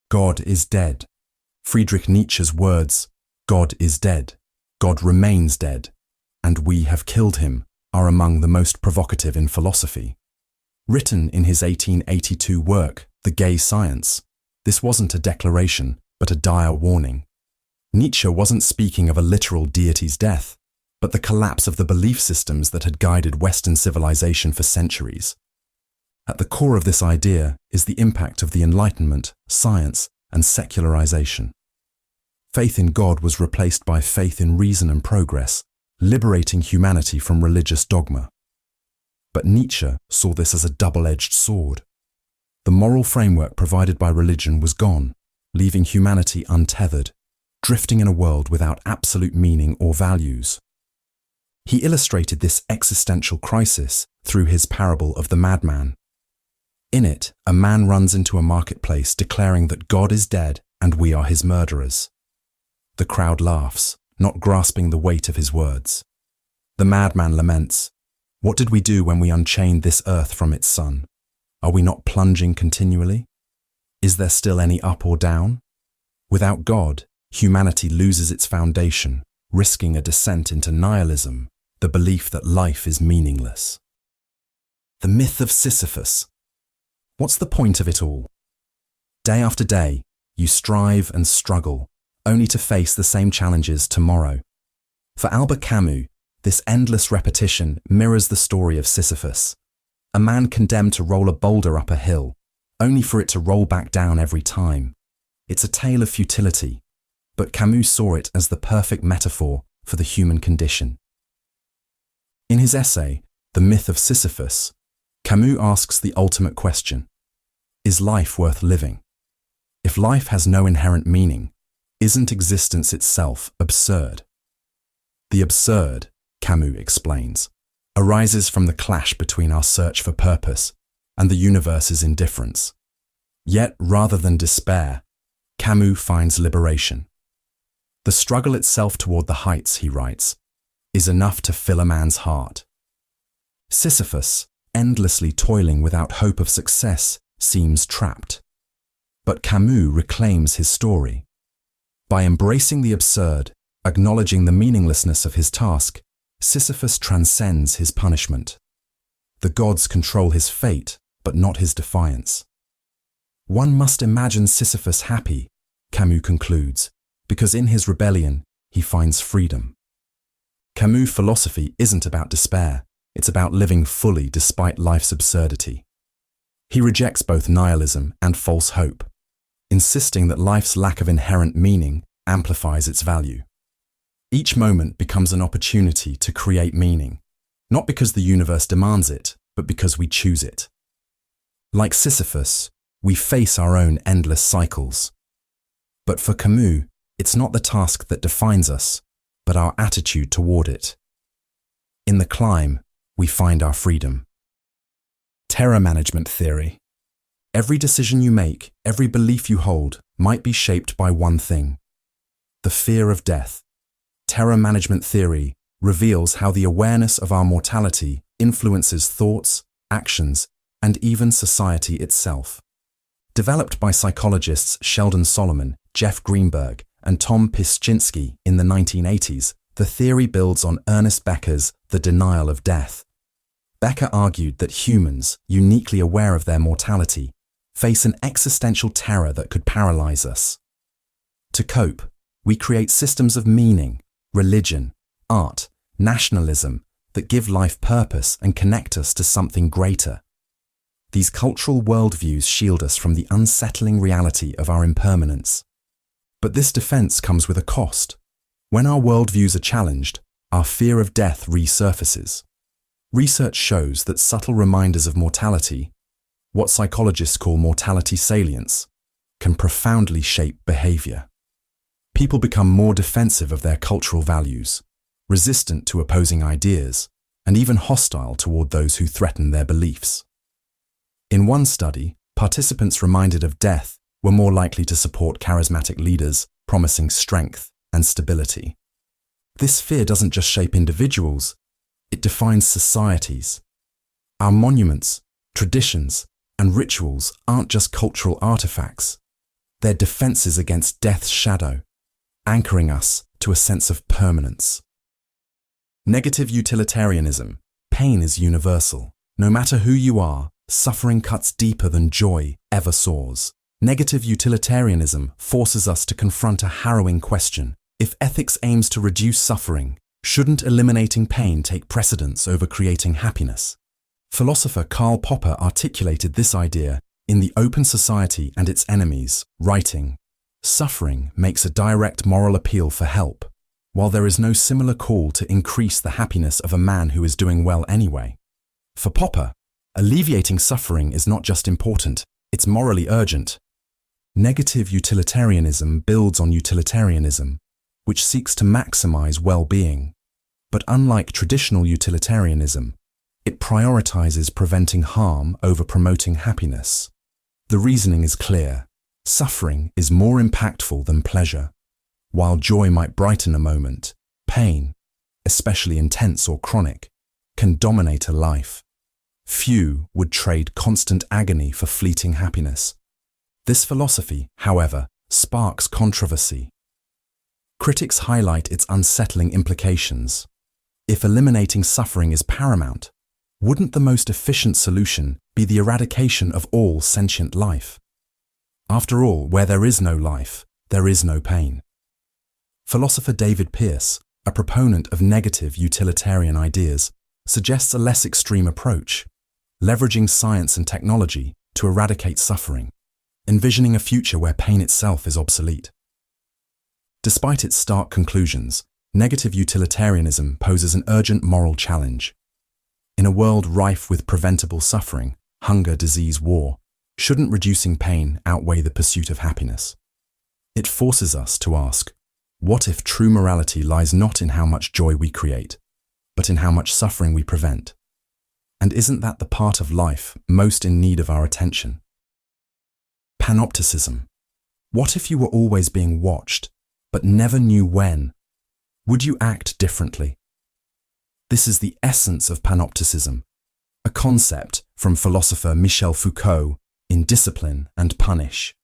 God is dead. Friedrich Nietzsche's words, God is dead, God remains dead, and we have killed him, are among the most provocative in philosophy. Written in his 1882 work, The Gay Science, this wasn't a declaration, but a dire warning. Nietzsche wasn't speaking of a literal deity's death, but the collapse of the belief systems that had guided Western civilization for centuries. At the core of this idea is the impact of the Enlightenment, science, and secularization. Faith in God was replaced by faith in reason and progress, liberating humanity from religious dogma. But Nietzsche saw this as a double-edged sword. The moral framework provided by religion was gone, leaving humanity untethered, drifting in a world without absolute meaning or values. He illustrated this existential crisis through his parable of the madman. In it, a man runs into a marketplace declaring that God is dead and we are his murderers. The crowd laughs, not grasping the weight of his words. The madman laments, "What did we do when we unchained this earth from its sun? Are we not plunging continually? Is there still any up or down? Without God, humanity loses its foundation, risking a descent into nihilism, the belief that life is meaningless." The myth of Sisyphus. What's the point of it all? Day after day, you strive and struggle, only to face the same challenges tomorrow. For Albert Camus, this endless repetition mirrors the story of Sisyphus, a man condemned to roll a boulder up a hill, only for it to roll back down every time. It's a tale of futility, but Camus saw it as the perfect metaphor for the human condition. In his essay, The Myth of Sisyphus, Camus asks the ultimate question: is life worth living? If life has no inherent meaning, isn't existence itself absurd? The absurd, Camus explains, arises from the clash between our search for purpose and the universe's indifference. Yet, rather than despair, Camus finds liberation. The struggle itself toward the heights, he writes, is enough to fill a man's heart. Sisyphus, endlessly toiling without hope of success, seems trapped. But Camus reclaims his story. By embracing the absurd, acknowledging the meaninglessness of his task, Sisyphus transcends his punishment. The gods control his fate, but not his defiance. One must imagine Sisyphus happy, Camus concludes, because in his rebellion, he finds freedom. Camus' philosophy isn't about despair. It's about living fully despite life's absurdity. He rejects both nihilism and false hope, insisting that life's lack of inherent meaning amplifies its value. Each moment becomes an opportunity to create meaning, not because the universe demands it, but because we choose it. Like Sisyphus, we face our own endless cycles. But for Camus, it's not the task that defines us, but our attitude toward it. In the climb, we find our freedom. Terror management theory. Every decision you make, every belief you hold, might be shaped by one thing: the fear of death. Terror management theory reveals how the awareness of our mortality influences thoughts, actions, and even society itself. Developed by psychologists Sheldon Solomon, Jeff Greenberg, and Tom Pischinsky in the 1980s, the theory builds on Ernest Becker's The Denial of Death. Becker argued that humans, uniquely aware of their mortality, face an existential terror that could paralyze us. To cope, we create systems of meaning, religion, art, nationalism that give life purpose and connect us to something greater. These cultural worldviews shield us from the unsettling reality of our impermanence. But this defense comes with a cost. When our worldviews are challenged, our fear of death resurfaces. Research shows that subtle reminders of mortality, what psychologists call mortality salience, can profoundly shape behavior. People become more defensive of their cultural values, resistant to opposing ideas, and even hostile toward those who threaten their beliefs. In one study, participants reminded of death were more likely to support charismatic leaders, promising strength and stability. This fear doesn't just shape individuals, it defines societies. Our monuments, traditions, and rituals aren't just cultural artifacts. They're defenses against death's shadow, anchoring us to a sense of permanence. Negative utilitarianism. Pain is universal. No matter who you are, suffering cuts deeper than joy ever soars. Negative utilitarianism forces us to confront a harrowing question. If ethics aims to reduce suffering, shouldn't eliminating pain take precedence over creating happiness? Philosopher Karl Popper articulated this idea in The Open Society and Its Enemies, writing, "Suffering makes a direct moral appeal for help, while there is no similar call to increase the happiness of a man who is doing well anyway." For Popper, alleviating suffering is not just important, it's morally urgent. Negative utilitarianism builds on utilitarianism, which seeks to maximize well-being. But unlike traditional utilitarianism, it prioritizes preventing harm over promoting happiness. The reasoning is clear. Suffering is more impactful than pleasure. While joy might brighten a moment, pain, especially intense or chronic, can dominate a life. Few would trade constant agony for fleeting happiness. This philosophy, however, sparks controversy. Critics highlight its unsettling implications. If eliminating suffering is paramount, wouldn't the most efficient solution be the eradication of all sentient life? After all, where there is no life, there is no pain. Philosopher David Pearce, a proponent of negative utilitarian ideas, suggests a less extreme approach, leveraging science and technology to eradicate suffering, envisioning a future where pain itself is obsolete. Despite its stark conclusions, negative utilitarianism poses an urgent moral challenge. In a world rife with preventable suffering, hunger, disease, war, shouldn't reducing pain outweigh the pursuit of happiness? It forces us to ask, what if true morality lies not in how much joy we create, but in how much suffering we prevent? And isn't that the part of life most in need of our attention? Panopticism. What if you were always being watched, but never knew when? Would you act differently? This is the essence of panopticism, a concept from philosopher Michel Foucault in Discipline and Punish.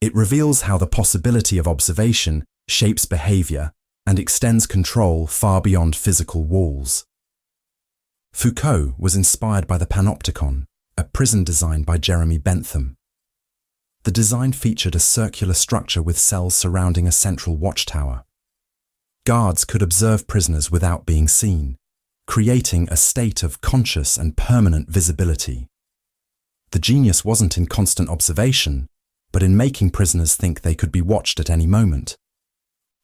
It reveals how the possibility of observation shapes behavior and extends control far beyond physical walls. Foucault was inspired by the Panopticon, a prison design by Jeremy Bentham. The design featured a circular structure with cells surrounding a central watchtower. Guards could observe prisoners without being seen, creating a state of conscious and permanent visibility. The genius wasn't in constant observation, but in making prisoners think they could be watched at any moment.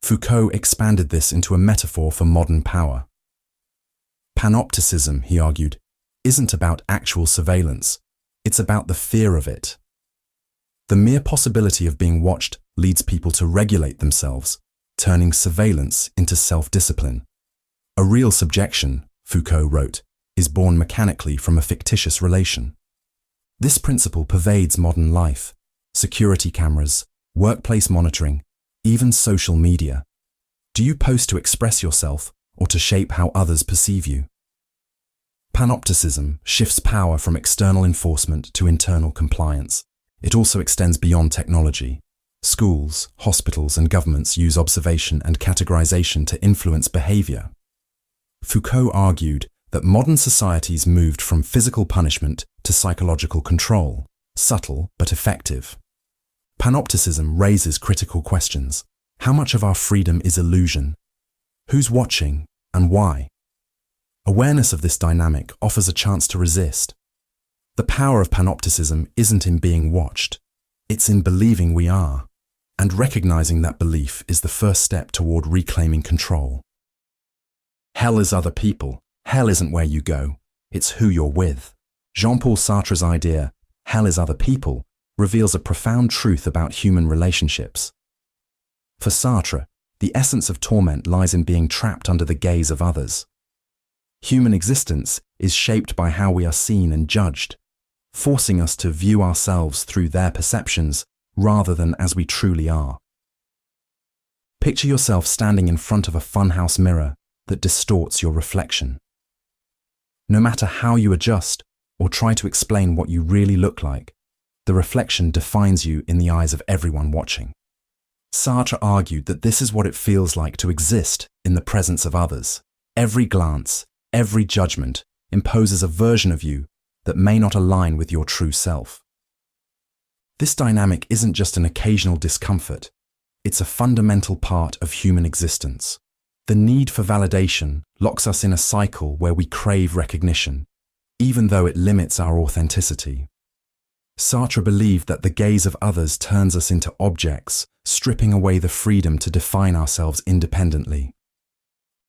Foucault expanded this into a metaphor for modern power. Panopticism, he argued, isn't about actual surveillance, it's about the fear of it. The mere possibility of being watched leads people to regulate themselves, turning surveillance into self-discipline. A real subjection, Foucault wrote, is born mechanically from a fictitious relation. This principle pervades modern life: security cameras, workplace monitoring, even social media. Do you post to express yourself or to shape how others perceive you? Panopticism shifts power from external enforcement to internal compliance. It also extends beyond technology. Schools, hospitals, and governments use observation and categorization to influence behavior. Foucault argued that modern societies moved from physical punishment to psychological control, subtle but effective. Panopticism raises critical questions. How much of our freedom is illusion? Who's watching and why? Awareness of this dynamic offers a chance to resist. The power of panopticism isn't in being watched, it's in believing we are, and recognizing that belief is the first step toward reclaiming control. Hell is other people. Hell isn't where you go, it's who you're with. Jean-Paul Sartre's idea, hell is other people, reveals a profound truth about human relationships. For Sartre, the essence of torment lies in being trapped under the gaze of others. Human existence is shaped by how we are seen and judged, forcing us to view ourselves through their perceptions rather than as we truly are. Picture yourself standing in front of a funhouse mirror that distorts your reflection. No matter how you adjust or try to explain what you really look like, the reflection defines you in the eyes of everyone watching. Sartre argued that this is what it feels like to exist in the presence of others. Every glance, every judgment imposes a version of you that may not align with your true self. This dynamic isn't just an occasional discomfort, it's a fundamental part of human existence. The need for validation locks us in a cycle where we crave recognition, even though it limits our authenticity. Sartre believed that the gaze of others turns us into objects, stripping away the freedom to define ourselves independently.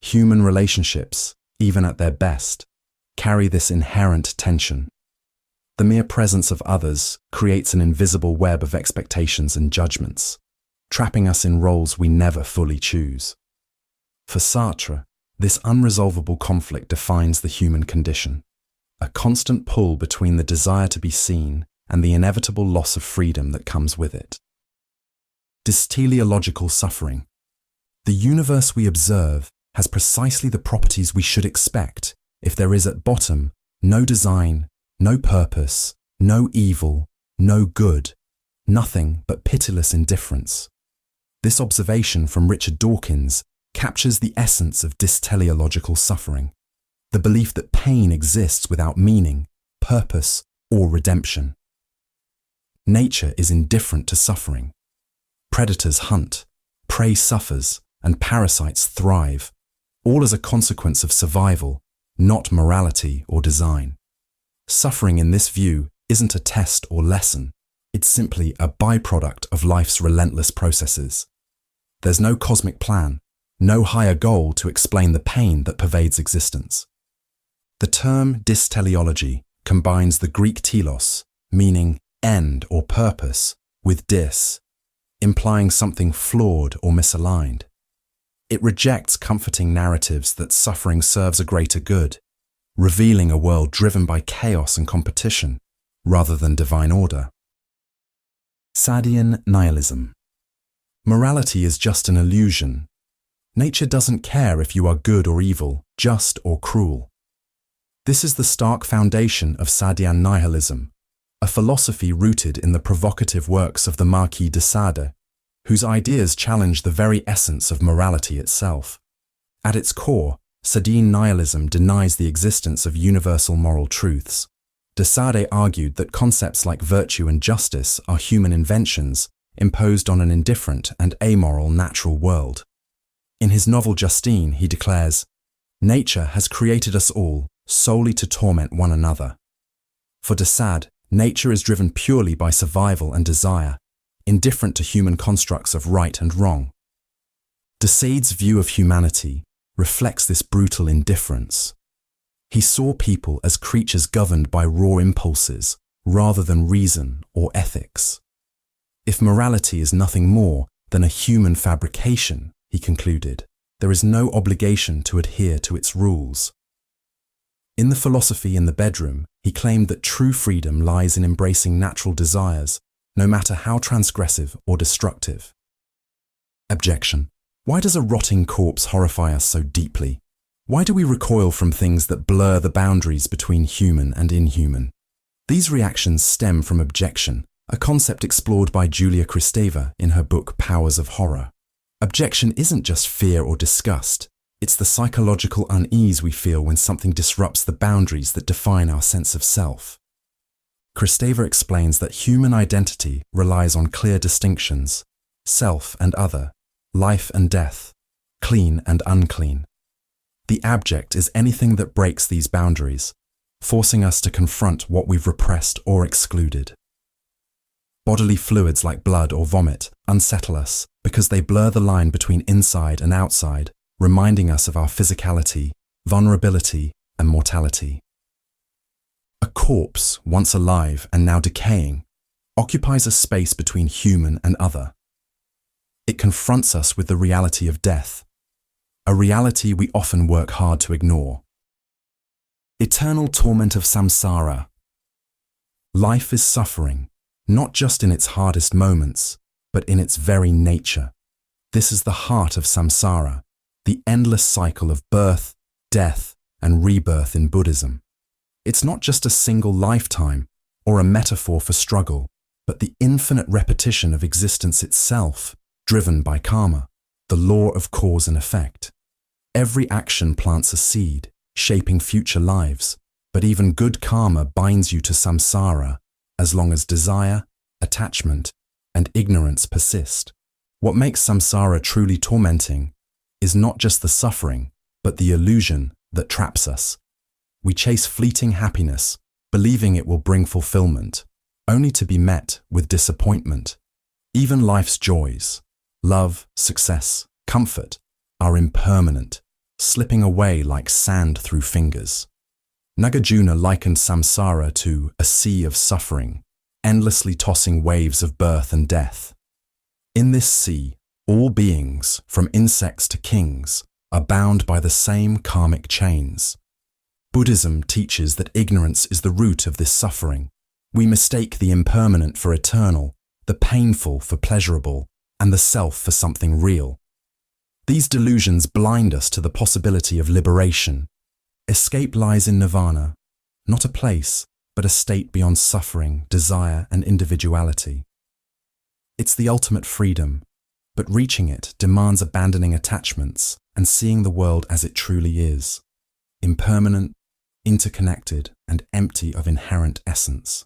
Human relationships, even at their best, carry this inherent tension. The mere presence of others creates an invisible web of expectations and judgments, trapping us in roles we never fully choose. For Sartre, this unresolvable conflict defines the human condition, a constant pull between the desire to be seen and the inevitable loss of freedom that comes with it. Dysteleological suffering. The universe we observe has precisely the properties we should expect if there is at bottom no design, no purpose, no evil, no good, nothing but pitiless indifference. This observation from Richard Dawkins captures the essence of dysteleological suffering, the belief that pain exists without meaning, purpose, or redemption. Nature is indifferent to suffering. Predators hunt, prey suffers, and parasites thrive, all as a consequence of survival, not morality or design. Suffering in this view isn't a test or lesson, it's simply a byproduct of life's relentless processes. There's no cosmic plan, no higher goal to explain the pain that pervades existence. The term dysteleology combines the Greek telos, meaning end or purpose, with dys, implying something flawed or misaligned. It rejects comforting narratives that suffering serves a greater good, revealing a world driven by chaos and competition, rather than divine order. Sadien Nihilism. Morality is just an illusion. Nature doesn't care if you are good or evil, just or cruel. This is the stark foundation of Sadien Nihilism, a philosophy rooted in the provocative works of the Marquis de Sade, whose ideas challenge the very essence of morality itself. At its core, Sadien Nihilism denies the existence of universal moral truths. De Sade argued that concepts like virtue and justice are human inventions imposed on an indifferent and amoral natural world. In his novel Justine, he declares, "Nature has created us all solely to torment one another." For de Sade, nature is driven purely by survival and desire, indifferent to human constructs of right and wrong. De Sade's view of humanity reflects this brutal indifference. He saw people as creatures governed by raw impulses rather than reason or ethics. If morality is nothing more than a human fabrication, he concluded, there is no obligation to adhere to its rules. In the philosophy in the bedroom, he claimed that true freedom lies in embracing natural desires, no matter how transgressive or destructive. Abjection. Why does a rotting corpse horrify us so deeply? Why do we recoil from things that blur the boundaries between human and inhuman? These reactions stem from abjection, a concept explored by Julia Kristeva in her book Powers of Horror. Abjection isn't just fear or disgust, it's the psychological unease we feel when something disrupts the boundaries that define our sense of self. Kristeva explains that human identity relies on clear distinctions, self and other, life and death, clean and unclean. The abject is anything that breaks these boundaries, forcing us to confront what we've repressed or excluded. Bodily fluids like blood or vomit unsettle us because they blur the line between inside and outside, reminding us of our physicality, vulnerability, and mortality. A corpse, once alive and now decaying, occupies a space between human and other. It confronts us with the reality of death, a reality we often work hard to ignore. Eternal torment of Samsara. Life is suffering, not just in its hardest moments, but in its very nature. This is the heart of Samsara, the endless cycle of birth, death, and rebirth in Buddhism. It's not just a single lifetime or a metaphor for struggle. but the infinite repetition of existence itself, driven by karma, the law of cause and effect. Every action plants a seed, shaping future lives, but even good karma binds you to samsara as long as desire, attachment, and ignorance persist. What makes samsara truly tormenting is not just the suffering, but the illusion that traps us. We chase fleeting happiness, believing it will bring fulfillment, only to be met with disappointment. Even life's joys, love, success, comfort, are impermanent, slipping away like sand through fingers. Nagarjuna likened samsara to a sea of suffering, endlessly tossing waves of birth and death. In this sea, all beings, from insects to kings, are bound by the same karmic chains. Buddhism teaches that ignorance is the root of this suffering. We mistake the impermanent for eternal, the painful for pleasurable, and the self for something real. These delusions blind us to the possibility of liberation. Escape lies in nirvana, not a place, but a state beyond suffering, desire, and individuality. It's the ultimate freedom, but reaching it demands abandoning attachments and seeing the world as it truly is, impermanent, interconnected, and empty of inherent essence.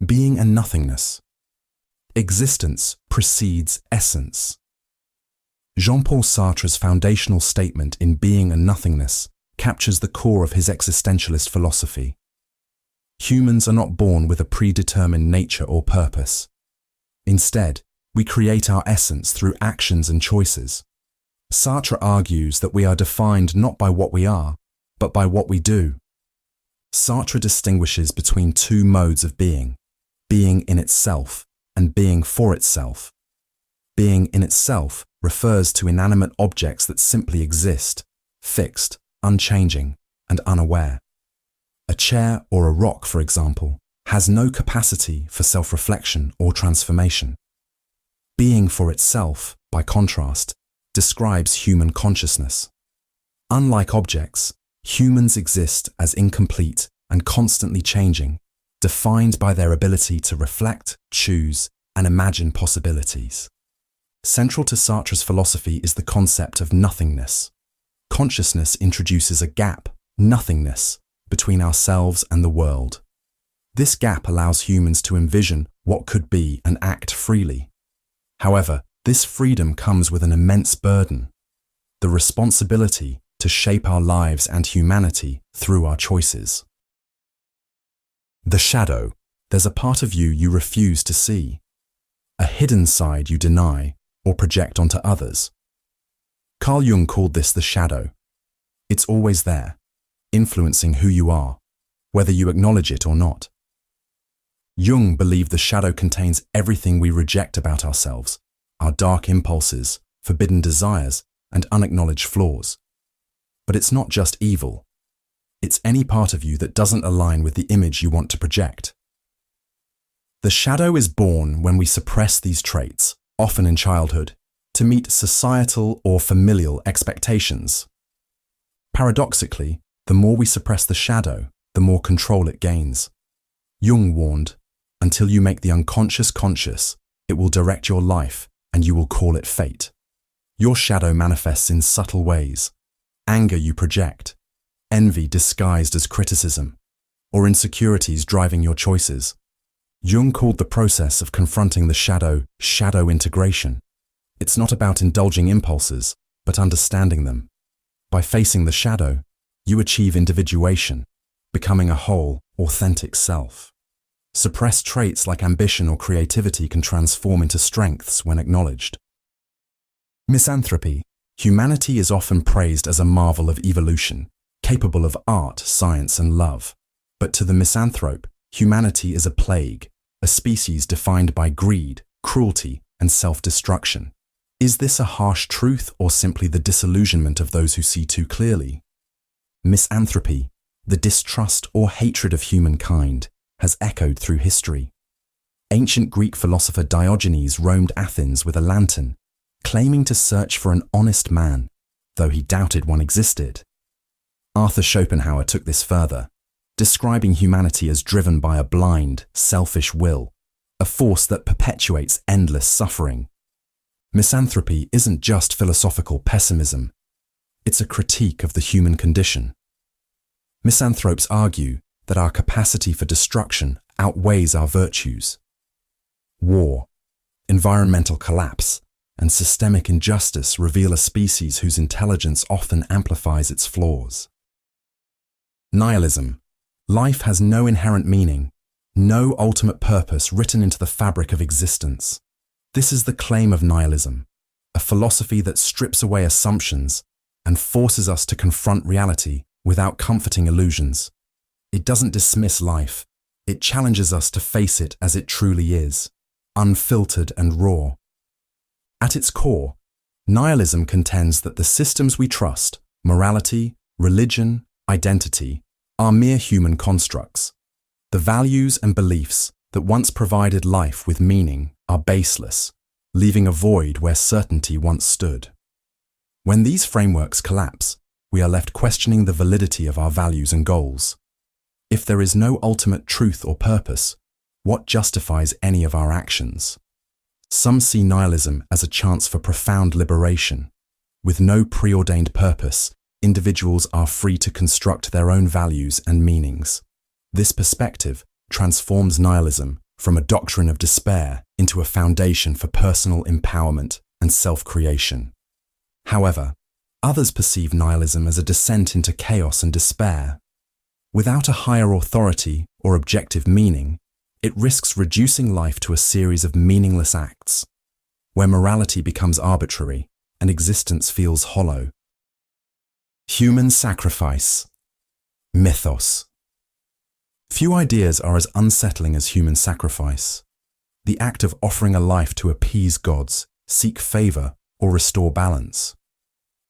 Being and nothingness. Existence precedes essence. Jean-Paul Sartre's foundational statement in Being and Nothingness captures the core of his existentialist philosophy. Humans are not born with a predetermined nature or purpose. Instead, we create our essence through actions and choices. Sartre argues that we are defined not by what we are, but by what we do. Sartre distinguishes between two modes of being in itself and being for itself. Being in itself refers to inanimate objects that simply exist, fixed, unchanging, and unaware. A chair or a rock, for example, has no capacity for self-reflection or transformation. Being for itself, by contrast, describes human consciousness. Unlike objects, humans exist as incomplete and constantly changing, defined by their ability to reflect, choose, and imagine possibilities. Central to Sartre's philosophy is the concept of nothingness. Consciousness introduces a gap, nothingness, between ourselves and the world. This gap allows humans to envision what could be and act freely. However, this freedom comes with an immense burden, the responsibility to shape our lives and humanity through our choices. The shadow. There's a part of you you refuse to see, a hidden side you deny or project onto others. Carl Jung called this the shadow. It's always there, influencing who you are, whether you acknowledge it or not. Jung believed the shadow contains everything we reject about ourselves, our dark impulses, forbidden desires, and unacknowledged flaws. But it's not just evil. It's any part of you that doesn't align with the image you want to project. The shadow is born when we suppress these traits, often in childhood, to meet societal or familial expectations. Paradoxically, the more we suppress the shadow, the more control it gains. Jung warned, until you make the unconscious conscious, it will direct your life and you will call it fate. Your shadow manifests in subtle ways. Anger you project, envy disguised as criticism, or insecurities driving your choices. Jung called the process of confronting the shadow integration. It's not about indulging impulses, but understanding them. By facing the shadow, you achieve individuation, becoming a whole, authentic self. Suppressed traits like ambition or creativity can transform into strengths when acknowledged. Misanthropy. Humanity is often praised as a marvel of evolution, capable of art, science, and love. But to the misanthrope, humanity is a plague, a species defined by greed, cruelty, and self-destruction. Is this a harsh truth or simply the disillusionment of those who see too clearly? Misanthropy, the distrust or hatred of humankind, has echoed through history. Ancient Greek philosopher Diogenes roamed Athens with a lantern, claiming to search for an honest man, though he doubted one existed. Arthur Schopenhauer took this further, describing humanity as driven by a blind, selfish will, a force that perpetuates endless suffering. Misanthropy isn't just philosophical pessimism. It's a critique of the human condition. Misanthropes argue that our capacity for destruction outweighs our virtues. War, environmental collapse, and systemic injustice reveal a species whose intelligence often amplifies its flaws. Nihilism. Life has no inherent meaning, no ultimate purpose written into the fabric of existence. This is the claim of nihilism, a philosophy that strips away assumptions and forces us to confront reality without comforting illusions. It doesn't dismiss life, it challenges us to face it as it truly is, unfiltered and raw. At its core, nihilism contends that the systems we trust, morality, religion, identity, are mere human constructs. The values and beliefs that once provided life with meaning are baseless, leaving a void where certainty once stood. When these frameworks collapse, we are left questioning the validity of our values and goals. If there is no ultimate truth or purpose, what justifies any of our actions? Some see nihilism as a chance for profound liberation. With no preordained purpose, individuals are free to construct their own values and meanings. This perspective transforms nihilism from a doctrine of despair into a foundation for personal empowerment and self-creation. However, others perceive nihilism as a descent into chaos and despair. Without a higher authority or objective meaning, it risks reducing life to a series of meaningless acts, where morality becomes arbitrary and existence feels hollow. Human sacrifice. Mythos. Few ideas are as unsettling as human sacrifice. The act of offering a life to appease gods, seek favor, or restore balance.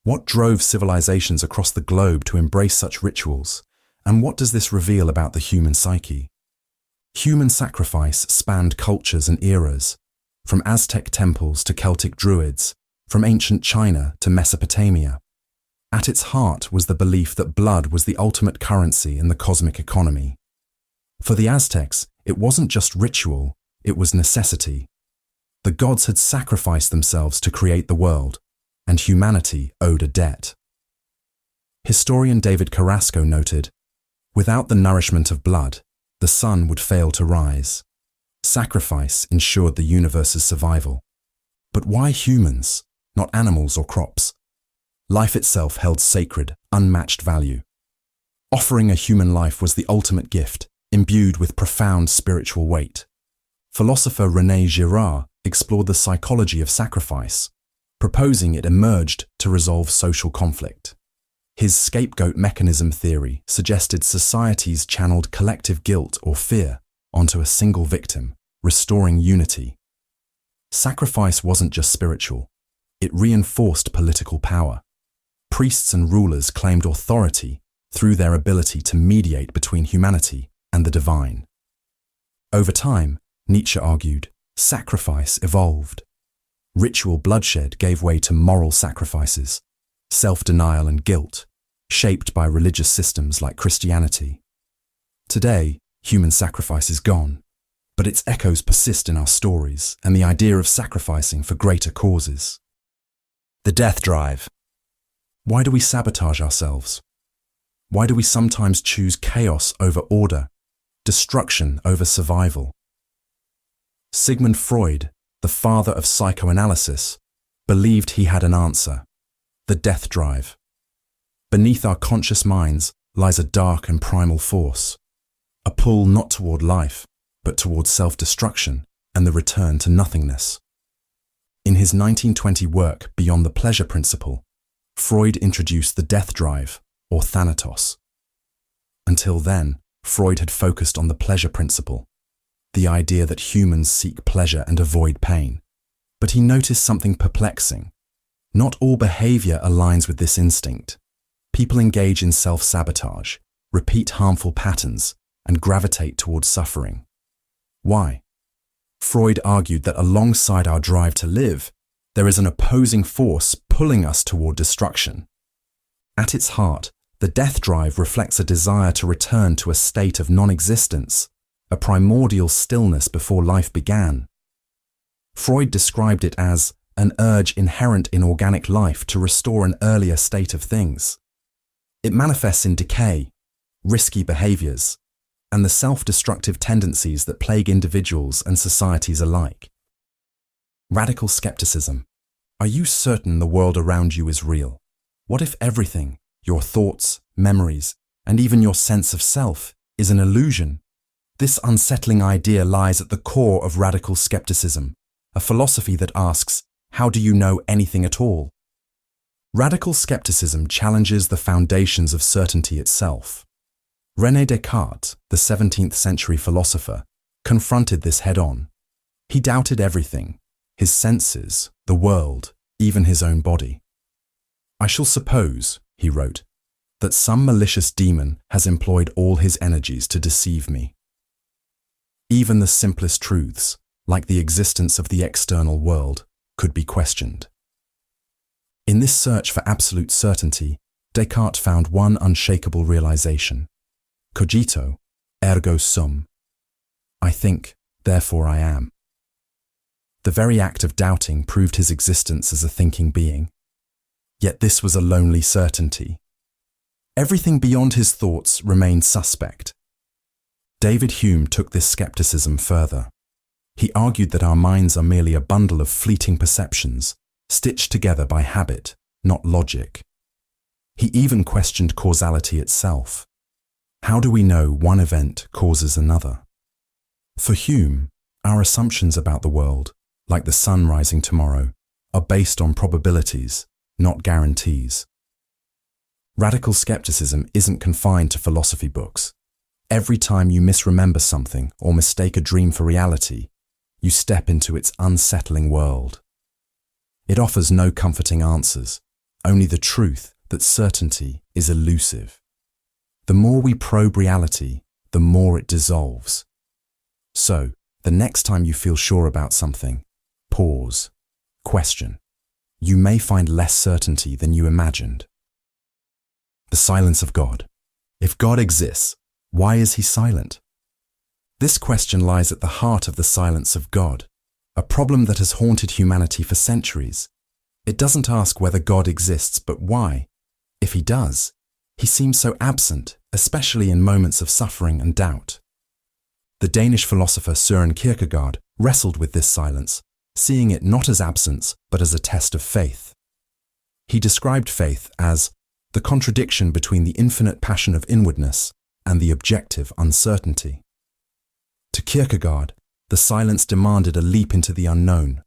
What drove civilizations across the globe to embrace such rituals, and what does this reveal about the human psyche? Human sacrifice spanned cultures and eras, from Aztec temples to Celtic druids, from ancient China to Mesopotamia. At its heart was the belief that blood was the ultimate currency in the cosmic economy. For the Aztecs, it wasn't just ritual, it was necessity. The gods had sacrificed themselves to create the world, and humanity owed a debt. Historian David Carrasco noted, "Without the nourishment of blood, the sun would fail to rise. Sacrifice ensured the universe's survival. But why humans, not animals or crops? Life itself held sacred, unmatched value. Offering a human life was the ultimate gift, imbued with profound spiritual weight." Philosopher René Girard explored the psychology of sacrifice, proposing it emerged to resolve social conflict. His scapegoat mechanism theory suggested societies channeled collective guilt or fear onto a single victim, restoring unity. Sacrifice wasn't just spiritual, it reinforced political power. Priests and rulers claimed authority through their ability to mediate between humanity and the divine. Over time, Nietzsche argued, sacrifice evolved. Ritual bloodshed gave way to moral sacrifices, self-denial and guilt, shaped by religious systems like Christianity. Today, human sacrifice is gone, but its echoes persist in our stories and the idea of sacrificing for greater causes. The death drive. Why do we sabotage ourselves? Why do we sometimes choose chaos over order, destruction over survival? Sigmund Freud, the father of psychoanalysis, believed he had an answer: the death drive. Beneath our conscious minds lies a dark and primal force, a pull not toward life, but toward self-destruction and the return to nothingness. In his 1920 work Beyond the Pleasure Principle, Freud introduced the death drive, or thanatos. Until then, Freud had focused on the pleasure principle, the idea that humans seek pleasure and avoid pain. But he noticed something perplexing. Not all behavior aligns with this instinct. People engage in self-sabotage, repeat harmful patterns, and gravitate towards suffering. Why? Freud argued that alongside our drive to live, there is an opposing force pulling us toward destruction. At its heart, the death drive reflects a desire to return to a state of non-existence, a primordial stillness before life began. Freud described it as an urge inherent in organic life to restore an earlier state of things. It manifests in decay, risky behaviors, and the self-destructive tendencies that plague individuals and societies alike. Radical skepticism. Are you certain the world around you is real? What if everything, your thoughts, memories, and even your sense of self, is an illusion? This unsettling idea lies at the core of radical skepticism, a philosophy that asks, how do you know anything at all? Radical skepticism challenges the foundations of certainty itself. René Descartes, the 17th century philosopher, confronted this head-on. He doubted everything, his senses, the world, even his own body. I shall suppose, he wrote, that some malicious demon has employed all his energies to deceive me. Even the simplest truths, like the existence of the external world, could be questioned. In this search for absolute certainty, Descartes found one unshakable realization. Cogito, ergo sum. I think, therefore I am. The very act of doubting proved his existence as a thinking being. Yet this was a lonely certainty. Everything beyond his thoughts remained suspect. David Hume took this skepticism further. He argued that our minds are merely a bundle of fleeting perceptions, stitched together by habit, not logic. He even questioned causality itself. How do we know one event causes another? For Hume, our assumptions about the world, like the sun rising tomorrow, are based on probabilities, not guarantees. Radical skepticism isn't confined to philosophy books. Every time you misremember something or mistake a dream for reality, you step into its unsettling world. It offers no comforting answers, only the truth that certainty is elusive. The more we probe reality, the more it dissolves. So, the next time you feel sure about something, pause, question. You may find less certainty than you imagined. The silence of God. If God exists, why is he silent? This question lies at the heart of the silence of God, a problem that has haunted humanity for centuries. It doesn't ask whether God exists, but why. If he does, he seems so absent, especially in moments of suffering and doubt. The Danish philosopher Søren Kierkegaard wrestled with this silence, seeing it not as absence, but as a test of faith. He described faith as the contradiction between the infinite passion of inwardness and the objective uncertainty. To Kierkegaard, the silence demanded a leap into the unknown,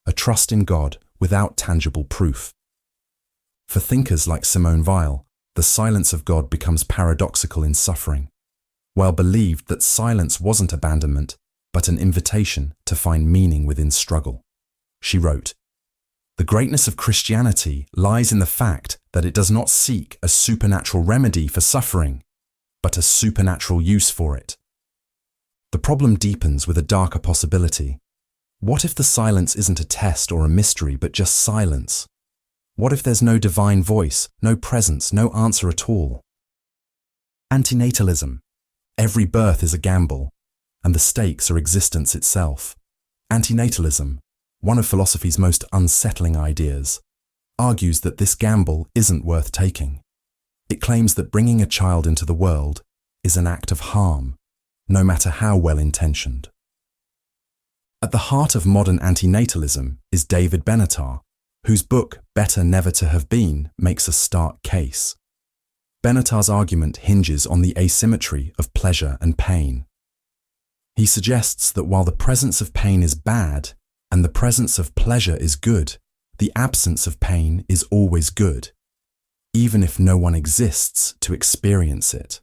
a trust in God without tangible proof. For thinkers like Simone Weil, the silence of God becomes paradoxical in suffering. Weil believed that silence wasn't abandonment, but an invitation to find meaning within struggle. She wrote, "The greatness of Christianity lies in the fact that it does not seek a supernatural remedy for suffering, but a supernatural use for it." The problem deepens with a darker possibility. What if the silence isn't a test or a mystery, but just silence? What if there's no divine voice, no presence, no answer at all? Antinatalism. Every birth is a gamble, and the stakes are existence itself. Antinatalism, one of philosophy's most unsettling ideas, argues that this gamble isn't worth taking. It claims that bringing a child into the world is an act of harm, no matter how well-intentioned. At the heart of modern antinatalism is David Benatar, whose book Better Never to Have Been makes a stark case. Benatar's argument hinges on the asymmetry of pleasure and pain. He suggests that while the presence of pain is bad and the presence of pleasure is good, the absence of pain is always good, even if no one exists to experience it.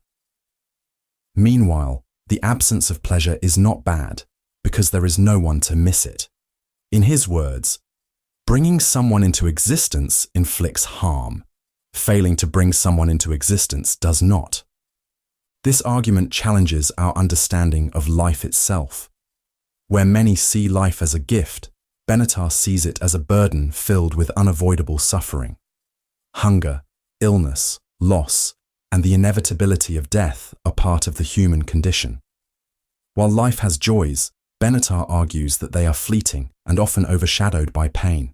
Meanwhile, the absence of pleasure is not bad because there is no one to miss it. In his words, bringing someone into existence inflicts harm. Failing to bring someone into existence does not. This argument challenges our understanding of life itself. Where many see life as a gift, Benatar sees it as a burden filled with unavoidable suffering. Hunger, illness, loss, and the inevitability of death are part of the human condition. While life has joys, Benatar argues that they are fleeting and often overshadowed by pain.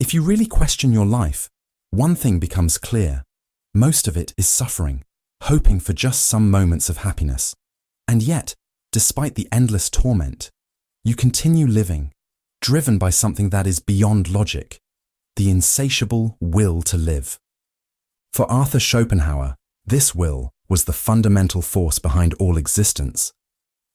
If you really question your life, one thing becomes clear. Most of it is suffering, hoping for just some moments of happiness. And yet, despite the endless torment, you continue living, driven by something that is beyond logic, the insatiable will to live. For Arthur Schopenhauer, this will was the fundamental force behind all existence.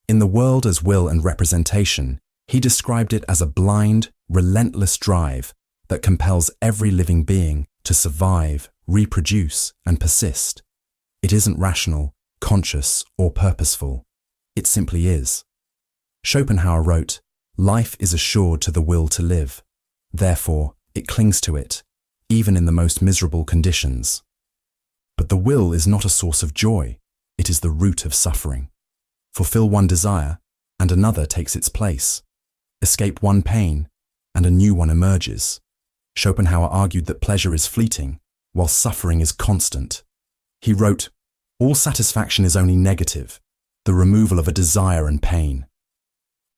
In The World as Will and Representation, he described it as a blind, relentless drive that compels every living being to survive, reproduce, and persist. It isn't rational, conscious, or purposeful. It simply is. Schopenhauer wrote, "Life is assured to the will to live. Therefore, it clings to it, even in the most miserable conditions." But the will is not a source of joy. It is the root of suffering. Fulfill one desire, and another takes its place. Escape one pain, and a new one emerges. Schopenhauer argued that pleasure is fleeting, while suffering is constant. He wrote, "All satisfaction is only negative, the removal of a desire and pain."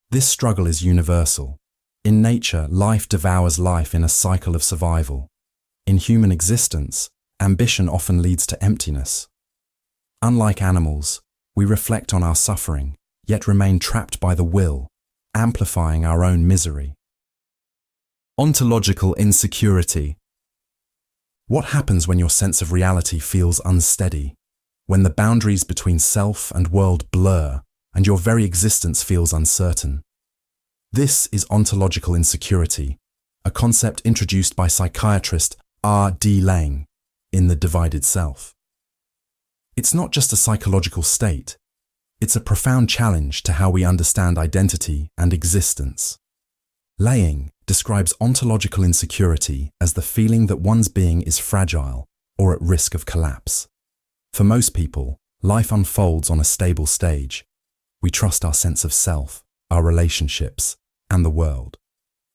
This struggle is universal. In nature, life devours life in a cycle of survival. In human existence, ambition often leads to emptiness. Unlike animals, we reflect on our suffering, yet remain trapped by the will, amplifying our own misery. Ontological insecurity. What happens when your sense of reality feels unsteady? When the boundaries between self and world blur, and your very existence feels uncertain? This is ontological insecurity, a concept introduced by psychiatrist R.D. Laing in The Divided Self. It's not just a psychological state, it's a profound challenge to how we understand identity and existence. Laing describes ontological insecurity as the feeling that one's being is fragile or at risk of collapse. For most people, life unfolds on a stable stage. We trust our sense of self, our relationships, and the world.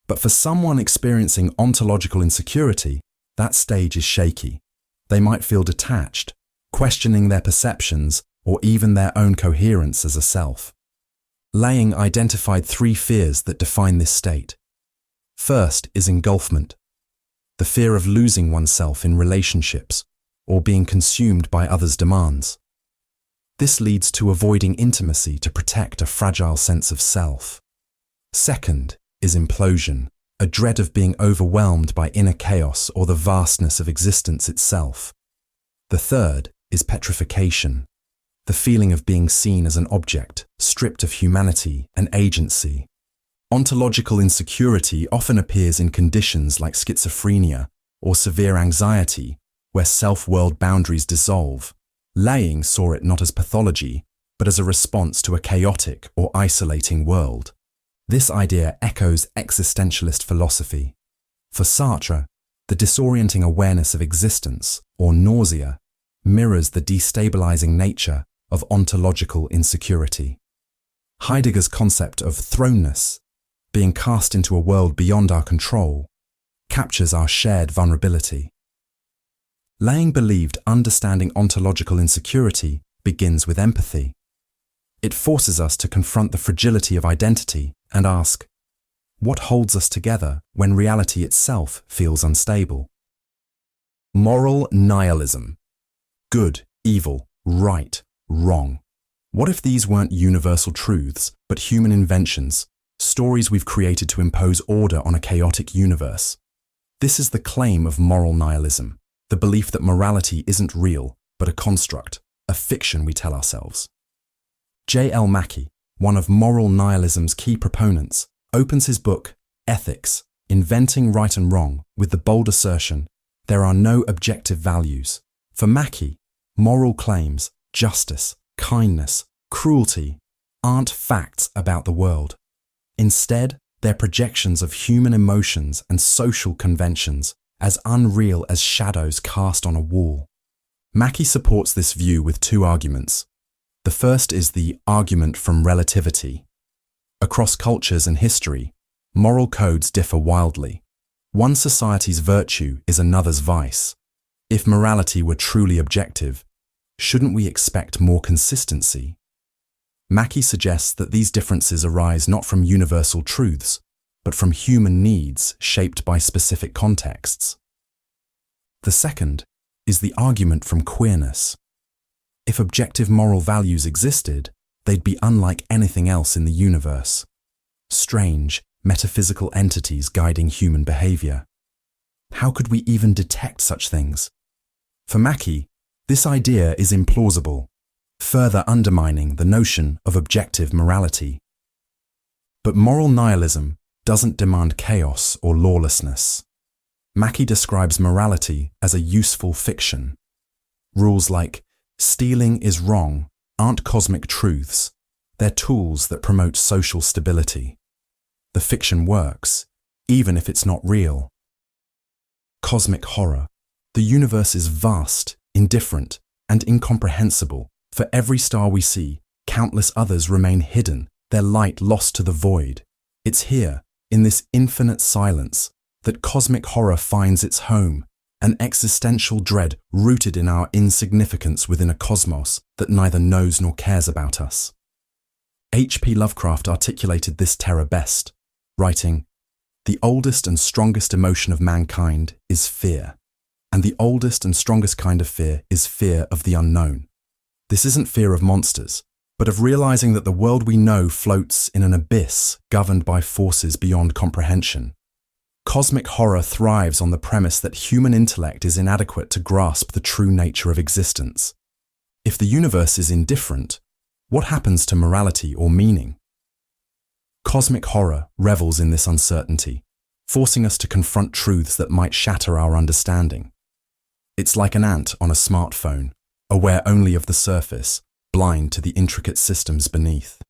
But for someone experiencing ontological insecurity, that stage is shaky. They might feel detached, questioning their perceptions or even their own coherence as a self. Laing identified 3 fears that define this state. First is engulfment, the fear of losing oneself in relationships or being consumed by others' demands. This leads to avoiding intimacy to protect a fragile sense of self. Second is implosion, a dread of being overwhelmed by inner chaos or the vastness of existence itself. The third is petrification, the feeling of being seen as an object, stripped of humanity and agency. Ontological insecurity often appears in conditions like schizophrenia or severe anxiety, where self-world boundaries dissolve. Laing saw it not as pathology, but as a response to a chaotic or isolating world. This idea echoes existentialist philosophy. For Sartre, the disorienting awareness of existence, or nausea, mirrors the destabilizing nature of ontological insecurity. Heidegger's concept of thrownness, being cast into a world beyond our control, captures our shared vulnerability. Laing believed understanding ontological insecurity begins with empathy. It forces us to confront the fragility of identity and ask, what holds us together when reality itself feels unstable? Moral nihilism. Good, evil, right, wrong. What if these weren't universal truths, but human inventions, stories we've created to impose order on a chaotic universe? This is the claim of moral nihilism, the belief that morality isn't real, but a construct, a fiction we tell ourselves. J.L. Mackie, one of moral nihilism's key proponents, opens his book, Ethics, Inventing Right and Wrong, with the bold assertion, there are no objective values. For Mackie, moral claims, justice, kindness, cruelty, aren't facts about the world. Instead, they're projections of human emotions and social conventions, as unreal as shadows cast on a wall. Mackie supports this view with 2 arguments. The first is the argument from relativity. Across cultures and history, moral codes differ wildly. One society's virtue is another's vice. If morality were truly objective, shouldn't we expect more consistency? Mackie suggests that these differences arise not from universal truths, but from human needs shaped by specific contexts. The second is the argument from queerness. If objective moral values existed, they'd be unlike anything else in the universe. Strange, metaphysical entities guiding human behavior. How could we even detect such things? For Mackie, this idea is implausible, further undermining the notion of objective morality. But moral nihilism doesn't demand chaos or lawlessness. Mackie describes morality as a useful fiction. Rules like stealing is wrong aren't cosmic truths, they're tools that promote social stability. The fiction works, even if it's not real. Cosmic horror. The universe is vast, indifferent, and incomprehensible. For every star we see, countless others remain hidden, their light lost to the void. It's here, in this infinite silence, that cosmic horror finds its home, an existential dread rooted in our insignificance within a cosmos that neither knows nor cares about us. H.P. Lovecraft articulated this terror best, writing, "The oldest and strongest emotion of mankind is fear, and the oldest and strongest kind of fear is fear of the unknown. This isn't fear of monsters, but of realizing that the world we know floats in an abyss governed by forces beyond comprehension. Cosmic horror thrives on the premise that human intellect is inadequate to grasp the true nature of existence. If the universe is indifferent, what happens to morality or meaning? Cosmic horror revels in this uncertainty, forcing us to confront truths that might shatter our understanding. It's like an ant on a smartphone, aware only of the surface, blind to the intricate systems beneath.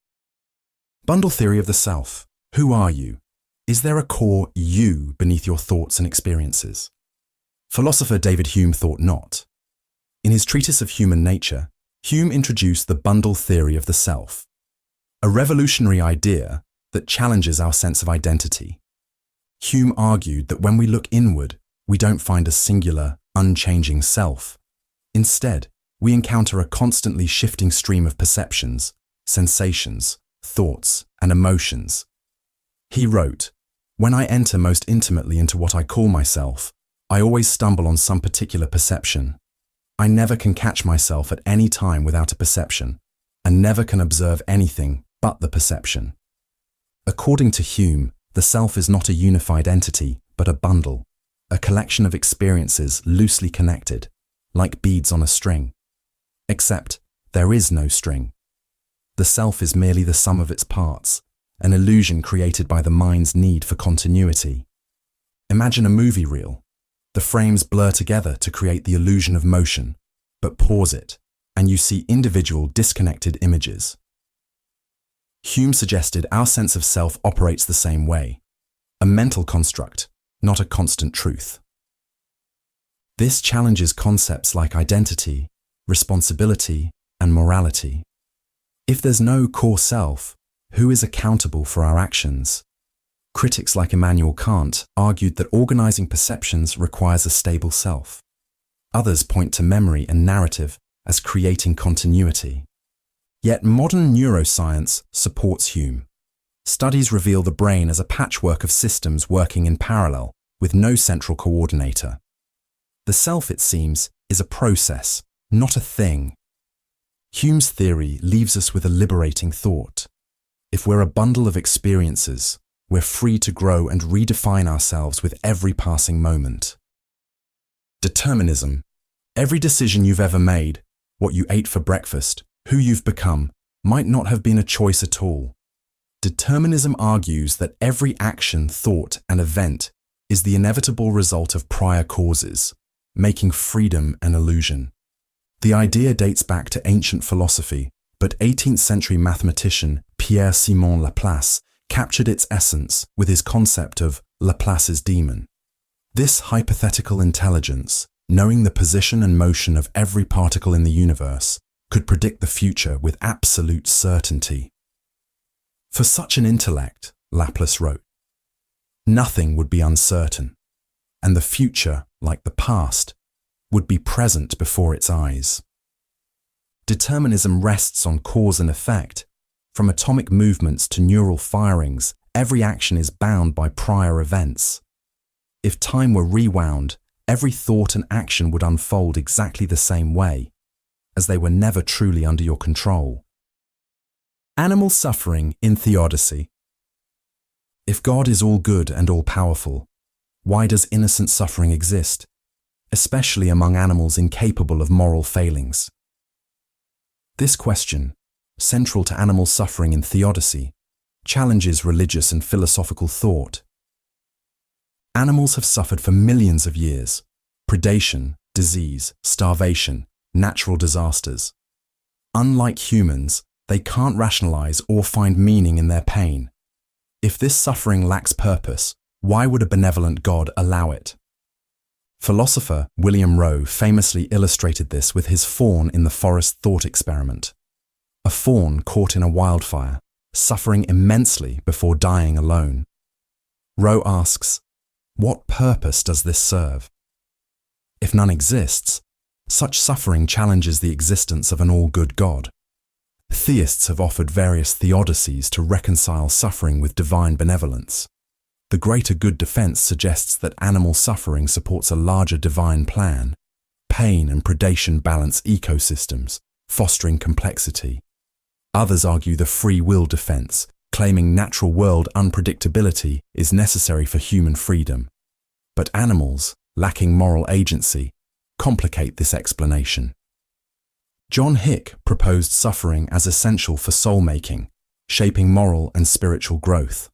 Bundle theory of the self. Who are you? Is there a core you beneath your thoughts and experiences? Philosopher David Hume thought not. In his treatise of human nature, Hume introduced the bundle theory of the self, a revolutionary idea that challenges our sense of identity. Hume argued that when we look inward, we don't find a singular, unchanging self. Instead, we encounter a constantly shifting stream of perceptions, sensations, thoughts, and emotions. He wrote, "When I enter most intimately into what I call myself, I always stumble on some particular perception. I never can catch myself at any time without a perception, and never can observe anything but the perception." According to Hume, the self is not a unified entity, but a bundle, a collection of experiences loosely connected, like beads on a string. Except, there is no string. The self is merely the sum of its parts, an illusion created by the mind's need for continuity. Imagine a movie reel. The frames blur together to create the illusion of motion, but pause it, and you see individual disconnected images. Hume suggested our sense of self operates the same way, a mental construct, not a constant truth. This challenges concepts like identity, responsibility, and morality. If there's no core self, who is accountable for our actions? Critics like Immanuel Kant argued that organizing perceptions requires a stable self. Others point to memory and narrative as creating continuity. Yet modern neuroscience supports Hume. Studies reveal the brain as a patchwork of systems working in parallel, with no central coordinator. The self, it seems, is a process, not a thing. Hume's theory leaves us with a liberating thought. If we're a bundle of experiences, we're free to grow and redefine ourselves with every passing moment. Determinism. Every decision you've ever made, what you ate for breakfast, who you've become, might not have been a choice at all. Determinism argues that every action, thought, and event is the inevitable result of prior causes, making freedom an illusion. The idea dates back to ancient philosophy, but 18th century mathematician Pierre-Simon Laplace captured its essence with his concept of Laplace's demon. This hypothetical intelligence, knowing the position and motion of every particle in the universe, could predict the future with absolute certainty. For such an intellect, Laplace wrote, nothing would be uncertain, and the future, like the past, would be present before its eyes. Determinism rests on cause and effect, From atomic movements to neural firings, every action is bound by prior events. If time were rewound, every thought and action would unfold exactly the same way, as they were never truly under your control. Animal suffering in Theodicy. If God is all good and all-powerful, why does innocent suffering exist, especially among animals incapable of moral failings? This question, central to animal suffering in Theodicy, challenges religious and philosophical thought. Animals have suffered for millions of years: predation, disease, starvation, natural disasters. Unlike humans, they can't rationalize or find meaning in their pain. If this suffering lacks purpose, why would a benevolent God allow it? Philosopher William Rowe famously illustrated this with his fawn in the forest thought experiment. A fawn caught in a wildfire, suffering immensely before dying alone. Rowe asks, what purpose does this serve? If none exists, such suffering challenges the existence of an all-good God. Theists have offered various theodicies to reconcile suffering with divine benevolence. The greater good defense suggests that animal suffering supports a larger divine plan. Pain and predation balance ecosystems, fostering complexity. Others argue the free will defense, claiming natural world unpredictability is necessary for human freedom. But animals, lacking moral agency, complicate this explanation. John Hick proposed suffering as essential for soul-making, shaping moral and spiritual growth.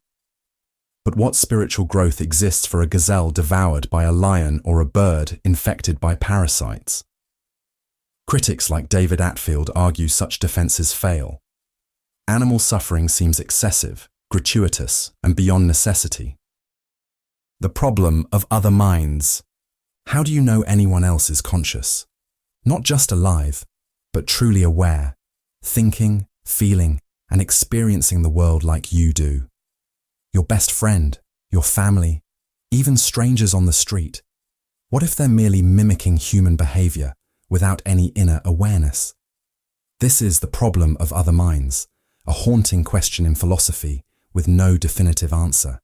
But what spiritual growth exists for a gazelle devoured by a lion or a bird infected by parasites? Critics like David Atfield argue such defenses fail. Animal suffering seems excessive, gratuitous, and beyond necessity. The problem of other minds. How do you know anyone else is conscious? Not just alive, but truly aware, thinking, feeling, and experiencing the world like you do. Your best friend, your family, even strangers on the street. What if they're merely mimicking human behavior without any inner awareness? This is the problem of other minds, a haunting question in philosophy with no definitive answer.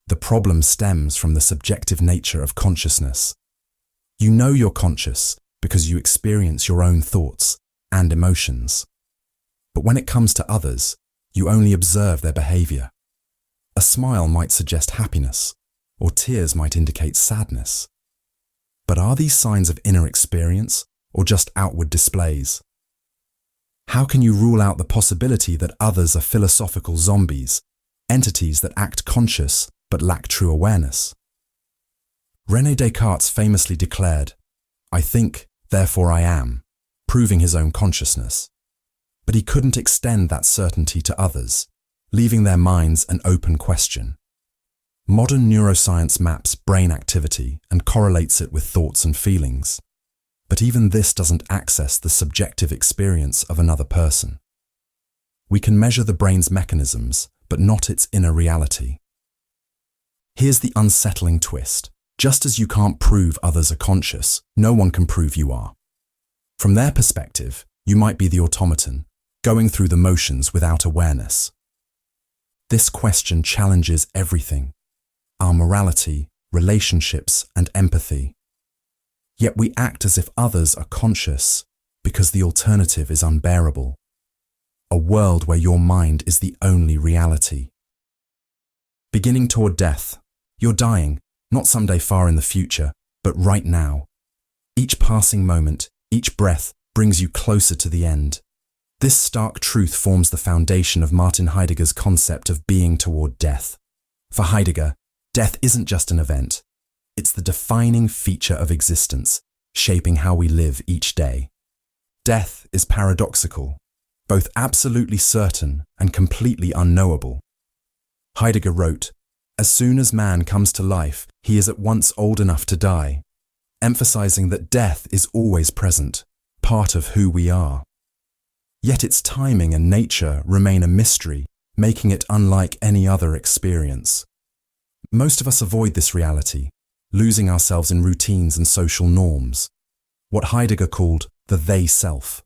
The problem stems from the subjective nature of consciousness. You know you're conscious because you experience your own thoughts and emotions. But when it comes to others, you only observe their behavior. A smile might suggest happiness, or tears might indicate sadness. But are these signs of inner experience, or just outward displays? How can you rule out the possibility that others are philosophical zombies, entities that act conscious but lack true awareness? René Descartes famously declared, "I think, therefore I am," proving his own consciousness. But he couldn't extend that certainty to others, leaving their minds an open question. Modern neuroscience maps brain activity and correlates it with thoughts and feelings. But even this doesn't access the subjective experience of another person. We can measure the brain's mechanisms, but not its inner reality. Here's the unsettling twist. Just as you can't prove others are conscious, no one can prove you are. From their perspective, you might be the automaton, going through the motions without awareness. This question challenges everything: our morality, relationships, and empathy. Yet we act as if others are conscious because the alternative is unbearable. A world where your mind is the only reality. Beginning toward death, you're dying, not someday far in the future, but right now. Each passing moment, each breath brings you closer to the end. This stark truth forms the foundation of Martin Heidegger's concept of being toward death. For Heidegger, death isn't just an event. It's the defining feature of existence, shaping how we live each day. Death is paradoxical, both absolutely certain and completely unknowable. Heidegger wrote, "As soon as man comes to life, he is at once old enough to die," emphasizing that death is always present, part of who we are. Yet its timing and nature remain a mystery, making it unlike any other experience. Most of us avoid this reality, losing ourselves in routines and social norms, what Heidegger called the they-self.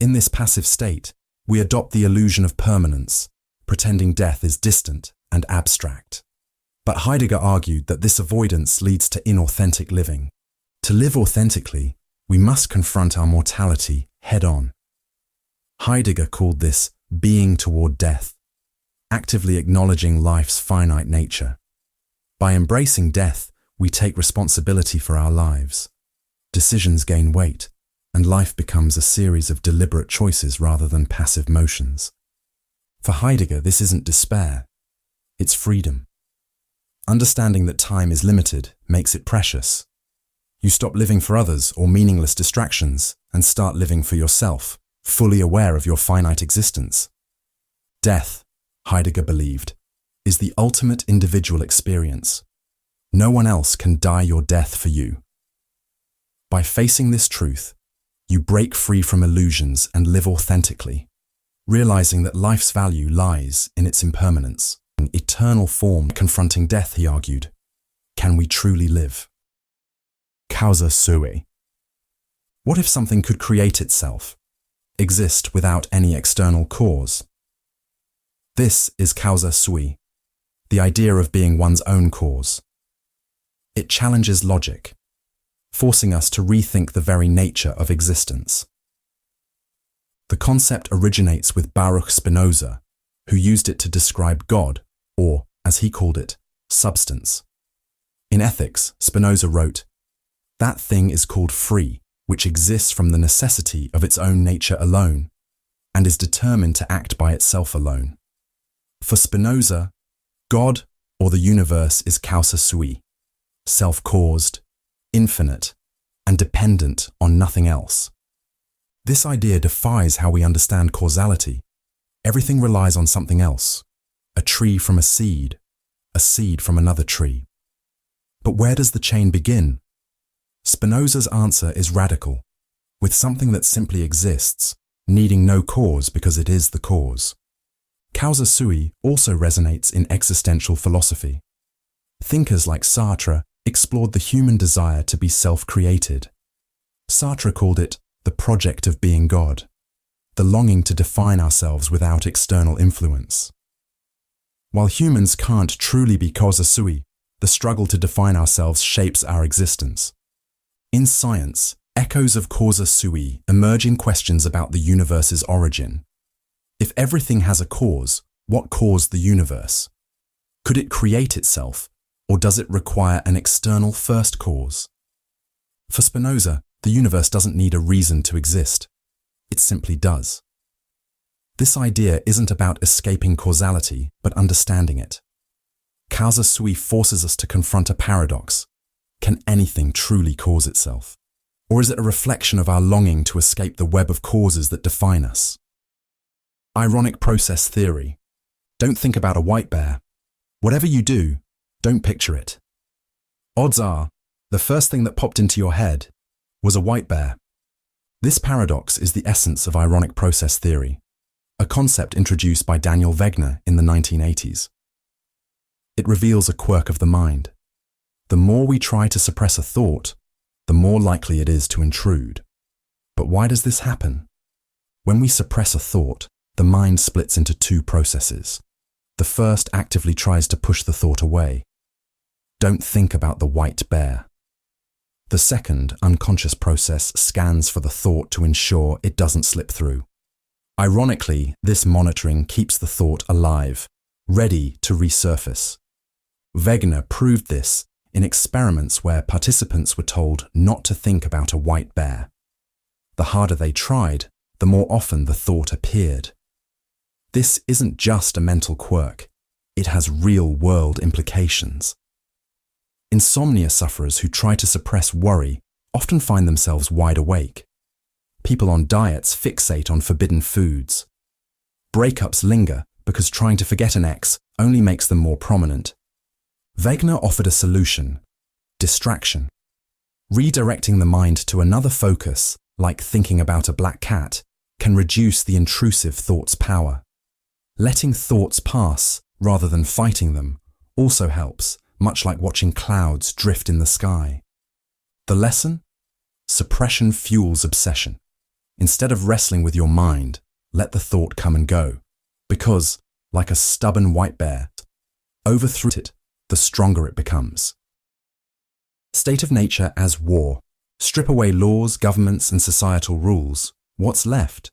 In this passive state, We adopt the illusion of permanence, pretending death is distant and abstract. But Heidegger argued that this avoidance leads to inauthentic living. To live authentically, we must confront our mortality head-on. Heidegger called this being toward death, actively acknowledging life's finite nature. By embracing death, we take responsibility for our lives. Decisions gain weight, and life becomes a series of deliberate choices rather than passive motions. For Heidegger, this isn't despair, it's freedom. Understanding that time is limited makes it precious. You stop living for others or meaningless distractions and start living for yourself, fully aware of your finite existence. Death, Heidegger believed, is the ultimate individual experience. No one else can die your death for you. By facing this truth, you break free from illusions and live authentically, realizing that life's value lies in its impermanence. An eternal form confronting death, he argued. Can we truly live? Causa Sui. What if something could create itself, exist without any external cause? This is Causa Sui, the idea of being one's own cause. It challenges logic, forcing us to rethink the very nature of existence. The concept originates with Baruch Spinoza, who used it to describe God, or, as he called it, substance. In Ethics, Spinoza wrote, "That thing is called free, which exists from the necessity of its own nature alone, and is determined to act by itself alone." For Spinoza, God, or the universe, is Causa Sui, self-caused, infinite, and dependent on nothing else. This idea defies how we understand causality. Everything relies on something else, a tree from a seed from another tree. But where does the chain begin? Spinoza's answer is radical, with something that simply exists, needing no cause because it is the cause. Causa Sui also resonates in existential philosophy. Thinkers like Sartre explored the human desire to be self-created. Sartre called it the project of being God, the longing to define ourselves without external influence. While humans can't truly be Causa Sui, the struggle to define ourselves shapes our existence. In science, echoes of Causa Sui emerge in questions about the universe's origin. If everything has a cause, what caused the universe? Could it create itself, or does it require an external first cause? For Spinoza, the universe doesn't need a reason to exist. It simply does. This idea isn't about escaping causality, but understanding it. Causa Sui forces us to confront a paradox. Can anything truly cause itself? Or is it a reflection of our longing to escape the web of causes that define us? Ironic process theory. Don't think about a white bear. Whatever you do, don't picture it. Odds are, the first thing that popped into your head was a white bear. This paradox is the essence of ironic process theory, a concept introduced by Daniel Wegner in the 1980s. It reveals a quirk of the mind. The more we try to suppress a thought, the more likely it is to intrude. But why does this happen? When we suppress a thought, the mind splits into two processes. The first actively tries to push the thought away. Don't think about the white bear. The second, unconscious process scans for the thought to ensure it doesn't slip through. Ironically, this monitoring keeps the thought alive, ready to resurface. Wegener proved this in experiments where participants were told not to think about a white bear. The harder they tried, the more often the thought appeared. This isn't just a mental quirk, it has real-world implications. Insomnia sufferers who try to suppress worry often find themselves wide awake. People on diets fixate on forbidden foods. Breakups linger because trying to forget an ex only makes them more prominent. Wegener offered a solution: distraction. Redirecting the mind to another focus, like thinking about a black cat, can reduce the intrusive thought's power. Letting thoughts pass rather than fighting them also helps, much like watching clouds drift in the sky. The lesson? Suppression fuels obsession. Instead of wrestling with your mind, let the thought come and go, because, like a stubborn white bear, overthrow it, the stronger it becomes. State of nature as war. Strip away laws, governments, and societal rules. What's left?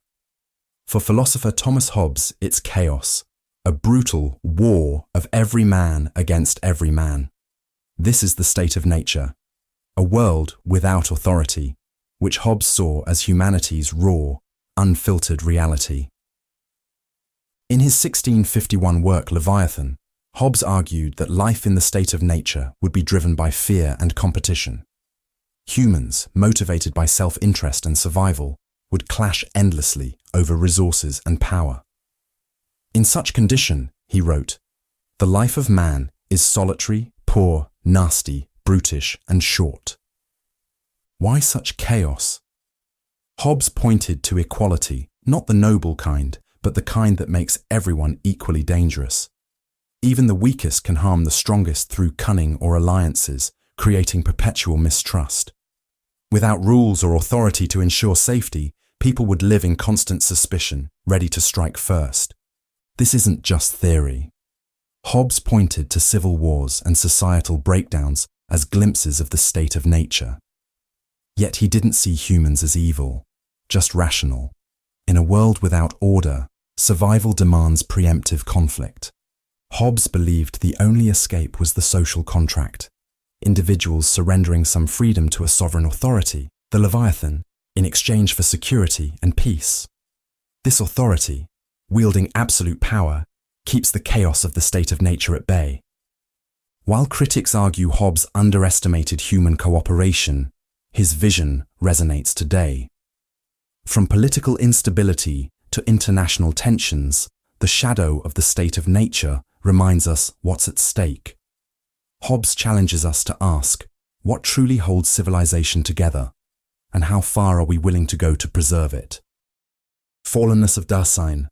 For philosopher Thomas Hobbes, it's chaos, a brutal war of every man against every man. This is the state of nature, a world without authority, which Hobbes saw as humanity's raw, unfiltered reality. In his 1651 work Leviathan, Hobbes argued that life in the state of nature would be driven by fear and competition. Humans, motivated by self-interest and survival, would clash endlessly over resources and power. In such condition, he wrote, the life of man is solitary, poor, nasty, brutish, and short. Why such chaos? Hobbes pointed to equality, not the noble kind, but the kind that makes everyone equally dangerous. Even the weakest can harm the strongest through cunning or alliances, creating perpetual mistrust. Without rules or authority to ensure safety, people would live in constant suspicion, ready to strike first. This isn't just theory. Hobbes pointed to civil wars and societal breakdowns as glimpses of the state of nature. Yet he didn't see humans as evil, just rational. In a world without order, survival demands preemptive conflict. Hobbes believed the only escape was the social contract, individuals surrendering some freedom to a sovereign authority, the Leviathan, in exchange for security and peace. This authority, wielding absolute power, keeps the chaos of the state of nature at bay. While critics argue Hobbes underestimated human cooperation, his vision resonates today. From political instability to international tensions, the shadow of the state of nature reminds us what's at stake. Hobbes challenges us to ask, what truly holds civilization together, and how far are we willing to go to preserve it? Fallenness of Dasein.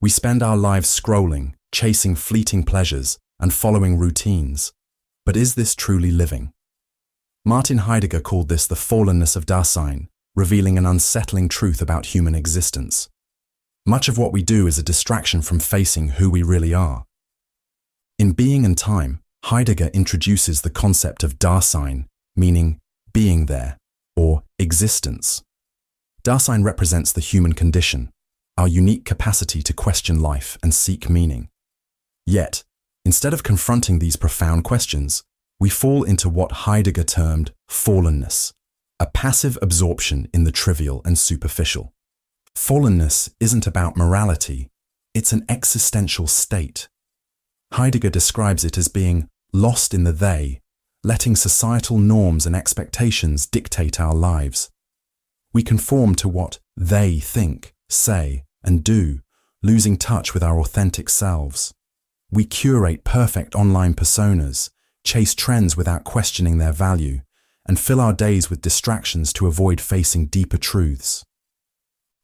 We spend our lives scrolling, chasing fleeting pleasures, and following routines. But is this truly living? Martin Heidegger called this the fallenness of Dasein, revealing an unsettling truth about human existence. Much of what we do is a distraction from facing who we really are. In Being and Time, Heidegger introduces the concept of Dasein, meaning being there, or existence. Dasein represents the human condition, our unique capacity to question life and seek meaning. Yet, instead of confronting these profound questions, we fall into what Heidegger termed fallenness, a passive absorption in the trivial and superficial. Fallenness isn't about morality, it's an existential state. Heidegger describes it as being lost in the they, letting societal norms and expectations dictate our lives. We conform to what they think, say, and do, losing touch with our authentic selves. We curate perfect online personas, chase trends without questioning their value, and fill our days with distractions to avoid facing deeper truths.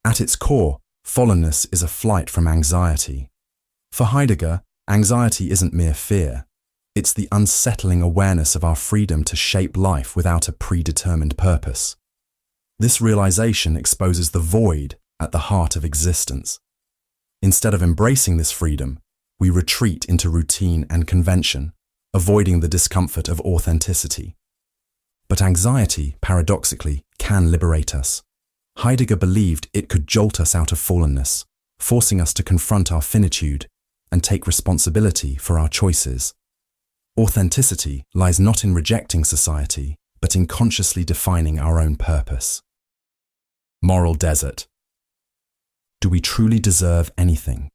At its core, fallenness is a flight from anxiety. For Heidegger, anxiety isn't mere fear. It's the unsettling awareness of our freedom to shape life without a predetermined purpose. This realization exposes the void at the heart of existence. Instead of embracing this freedom, we retreat into routine and convention, avoiding the discomfort of authenticity. But anxiety, paradoxically, can liberate us. Heidegger believed it could jolt us out of fallenness, forcing us to confront our finitude and take responsibility for our choices. Authenticity lies not in rejecting society, but in consciously defining our own purpose. Moral desert. Do we truly deserve anything?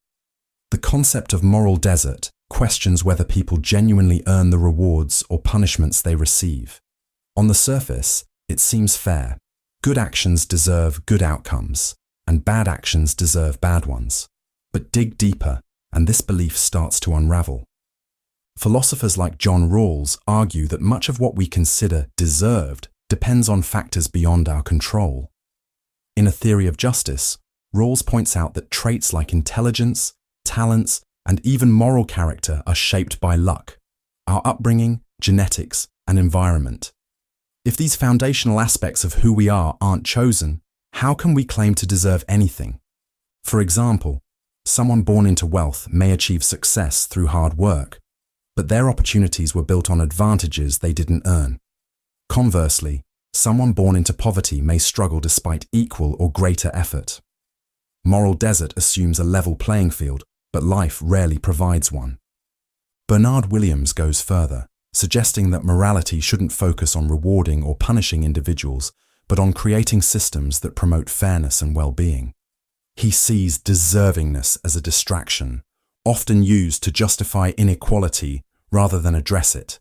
The concept of moral desert questions whether people genuinely earn the rewards or punishments they receive. On the surface, it seems fair. Good actions deserve good outcomes, and bad actions deserve bad ones. But dig deeper, and this belief starts to unravel. Philosophers like John Rawls argue that much of what we consider deserved depends on factors beyond our control. In A Theory of Justice, Rawls points out that traits like intelligence, talents, and even moral character are shaped by luck, our upbringing, genetics, and environment. If these foundational aspects of who we are aren't chosen, how can we claim to deserve anything? For example, someone born into wealth may achieve success through hard work, but their opportunities were built on advantages they didn't earn. Conversely, someone born into poverty may struggle despite equal or greater effort. Moral desert assumes a level playing field, but life rarely provides one. Bernard Williams goes further, suggesting that morality shouldn't focus on rewarding or punishing individuals, but on creating systems that promote fairness and well-being. He sees deservingness as a distraction, often used to justify inequality rather than address it.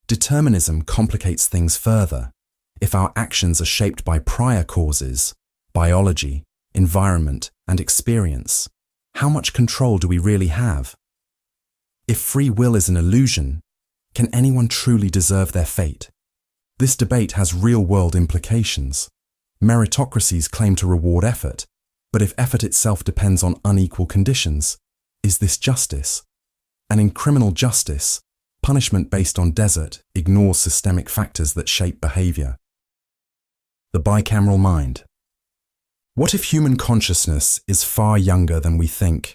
Determinism complicates things further. If our actions are shaped by prior causes, biology, environment, and experience, how much control do we really have? If free will is an illusion, can anyone truly deserve their fate? This debate has real-world implications. Meritocracies claim to reward effort, but if effort itself depends on unequal conditions, is this justice? And in criminal justice, punishment based on desert ignores systemic factors that shape behavior. The bicameral mind. What if human consciousness is far younger than we think?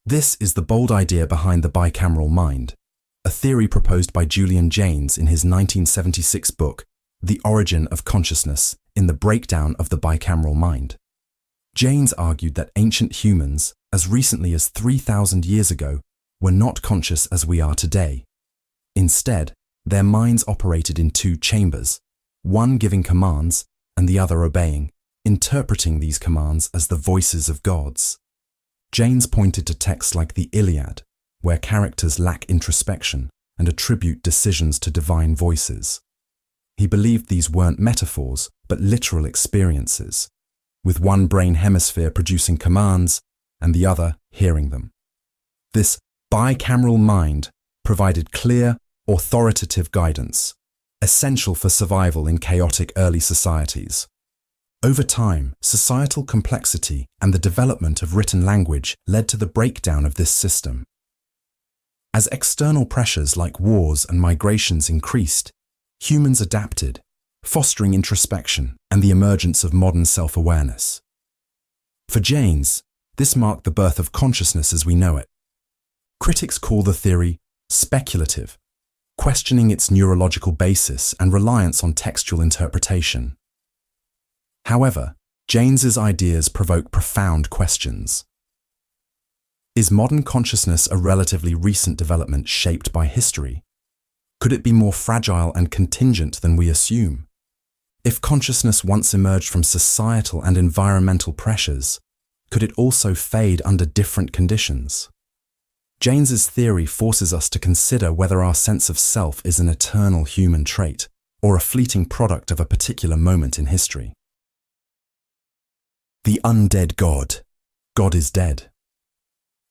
This is the bold idea behind the bicameral mind, a theory proposed by Julian Jaynes in his 1976 book, The Origin of Consciousness, in the Breakdown of the Bicameral Mind. Jaynes argued that ancient humans, as recently as 3,000 years ago, were not conscious as we are today. Instead, their minds operated in two chambers, one giving commands and the other obeying, interpreting these commands as the voices of gods. Jaynes pointed to texts like the Iliad, where characters lack introspection and attribute decisions to divine voices. He believed these weren't metaphors, but literal experiences, with one brain hemisphere producing commands and the other hearing them. This bicameral mind provided clear, authoritative guidance, essential for survival in chaotic early societies. Over time, societal complexity and the development of written language led to the breakdown of this system. As external pressures like wars and migrations increased, humans adapted, fostering introspection and the emergence of modern self-awareness. For Jaynes, this marked the birth of consciousness as we know it. Critics call the theory speculative, questioning its neurological basis and reliance on textual interpretation. However, Jaynes's ideas provoke profound questions. Is modern consciousness a relatively recent development shaped by history? Could it be more fragile and contingent than we assume? If consciousness once emerged from societal and environmental pressures, could it also fade under different conditions? Jaynes's theory forces us to consider whether our sense of self is an eternal human trait or a fleeting product of a particular moment in history. The Undead God. God is dead.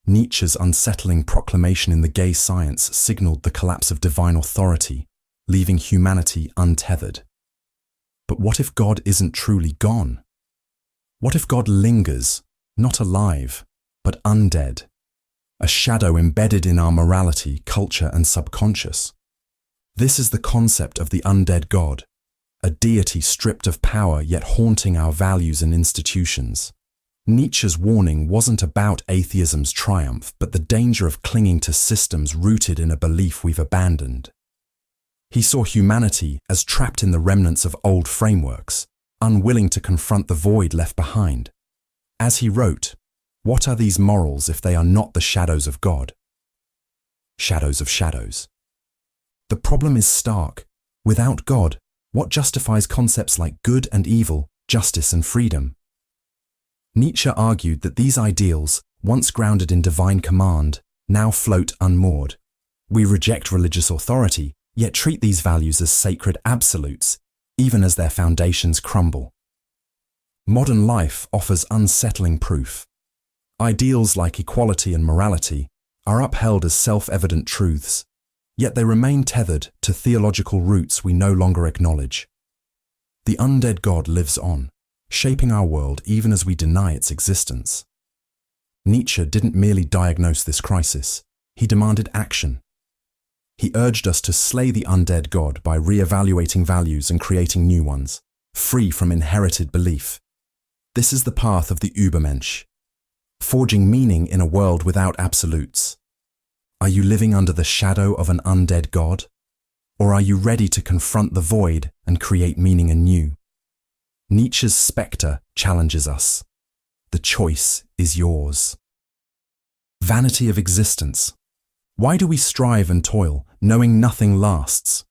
Nietzsche's unsettling proclamation in the gay science signaled the collapse of divine authority, leaving humanity untethered. But what if God isn't truly gone? What if God lingers, not alive, but undead, a shadow embedded in our morality, culture, and subconscious? This is the concept of the undead God, a deity stripped of power yet haunting our values and institutions. Nietzsche's warning wasn't about atheism's triumph, but the danger of clinging to systems rooted in a belief we've abandoned. He saw humanity as trapped in the remnants of old frameworks, unwilling to confront the void left behind. As he wrote, "What are these morals if they are not the shadows of God?" Shadows of shadows. The problem is stark. Without God, what justifies concepts like good and evil, justice and freedom? Nietzsche argued that these ideals, once grounded in divine command, now float unmoored. We reject religious authority, yet treat these values as sacred absolutes, even as their foundations crumble. Modern life offers unsettling proof. Ideals like equality and morality are upheld as self-evident truths, yet they remain tethered to theological roots we no longer acknowledge. The undead God lives on, shaping our world even as we deny its existence. Nietzsche didn't merely diagnose this crisis, he demanded action. He urged us to slay the undead God by re-evaluating values and creating new ones, free from inherited belief. This is the path of the Übermensch, forging meaning in a world without absolutes? Are you living under the shadow of an undead God? Or are you ready to confront the void and create meaning anew? Nietzsche's spectre challenges us. The choice is yours. Vanity of Existence. Why do we strive and toil, knowing nothing lasts?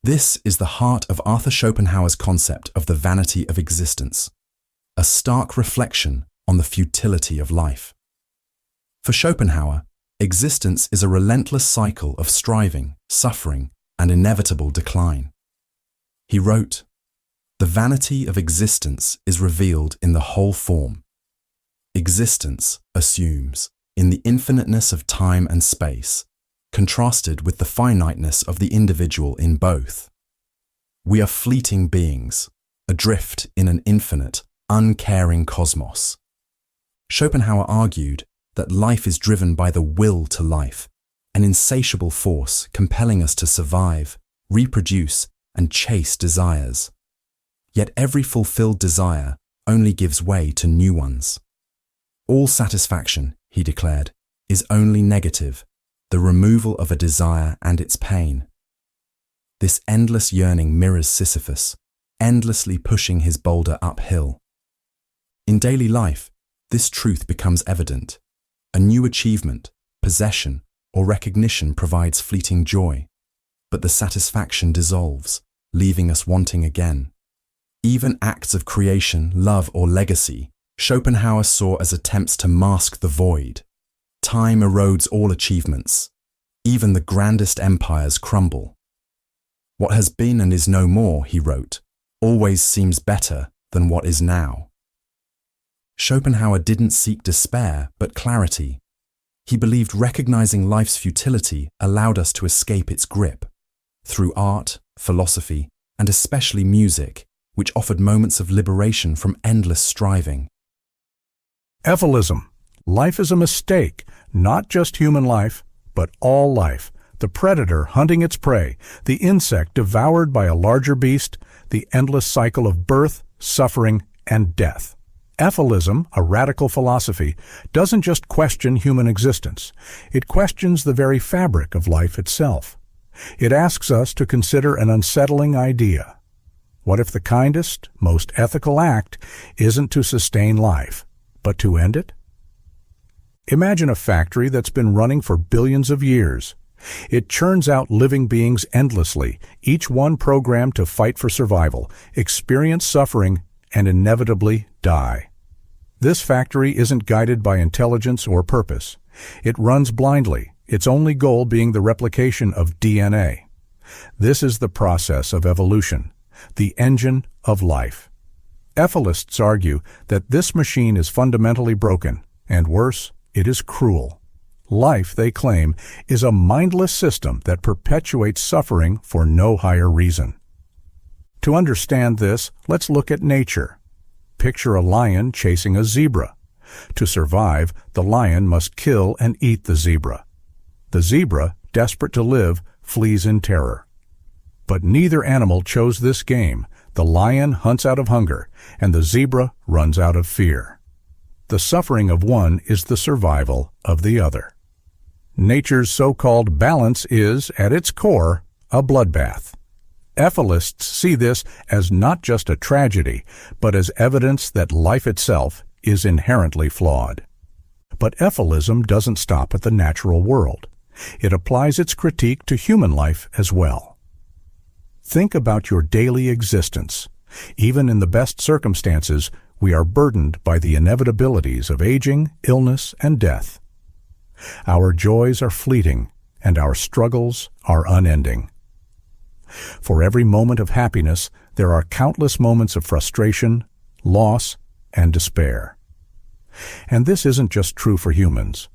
This is the heart of Arthur Schopenhauer's concept of the vanity of existence, a stark reflection on the futility of life. For Schopenhauer, existence is a relentless cycle of striving, suffering, and inevitable decline. He wrote, "The vanity of existence is revealed in the whole form. Existence assumes, in the infiniteness of time and space, contrasted with the finiteness of the individual in both. We are fleeting beings, adrift in an infinite, uncaring cosmos." Schopenhauer argued that life is driven by the will to life, an insatiable force compelling us to survive, reproduce, and chase desires. Yet every fulfilled desire only gives way to new ones. All satisfaction, he declared, is only negative, the removal of a desire and its pain. This endless yearning mirrors Sisyphus, endlessly pushing his boulder uphill. In daily life, this truth becomes evident. A new achievement, possession, or recognition provides fleeting joy, but the satisfaction dissolves, leaving us wanting again. Even acts of creation, love, or legacy, Schopenhauer saw as attempts to mask the void. Time erodes all achievements. Even the grandest empires crumble. What has been and is no more, he wrote, always seems better than what is now. Schopenhauer didn't seek despair, but clarity. He believed recognizing life's futility allowed us to escape its grip. Through art, philosophy, and especially music, which offered moments of liberation from endless striving. Efilism. Life is a mistake, not just human life, but all life. The predator hunting its prey, the insect devoured by a larger beast, the endless cycle of birth, suffering, and death. Efilism, a radical philosophy, doesn't just question human existence. It questions the very fabric of life itself. It asks us to consider an unsettling idea. What if the kindest, most ethical act isn't to sustain life, but to end it? Imagine a factory that's been running for billions of years. It churns out living beings endlessly, each one programmed to fight for survival, experience suffering, and inevitably die. This factory isn't guided by intelligence or purpose. It runs blindly, its only goal being the replication of DNA. This is the process of evolution, the engine of life. Efilists argue that this machine is fundamentally broken, and worse, it is cruel. Life, they claim, is a mindless system that perpetuates suffering for no higher reason. To understand this, let's look at nature. Picture a lion chasing a zebra. To survive, the lion must kill and eat the zebra. The zebra, desperate to live, flees in terror. But neither animal chose this game. The lion hunts out of hunger, and the zebra runs out of fear. The suffering of one is the survival of the other. Nature's so-called balance is, at its core, a bloodbath. Efilists see this as not just a tragedy, but as evidence that life itself is inherently flawed. But Efilism doesn't stop at the natural world. It applies its critique to human life as well. Think about your daily existence. Even in the best circumstances, we are burdened by the inevitabilities of aging, illness, and death. Our joys are fleeting, and our struggles are unending. For every moment of happiness, there are countless moments of frustration, loss, and despair. And this isn't just true for humans.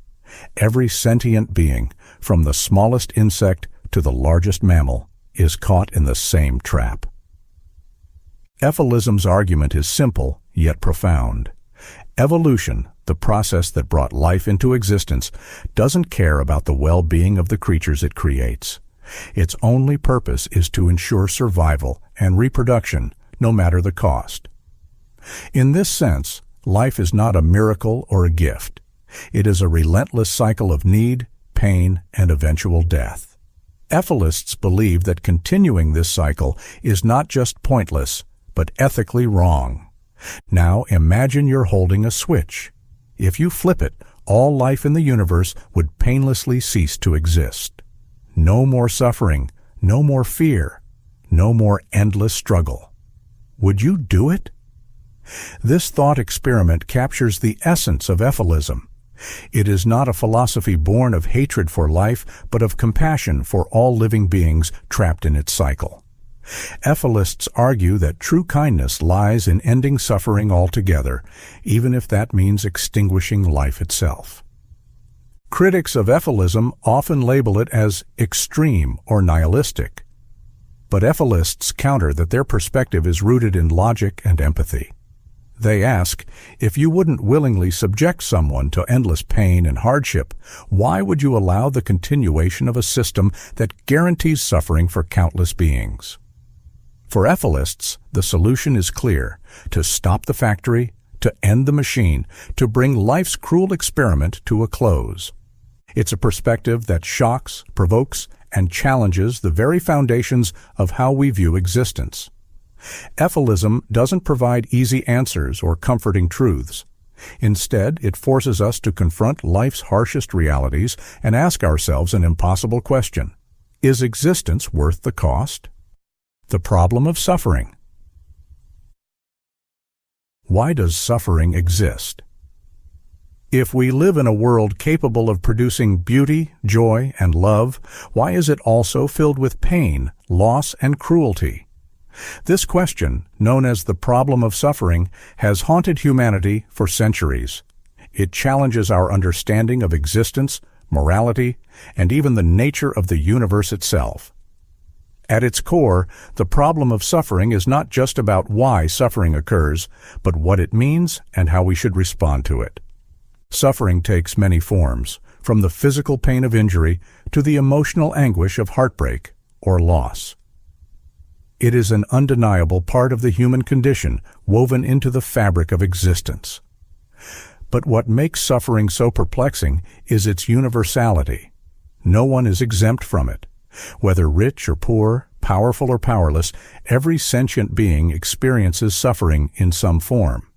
Every sentient being, from the smallest insect to the largest mammal, is caught in the same trap. Efilism's argument is simple, yet profound. Evolution, the process that brought life into existence, doesn't care about the well-being of the creatures it creates. Its only purpose is to ensure survival and reproduction, no matter the cost. In this sense, life is not a miracle or a gift. It is a relentless cycle of need, pain, and eventual death. Efilists believe that continuing this cycle is not just pointless, but ethically wrong. Now imagine you're holding a switch. If you flip it, all life in the universe would painlessly cease to exist. No more suffering, no more fear, no more endless struggle. Would you do it? This thought experiment captures the essence of Efilism. It is not a philosophy born of hatred for life, but of compassion for all living beings trapped in its cycle. Efilists argue that true kindness lies in ending suffering altogether, even if that means extinguishing life itself. Critics of Efilism often label it as extreme or nihilistic. But Efilists counter that their perspective is rooted in logic and empathy. They ask, if you wouldn't willingly subject someone to endless pain and hardship, why would you allow the continuation of a system that guarantees suffering for countless beings? For Efilists, the solution is clear: to stop the factory, to end the machine, to bring life's cruel experiment to a close. It's a perspective that shocks, provokes, and challenges the very foundations of how we view existence. Efilism doesn't provide easy answers or comforting truths. Instead, it forces us to confront life's harshest realities and ask ourselves an impossible question: is existence worth the cost? The problem of suffering. Why does suffering exist? If we live in a world capable of producing beauty, joy, and love, why is it also filled with pain, loss, and cruelty? This question, known as the problem of suffering, has haunted humanity for centuries. It challenges our understanding of existence, morality, and even the nature of the universe itself. At its core, the problem of suffering is not just about why suffering occurs, but what it means and how we should respond to it. Suffering takes many forms, from the physical pain of injury to the emotional anguish of heartbreak or loss. It is an undeniable part of the human condition, woven into the fabric of existence. But what makes suffering so perplexing is its universality. No one is exempt from it. Whether rich or poor, powerful or powerless, every sentient being experiences suffering in some form.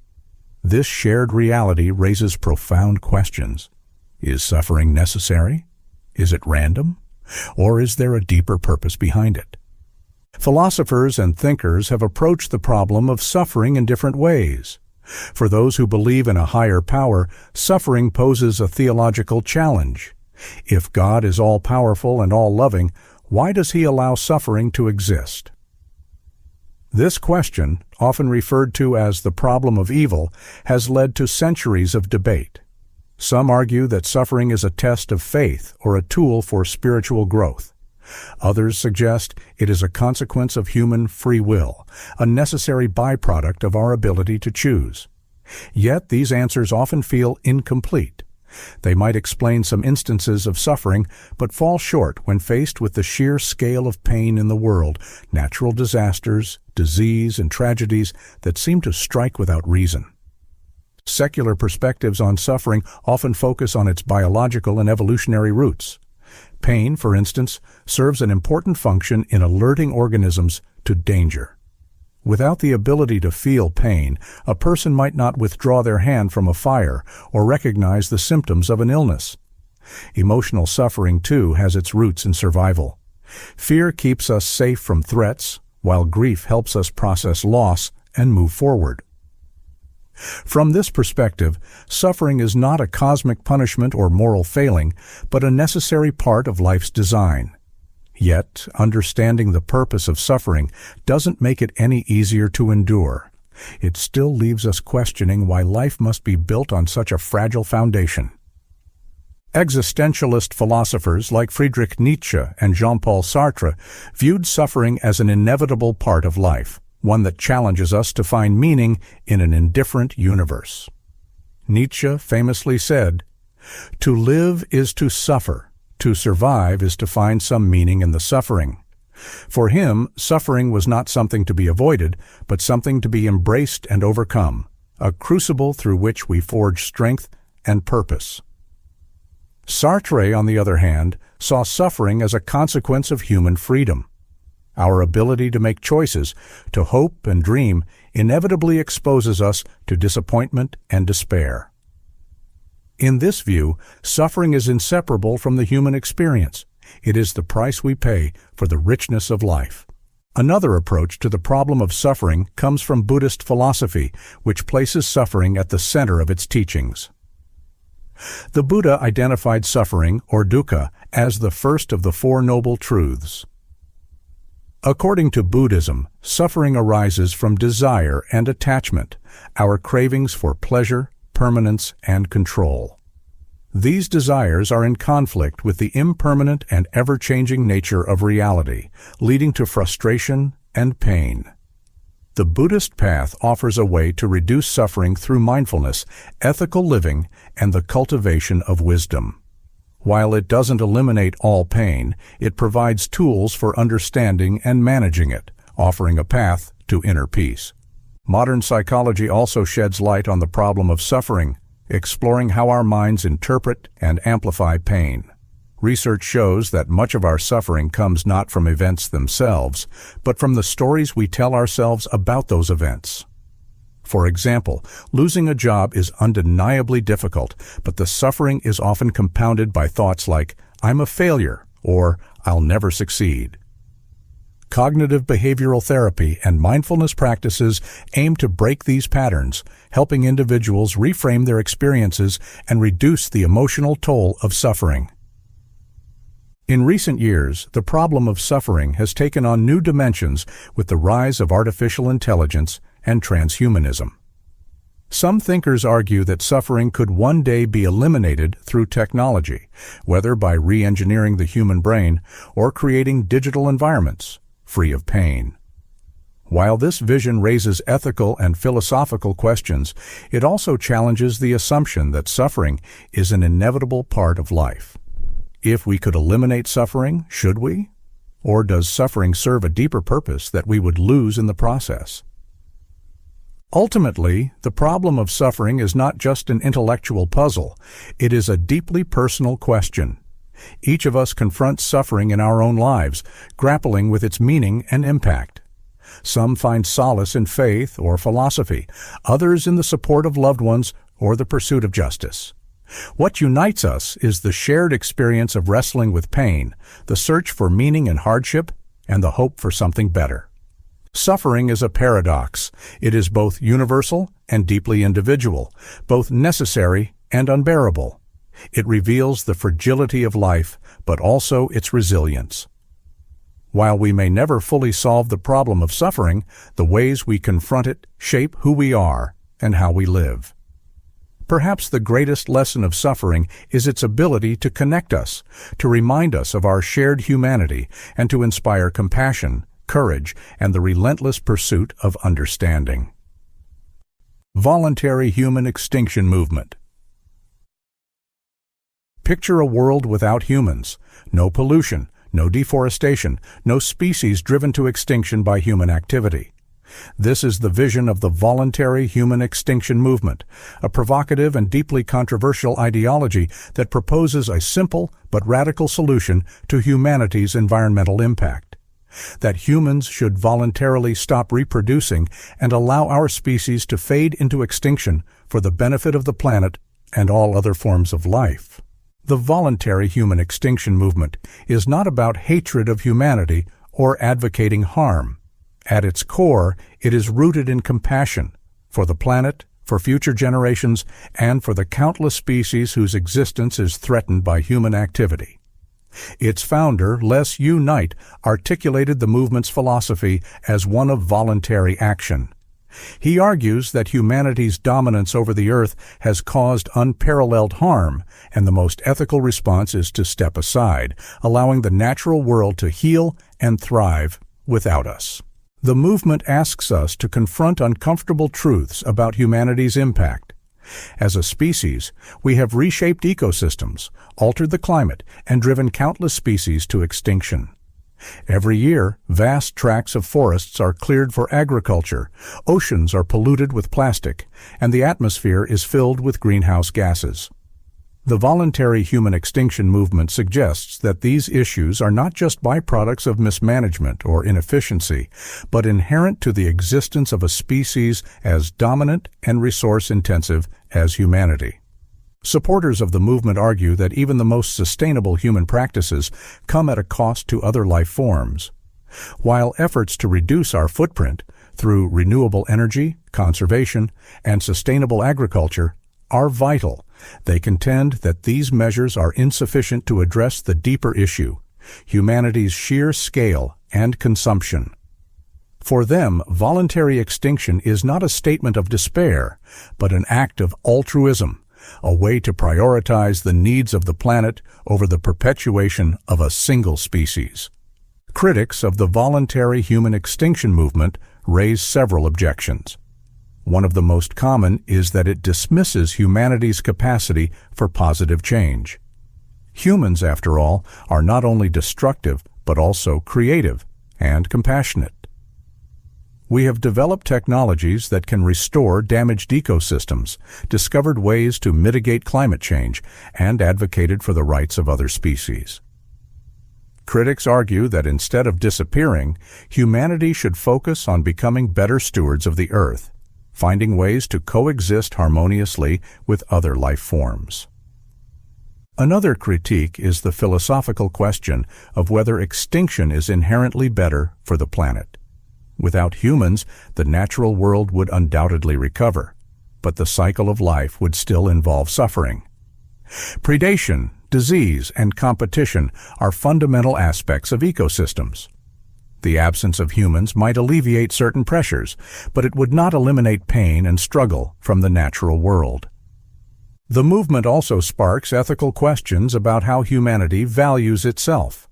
This shared reality raises profound questions. Is suffering necessary? Is it random? Or is there a deeper purpose behind it? Philosophers and thinkers have approached the problem of suffering in different ways. For those who believe in a higher power, suffering poses a theological challenge. If God is all-powerful and all-loving, why does He allow suffering to exist? This question, often referred to as the problem of evil, has led to centuries of debate. Some argue that suffering is a test of faith or a tool for spiritual growth. Others suggest it is a consequence of human free will, a necessary byproduct of our ability to choose. Yet these answers often feel incomplete. They might explain some instances of suffering, but fall short when faced with the sheer scale of pain in the world, natural disasters, disease, and tragedies that seem to strike without reason. Secular perspectives on suffering often focus on its biological and evolutionary roots. Pain, for instance, serves an important function in alerting organisms to danger. Without the ability to feel pain, a person might not withdraw their hand from a fire or recognize the symptoms of an illness. Emotional suffering, too, has its roots in survival. Fear keeps us safe from threats, while grief helps us process loss and move forward. From this perspective, suffering is not a cosmic punishment or moral failing, but a necessary part of life's design. Yet, understanding the purpose of suffering doesn't make it any easier to endure. It still leaves us questioning why life must be built on such a fragile foundation. Existentialist philosophers like Friedrich Nietzsche and Jean-Paul Sartre viewed suffering as an inevitable part of life, one that challenges us to find meaning in an indifferent universe. Nietzsche famously said, "To live is to suffer. To survive is to find some meaning in the suffering." For him, suffering was not something to be avoided, but something to be embraced and overcome, a crucible through which we forge strength and purpose. Sartre, on the other hand, saw suffering as a consequence of human freedom. Our ability to make choices, to hope and dream, inevitably exposes us to disappointment and despair. In this view, suffering is inseparable from the human experience. It is the price we pay for the richness of life. Another approach to the problem of suffering comes from Buddhist philosophy, which places suffering at the center of its teachings. The Buddha identified suffering, or dukkha, as the first of the Four Noble Truths. According to Buddhism, suffering arises from desire and attachment, our cravings for pleasure, permanence, and control. These desires are in conflict with the impermanent and ever-changing nature of reality, leading to frustration and pain. The Buddhist path offers a way to reduce suffering through mindfulness, ethical living, and the cultivation of wisdom. While it doesn't eliminate all pain, it provides tools for understanding and managing it, offering a path to inner peace. Modern psychology also sheds light on the problem of suffering, exploring how our minds interpret and amplify pain. Research shows that much of our suffering comes not from events themselves, but from the stories we tell ourselves about those events. For example, losing a job is undeniably difficult, but the suffering is often compounded by thoughts like, "I'm a failure," or "I'll never succeed." Cognitive behavioral therapy and mindfulness practices aim to break these patterns, helping individuals reframe their experiences and reduce the emotional toll of suffering. In recent years, the problem of suffering has taken on new dimensions with the rise of artificial intelligence and transhumanism. Some thinkers argue that suffering could one day be eliminated through technology, whether by re-engineering the human brain or creating digital environments free of pain. While this vision raises ethical and philosophical questions, it also challenges the assumption that suffering is an inevitable part of life. If we could eliminate suffering, should we? Or does suffering serve a deeper purpose that we would lose in the process? Ultimately, the problem of suffering is not just an intellectual puzzle. It is a deeply personal question. Each of us confronts suffering in our own lives, grappling with its meaning and impact. Some find solace in faith or philosophy, others in the support of loved ones or the pursuit of justice. What unites us is the shared experience of wrestling with pain, the search for meaning in hardship, and the hope for something better. Suffering is a paradox. It is both universal and deeply individual, both necessary and unbearable. It reveals the fragility of life, but also its resilience. While we may never fully solve the problem of suffering, the ways we confront it shape who we are and how we live. Perhaps the greatest lesson of suffering is its ability to connect us, to remind us of our shared humanity, and to inspire compassion, courage, and the relentless pursuit of understanding. Voluntary Human Extinction Movement. Picture a world without humans, no pollution, no deforestation, no species driven to extinction by human activity. This is the vision of the Voluntary Human Extinction Movement, a provocative and deeply controversial ideology that proposes a simple but radical solution to humanity's environmental impact. That humans should voluntarily stop reproducing and allow our species to fade into extinction for the benefit of the planet and all other forms of life. The Voluntary Human Extinction Movement is not about hatred of humanity or advocating harm. At its core, it is rooted in compassion for the planet, for future generations, and for the countless species whose existence is threatened by human activity. Its founder, Les Knight, articulated the movement's philosophy as one of voluntary action. He argues that humanity's dominance over the earth has caused unparalleled harm, and the most ethical response is to step aside, allowing the natural world to heal and thrive without us. The movement asks us to confront uncomfortable truths about humanity's impact. As a species, we have reshaped ecosystems, altered the climate, and driven countless species to extinction. Every year, vast tracts of forests are cleared for agriculture, oceans are polluted with plastic, and the atmosphere is filled with greenhouse gases. The voluntary human extinction movement suggests that these issues are not just byproducts of mismanagement or inefficiency, but inherent to the existence of a species as dominant and resource-intensive as humanity. Supporters of the movement argue that even the most sustainable human practices come at a cost to other life forms. While efforts to reduce our footprint through renewable energy, conservation, and sustainable agriculture are vital, they contend that these measures are insufficient to address the deeper issue, humanity's sheer scale and consumption. For them, voluntary extinction is not a statement of despair, but an act of altruism, a way to prioritize the needs of the planet over the perpetuation of a single species. Critics of the voluntary human extinction movement raise several objections. One of the most common is that it dismisses humanity's capacity for positive change. Humans, after all, are not only destructive, but also creative and compassionate. We have developed technologies that can restore damaged ecosystems, discovered ways to mitigate climate change, and advocated for the rights of other species. Critics argue that instead of disappearing, humanity should focus on becoming better stewards of the Earth, finding ways to coexist harmoniously with other life forms. Another critique is the philosophical question of whether extinction is inherently better for the planet. Without humans, the natural world would undoubtedly recover, but the cycle of life would still involve suffering. Predation, disease, and competition are fundamental aspects of ecosystems. The absence of humans might alleviate certain pressures, but it would not eliminate pain and struggle from the natural world. The movement also sparks ethical questions about how humanity values itself.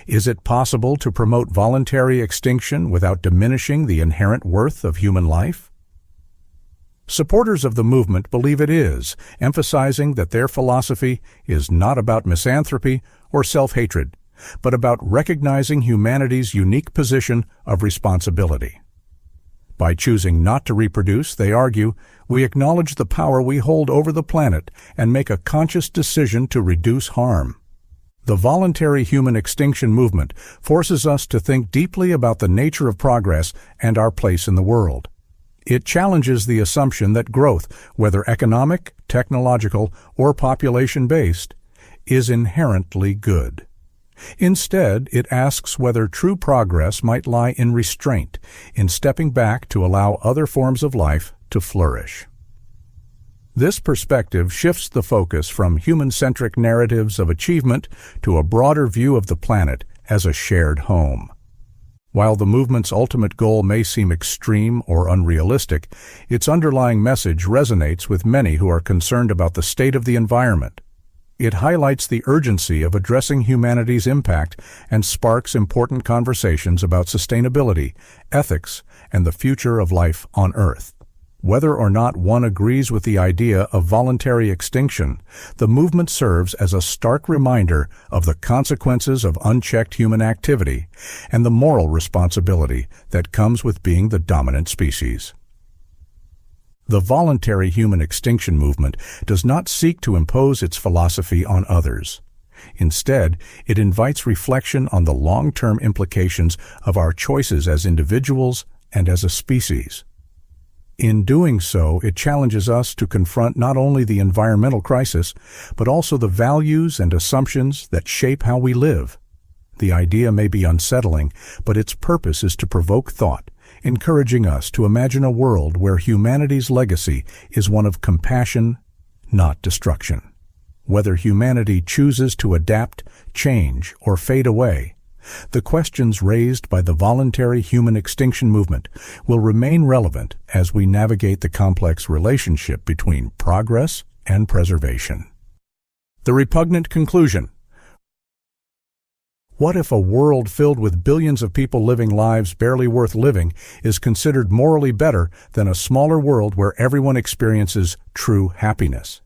Is it possible to promote voluntary extinction without diminishing the inherent worth of human life? Supporters of the movement believe it is, emphasizing that their philosophy is not about misanthropy or self-hatred, but about recognizing humanity's unique position of responsibility. By choosing not to reproduce, they argue, we acknowledge the power we hold over the planet and make a conscious decision to reduce harm. The voluntary human extinction movement forces us to think deeply about the nature of progress and our place in the world. It challenges the assumption that growth, whether economic, technological, or population-based, is inherently good. Instead, it asks whether true progress might lie in restraint, in stepping back to allow other forms of life to flourish. This perspective shifts the focus from human-centric narratives of achievement to a broader view of the planet as a shared home. While the movement's ultimate goal may seem extreme or unrealistic, its underlying message resonates with many who are concerned about the state of the environment. It highlights the urgency of addressing humanity's impact and sparks important conversations about sustainability, ethics, and the future of life on Earth. Whether or not one agrees with the idea of voluntary extinction, the movement serves as a stark reminder of the consequences of unchecked human activity and the moral responsibility that comes with being the dominant species. The voluntary human extinction movement does not seek to impose its philosophy on others. Instead, it invites reflection on the long-term implications of our choices as individuals and as a species. In doing so, it challenges us to confront not only the environmental crisis, but also the values and assumptions that shape how we live. The idea may be unsettling, but its purpose is to provoke thought, encouraging us to imagine a world where humanity's legacy is one of compassion, not destruction. Whether humanity chooses to adapt, change, or fade away, the questions raised by the voluntary human extinction movement will remain relevant as we navigate the complex relationship between progress and preservation. The Repugnant Conclusion. What if a world filled with billions of people living lives barely worth living is considered morally better than a smaller world where everyone experiences true happiness?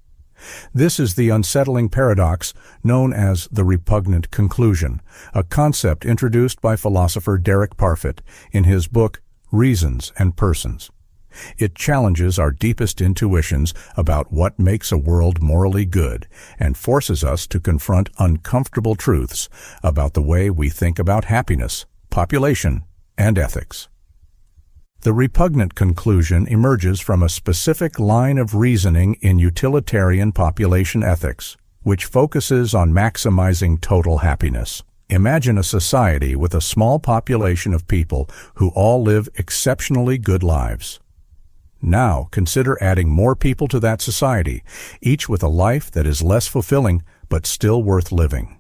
This is the unsettling paradox known as the repugnant conclusion, a concept introduced by philosopher Derek Parfit in his book Reasons and Persons. It challenges our deepest intuitions about what makes a world morally good and forces us to confront uncomfortable truths about the way we think about happiness, population, and ethics. The repugnant conclusion emerges from a specific line of reasoning in utilitarian population ethics, which focuses on maximizing total happiness. Imagine a society with a small population of people who all live exceptionally good lives. Now consider adding more people to that society, each with a life that is less fulfilling but still worth living.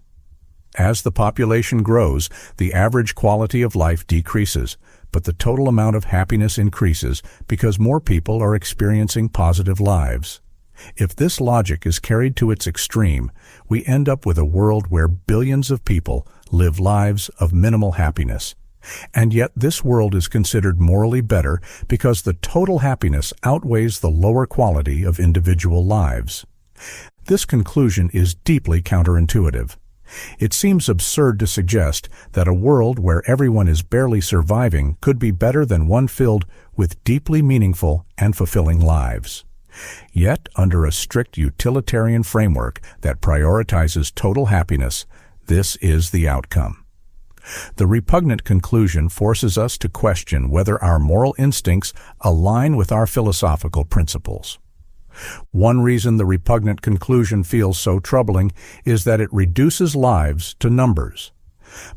As the population grows, the average quality of life decreases, but the total amount of happiness increases because more people are experiencing positive lives. If this logic is carried to its extreme, we end up with a world where billions of people live lives of minimal happiness. And yet this world is considered morally better because the total happiness outweighs the lower quality of individual lives. This conclusion is deeply counterintuitive. It seems absurd to suggest that a world where everyone is barely surviving could be better than one filled with deeply meaningful and fulfilling lives. Yet, under a strict utilitarian framework that prioritizes total happiness, this is the outcome. The repugnant conclusion forces us to question whether our moral instincts align with our philosophical principles. One reason the repugnant conclusion feels so troubling is that it reduces lives to numbers.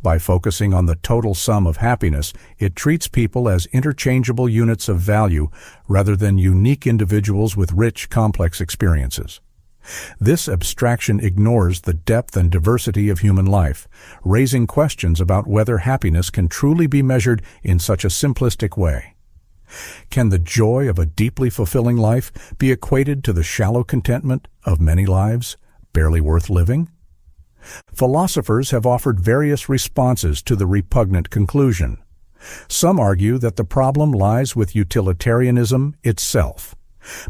By focusing on the total sum of happiness, it treats people as interchangeable units of value rather than unique individuals with rich, complex experiences. This abstraction ignores the depth and diversity of human life, raising questions about whether happiness can truly be measured in such a simplistic way. Can the joy of a deeply fulfilling life be equated to the shallow contentment of many lives, barely worth living? Philosophers have offered various responses to the repugnant conclusion. Some argue that the problem lies with utilitarianism itself.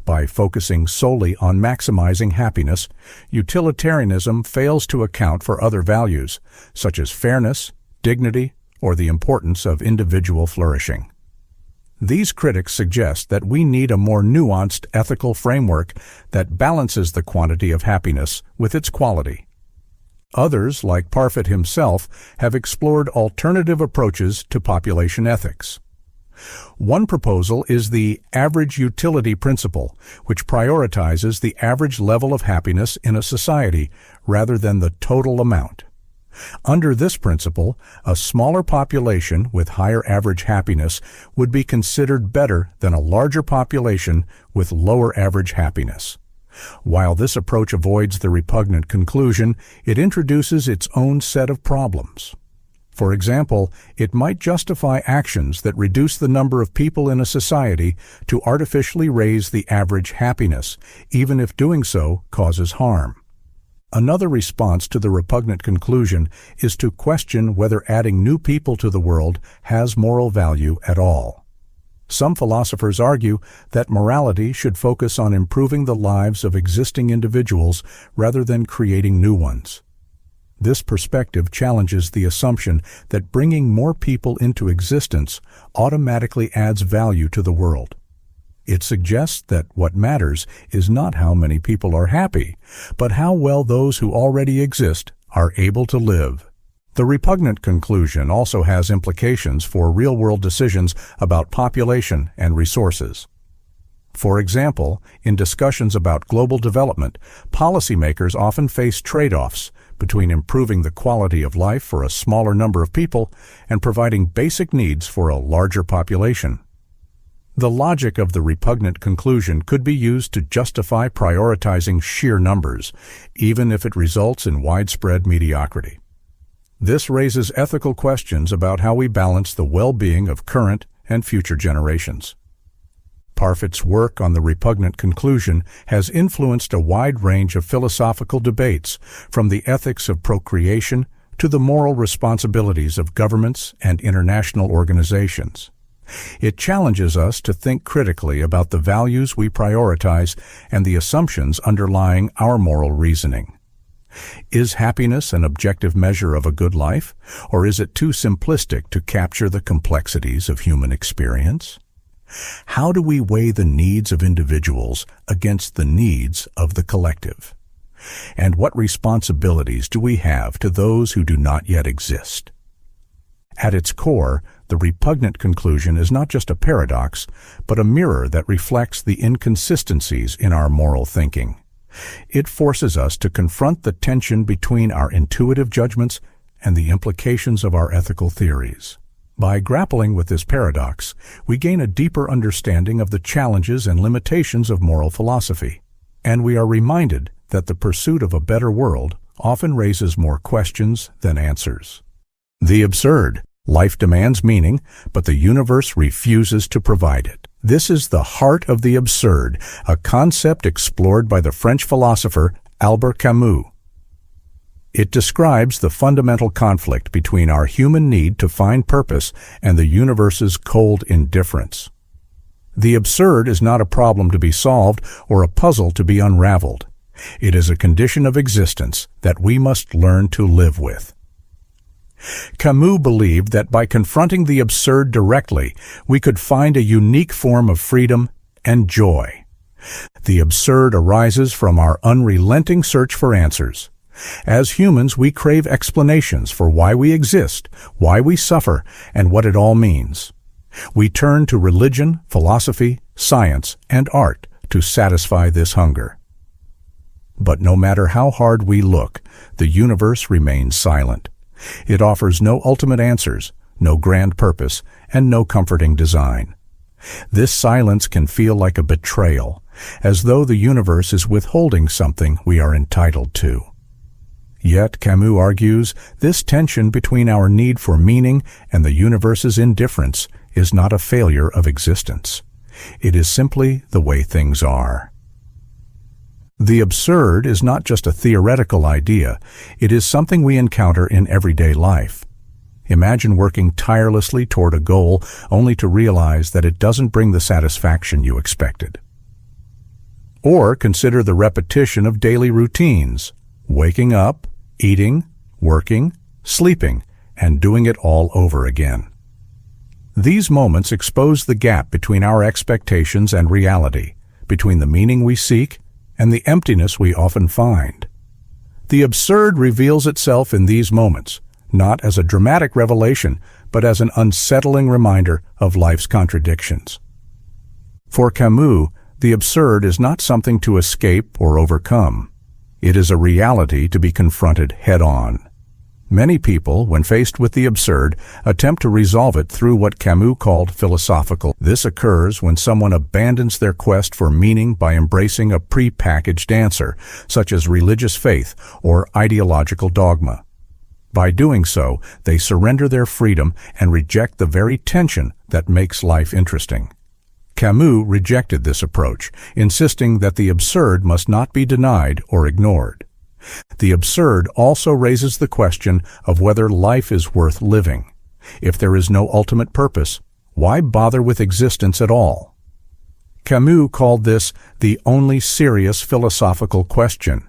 By focusing solely on maximizing happiness, utilitarianism fails to account for other values, such as fairness, dignity, or the importance of individual flourishing. These critics suggest that we need a more nuanced ethical framework that balances the quantity of happiness with its quality. Others, like Parfit himself, have explored alternative approaches to population ethics. One proposal is the average utility principle, which prioritizes the average level of happiness in a society rather than the total amount. Under this principle, a smaller population with higher average happiness would be considered better than a larger population with lower average happiness. While this approach avoids the repugnant conclusion, it introduces its own set of problems. For example, it might justify actions that reduce the number of people in a society to artificially raise the average happiness, even if doing so causes harm. Another response to the repugnant conclusion is to question whether adding new people to the world has moral value at all. Some philosophers argue that morality should focus on improving the lives of existing individuals rather than creating new ones. This perspective challenges the assumption that bringing more people into existence automatically adds value to the world. It suggests that what matters is not how many people are happy, but how well those who already exist are able to live. The repugnant conclusion also has implications for real-world decisions about population and resources. For example, in discussions about global development, policymakers often face trade-offs between improving the quality of life for a smaller number of people and providing basic needs for a larger population. The logic of the repugnant conclusion could be used to justify prioritizing sheer numbers, even if it results in widespread mediocrity. This raises ethical questions about how we balance the well-being of current and future generations. Parfit's work on the repugnant conclusion has influenced a wide range of philosophical debates, from the ethics of procreation to the moral responsibilities of governments and international organizations. It challenges us to think critically about the values we prioritize and the assumptions underlying our moral reasoning. Is happiness an objective measure of a good life, or is it too simplistic to capture the complexities of human experience? How do we weigh the needs of individuals against the needs of the collective? And what responsibilities do we have to those who do not yet exist? At its core, the repugnant conclusion is not just a paradox, but a mirror that reflects the inconsistencies in our moral thinking. It forces us to confront the tension between our intuitive judgments and the implications of our ethical theories. By grappling with this paradox, we gain a deeper understanding of the challenges and limitations of moral philosophy, and we are reminded that the pursuit of a better world often raises more questions than answers. The absurd. Life demands meaning, but the universe refuses to provide it. This is the heart of the absurd, a concept explored by the French philosopher Albert Camus. It describes the fundamental conflict between our human need to find purpose and the universe's cold indifference. The absurd is not a problem to be solved or a puzzle to be unraveled. It is a condition of existence that we must learn to live with. Camus believed that by confronting the absurd directly, we could find a unique form of freedom and joy. The absurd arises from our unrelenting search for answers. As humans, we crave explanations for why we exist, why we suffer, and what it all means. We turn to religion, philosophy, science, and art to satisfy this hunger. But no matter how hard we look, the universe remains silent. It offers no ultimate answers, no grand purpose, and no comforting design. This silence can feel like a betrayal, as though the universe is withholding something we are entitled to. Yet, Camus argues, this tension between our need for meaning and the universe's indifference is not a failure of existence. It is simply the way things are. The absurd is not just a theoretical idea, it is something we encounter in everyday life. Imagine working tirelessly toward a goal only to realize that it doesn't bring the satisfaction you expected. Or consider the repetition of daily routines, waking up, eating, working, sleeping, and doing it all over again. These moments expose the gap between our expectations and reality, between the meaning we seek and the emptiness we often find. The absurd reveals itself in these moments, not as a dramatic revelation, but as an unsettling reminder of life's contradictions. For Camus, the absurd is not something to escape or overcome. It is a reality to be confronted head-on. Many people, when faced with the absurd, attempt to resolve it through what Camus called philosophical. This occurs when someone abandons their quest for meaning by embracing a pre-packaged answer, such as religious faith or ideological dogma. By doing so, they surrender their freedom and reject the very tension that makes life interesting. Camus rejected this approach, insisting that the absurd must not be denied or ignored. The absurd also raises the question of whether life is worth living. If there is no ultimate purpose, why bother with existence at all? Camus called this the only serious philosophical question.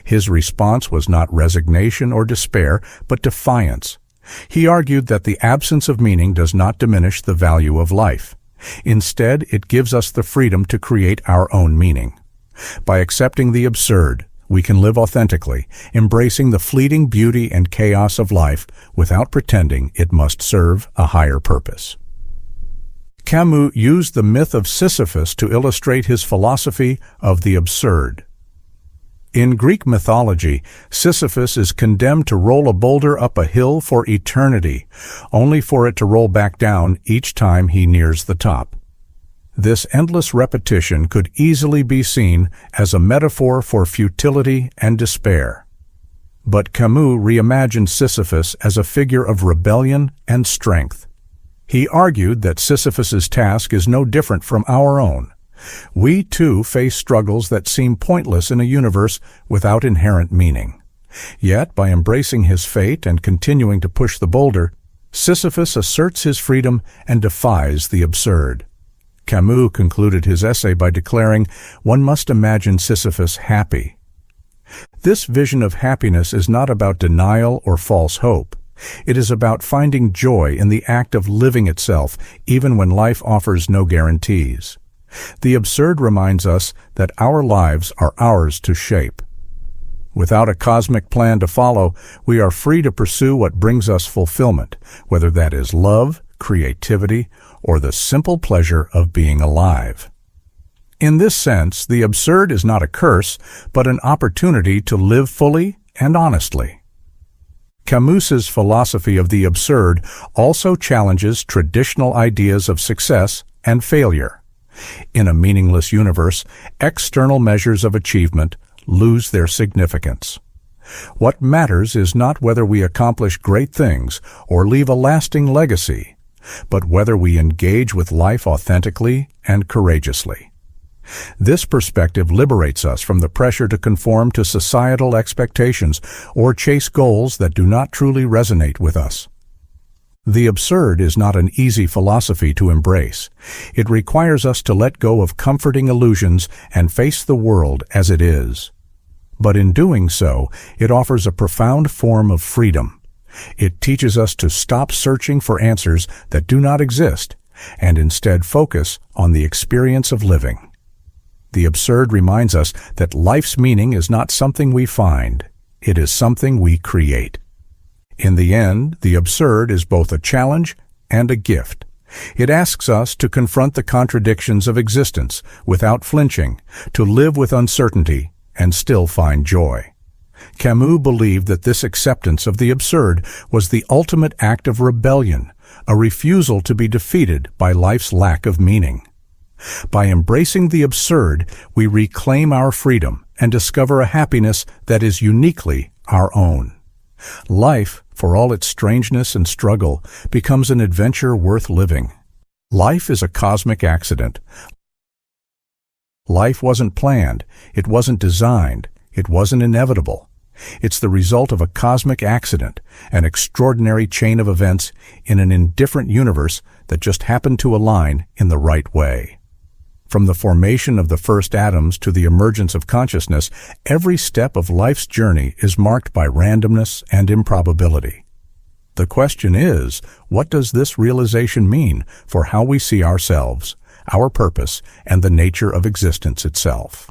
His response was not resignation or despair, but defiance. He argued that the absence of meaning does not diminish the value of life. Instead, it gives us the freedom to create our own meaning. By accepting the absurd, we can live authentically, embracing the fleeting beauty and chaos of life without pretending it must serve a higher purpose. Camus used the myth of Sisyphus to illustrate his philosophy of the absurd. In Greek mythology, Sisyphus is condemned to roll a boulder up a hill for eternity, only for it to roll back down each time he nears the top. This endless repetition could easily be seen as a metaphor for futility and despair. But Camus reimagined Sisyphus as a figure of rebellion and strength. He argued that Sisyphus's task is no different from our own. We, too, face struggles that seem pointless in a universe without inherent meaning. Yet, by embracing his fate and continuing to push the boulder, Sisyphus asserts his freedom and defies the absurd. Camus concluded his essay by declaring, "One must imagine Sisyphus happy." This vision of happiness is not about denial or false hope. It is about finding joy in the act of living itself, even when life offers no guarantees. The absurd reminds us that our lives are ours to shape. Without a cosmic plan to follow, we are free to pursue what brings us fulfillment, whether that is love, creativity, or the simple pleasure of being alive. In this sense, the absurd is not a curse, but an opportunity to live fully and honestly. Camus's philosophy of the absurd also challenges traditional ideas of success and failure. In a meaningless universe, external measures of achievement lose their significance. What matters is not whether we accomplish great things or leave a lasting legacy, but whether we engage with life authentically and courageously. This perspective liberates us from the pressure to conform to societal expectations or chase goals that do not truly resonate with us. The absurd is not an easy philosophy to embrace. It requires us to let go of comforting illusions and face the world as it is. But in doing so, it offers a profound form of freedom. It teaches us to stop searching for answers that do not exist and instead focus on the experience of living. The absurd reminds us that life's meaning is not something we find. It is something we create. In the end, the absurd is both a challenge and a gift. It asks us to confront the contradictions of existence without flinching, to live with uncertainty and still find joy. Camus believed that this acceptance of the absurd was the ultimate act of rebellion, a refusal to be defeated by life's lack of meaning. By embracing the absurd, we reclaim our freedom and discover a happiness that is uniquely our own. Life, for all its strangeness and struggle, becomes an adventure worth living. Life is a cosmic accident. Life wasn't planned, it wasn't designed, it wasn't inevitable. It's the result of a cosmic accident, an extraordinary chain of events in an indifferent universe that just happened to align in the right way. From the formation of the first atoms to the emergence of consciousness, every step of life's journey is marked by randomness and improbability. The question is, what does this realization mean for how we see ourselves, our purpose, and the nature of existence itself?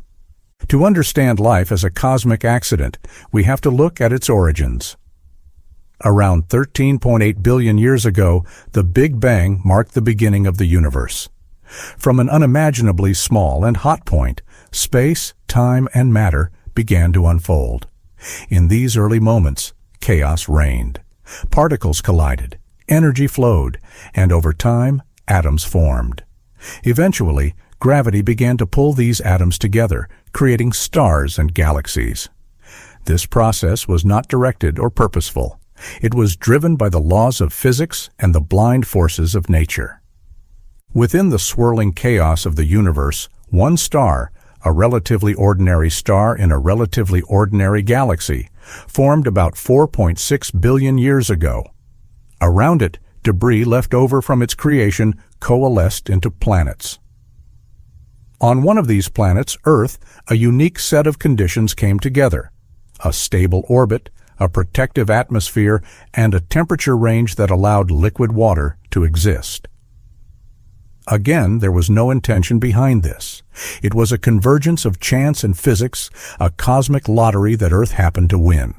To understand life as a cosmic accident, we have to look at its origins. Around 13.8 billion years ago, the Big Bang marked the beginning of the universe. From an unimaginably small and hot point, space, time, and matter began to unfold. In these early moments, chaos reigned. Particles collided, energy flowed, and over time, atoms formed. Eventually, gravity began to pull these atoms together, creating stars and galaxies. This process was not directed or purposeful. It was driven by the laws of physics and the blind forces of nature. Within the swirling chaos of the universe, one star, a relatively ordinary star in a relatively ordinary galaxy, formed about 4.6 billion years ago. Around it, debris left over from its creation coalesced into planets. On one of these planets, Earth, a unique set of conditions came together: a stable orbit, a protective atmosphere, and a temperature range that allowed liquid water to exist. Again, there was no intention behind this. It was a convergence of chance and physics, a cosmic lottery that Earth happened to win.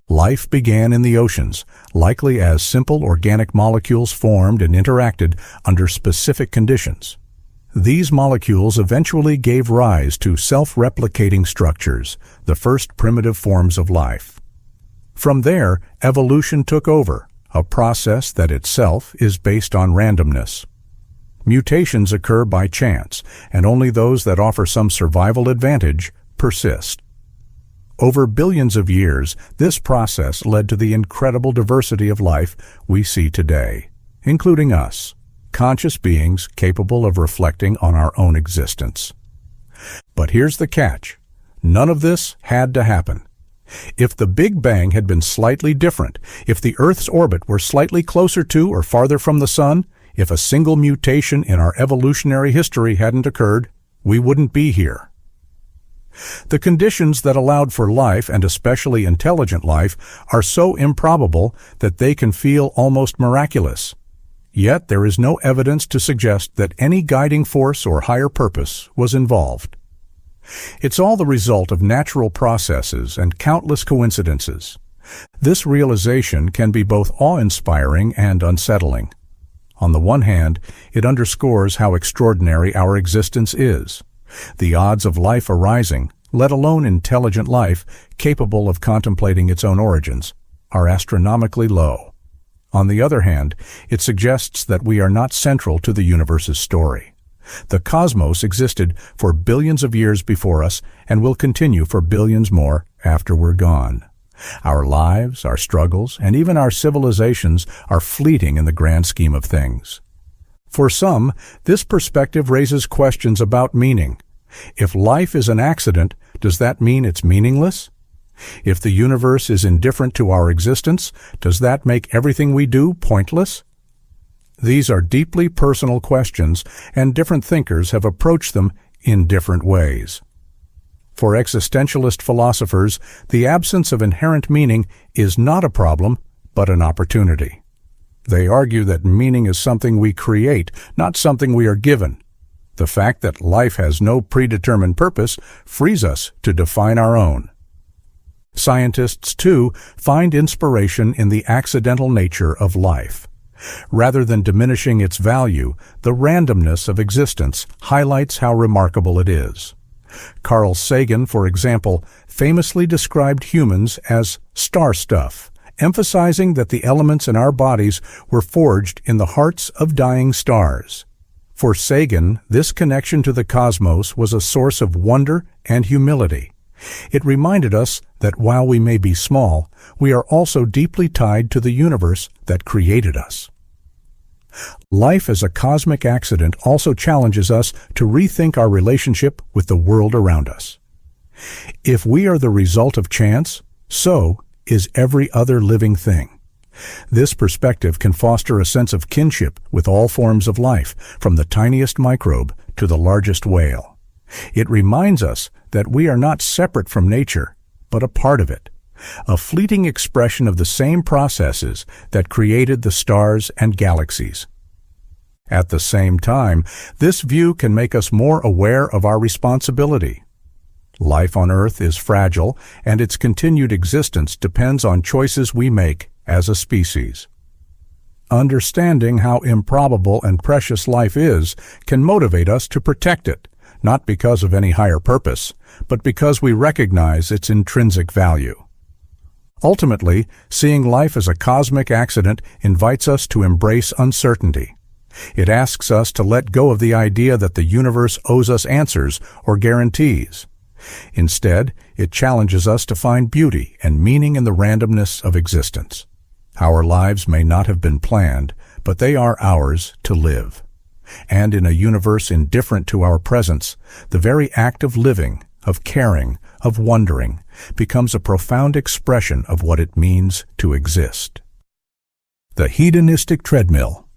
Life began in the oceans, likely as simple organic molecules formed and interacted under specific conditions. These molecules eventually gave rise to self-replicating structures, the first primitive forms of life. From there, evolution took over, a process that itself is based on randomness. Mutations occur by chance, and only those that offer some survival advantage persist. Over billions of years, this process led to the incredible diversity of life we see today, including us, conscious beings capable of reflecting on our own existence. But here's the catch. None of this had to happen. If the Big Bang had been slightly different, if the Earth's orbit were slightly closer to or farther from the Sun, if a single mutation in our evolutionary history hadn't occurred, we wouldn't be here. The conditions that allowed for life, and especially intelligent life, are so improbable that they can feel almost miraculous. Yet there is no evidence to suggest that any guiding force or higher purpose was involved. It's all the result of natural processes and countless coincidences. This realization can be both awe-inspiring and unsettling. On the one hand, it underscores how extraordinary our existence is. The odds of life arising, let alone intelligent life, capable of contemplating its own origins, are astronomically low. On the other hand, it suggests that we are not central to the universe's story. The cosmos existed for billions of years before us and will continue for billions more after we're gone. Our lives, our struggles, and even our civilizations are fleeting in the grand scheme of things. For some, this perspective raises questions about meaning. If life is an accident, does that mean it's meaningless? If the universe is indifferent to our existence, does that make everything we do pointless? These are deeply personal questions, and different thinkers have approached them in different ways. For existentialist philosophers, the absence of inherent meaning is not a problem, but an opportunity. They argue that meaning is something we create, not something we are given. The fact that life has no predetermined purpose frees us to define our own. Scientists, too, find inspiration in the accidental nature of life. Rather than diminishing its value, the randomness of existence highlights how remarkable it is. Carl Sagan, for example, famously described humans as star stuff, emphasizing that the elements in our bodies were forged in the hearts of dying stars. For Sagan, this connection to the cosmos was a source of wonder and humility. It reminded us that while we may be small, we are also deeply tied to the universe that created us. Life as a cosmic accident also challenges us to rethink our relationship with the world around us. If we are the result of chance, so is every other living thing. This perspective can foster a sense of kinship with all forms of life, from the tiniest microbe to the largest whale. It reminds us that we are not separate from nature, but a part of it, a fleeting expression of the same processes that created the stars and galaxies. At the same time, this view can make us more aware of our responsibility. Life on Earth is fragile, and its continued existence depends on choices we make as a species. Understanding how improbable and precious life is can motivate us to protect it, not because of any higher purpose, but because we recognize its intrinsic value. Ultimately, seeing life as a cosmic accident invites us to embrace uncertainty. It asks us to let go of the idea that the universe owes us answers or guarantees. Instead, it challenges us to find beauty and meaning in the randomness of existence. Our lives may not have been planned, but they are ours to live. And in a universe indifferent to our presence, the very act of living, of caring, of wondering, becomes a profound expression of what it means to exist. The Hedonistic Treadmill.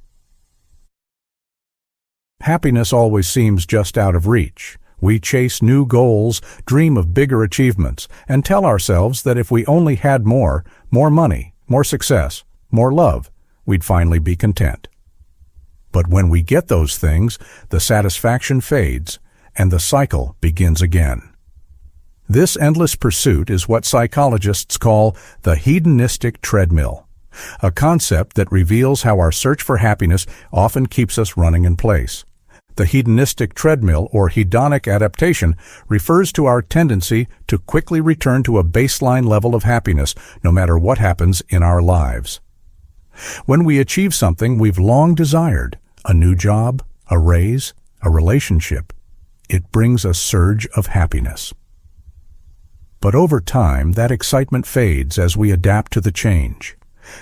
Happiness always seems just out of reach. We chase new goals, dream of bigger achievements, and tell ourselves that if we only had more money, more success, more love, we'd finally be content. But when we get those things, the satisfaction fades, and the cycle begins again. This endless pursuit is what psychologists call the hedonistic treadmill, a concept that reveals how our search for happiness often keeps us running in place. The hedonistic treadmill, or hedonic adaptation, refers to our tendency to quickly return to a baseline level of happiness, no matter what happens in our lives. When we achieve something we've long desired, a new job, a raise, a relationship, it brings a surge of happiness. But over time, that excitement fades as we adapt to the change.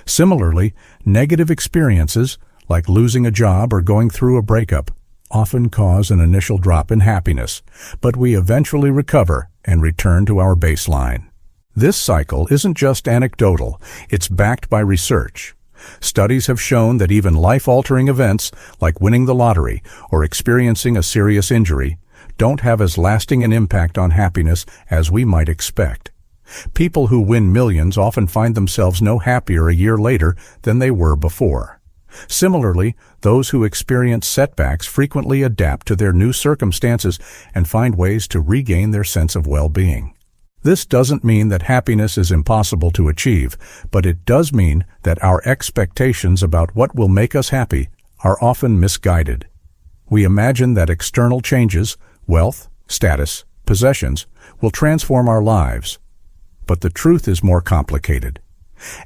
Similarly, negative experiences, like losing a job or going through a breakup, often cause an initial drop in happiness, but we eventually recover and return to our baseline. This cycle isn't just anecdotal, it's backed by research. Studies have shown that even life-altering events, like winning the lottery or experiencing a serious injury, don't have as lasting an impact on happiness as we might expect. People who win millions often find themselves no happier a year later than they were before. Similarly, those who experience setbacks frequently adapt to their new circumstances and find ways to regain their sense of well-being. This doesn't mean that happiness is impossible to achieve, but it does mean that our expectations about what will make us happy are often misguided. We imagine that external changes, wealth, status, possessions, will transform our lives. But the truth is more complicated.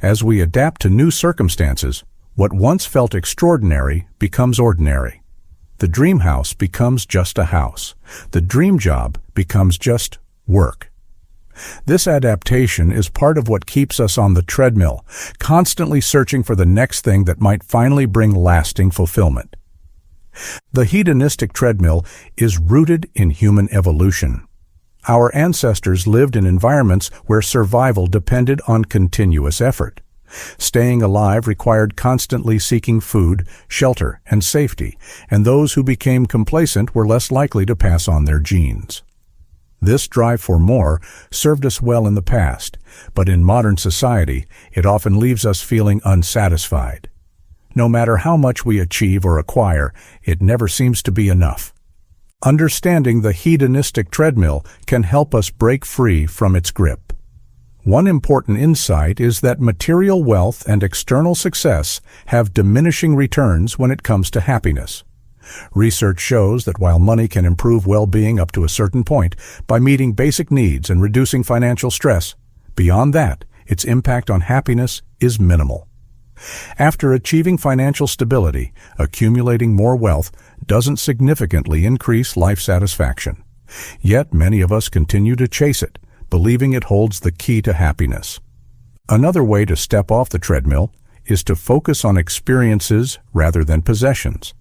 As we adapt to new circumstances, what once felt extraordinary becomes ordinary. The dream house becomes just a house. The dream job becomes just work. This adaptation is part of what keeps us on the treadmill, constantly searching for the next thing that might finally bring lasting fulfillment. The hedonistic treadmill is rooted in human evolution. Our ancestors lived in environments where survival depended on continuous effort. Staying alive required constantly seeking food, shelter, and safety, and those who became complacent were less likely to pass on their genes. This drive for more served us well in the past, but in modern society, it often leaves us feeling unsatisfied. No matter how much we achieve or acquire, it never seems to be enough. Understanding the hedonistic treadmill can help us break free from its grip. One important insight is that material wealth and external success have diminishing returns when it comes to happiness. Research shows that while money can improve well-being up to a certain point by meeting basic needs and reducing financial stress, beyond that, its impact on happiness is minimal. After achieving financial stability, accumulating more wealth doesn't significantly increase life satisfaction. Yet many of us continue to chase it, believing it holds the key to happiness. Another way to step off the treadmill is to focus on experiences rather than possessions.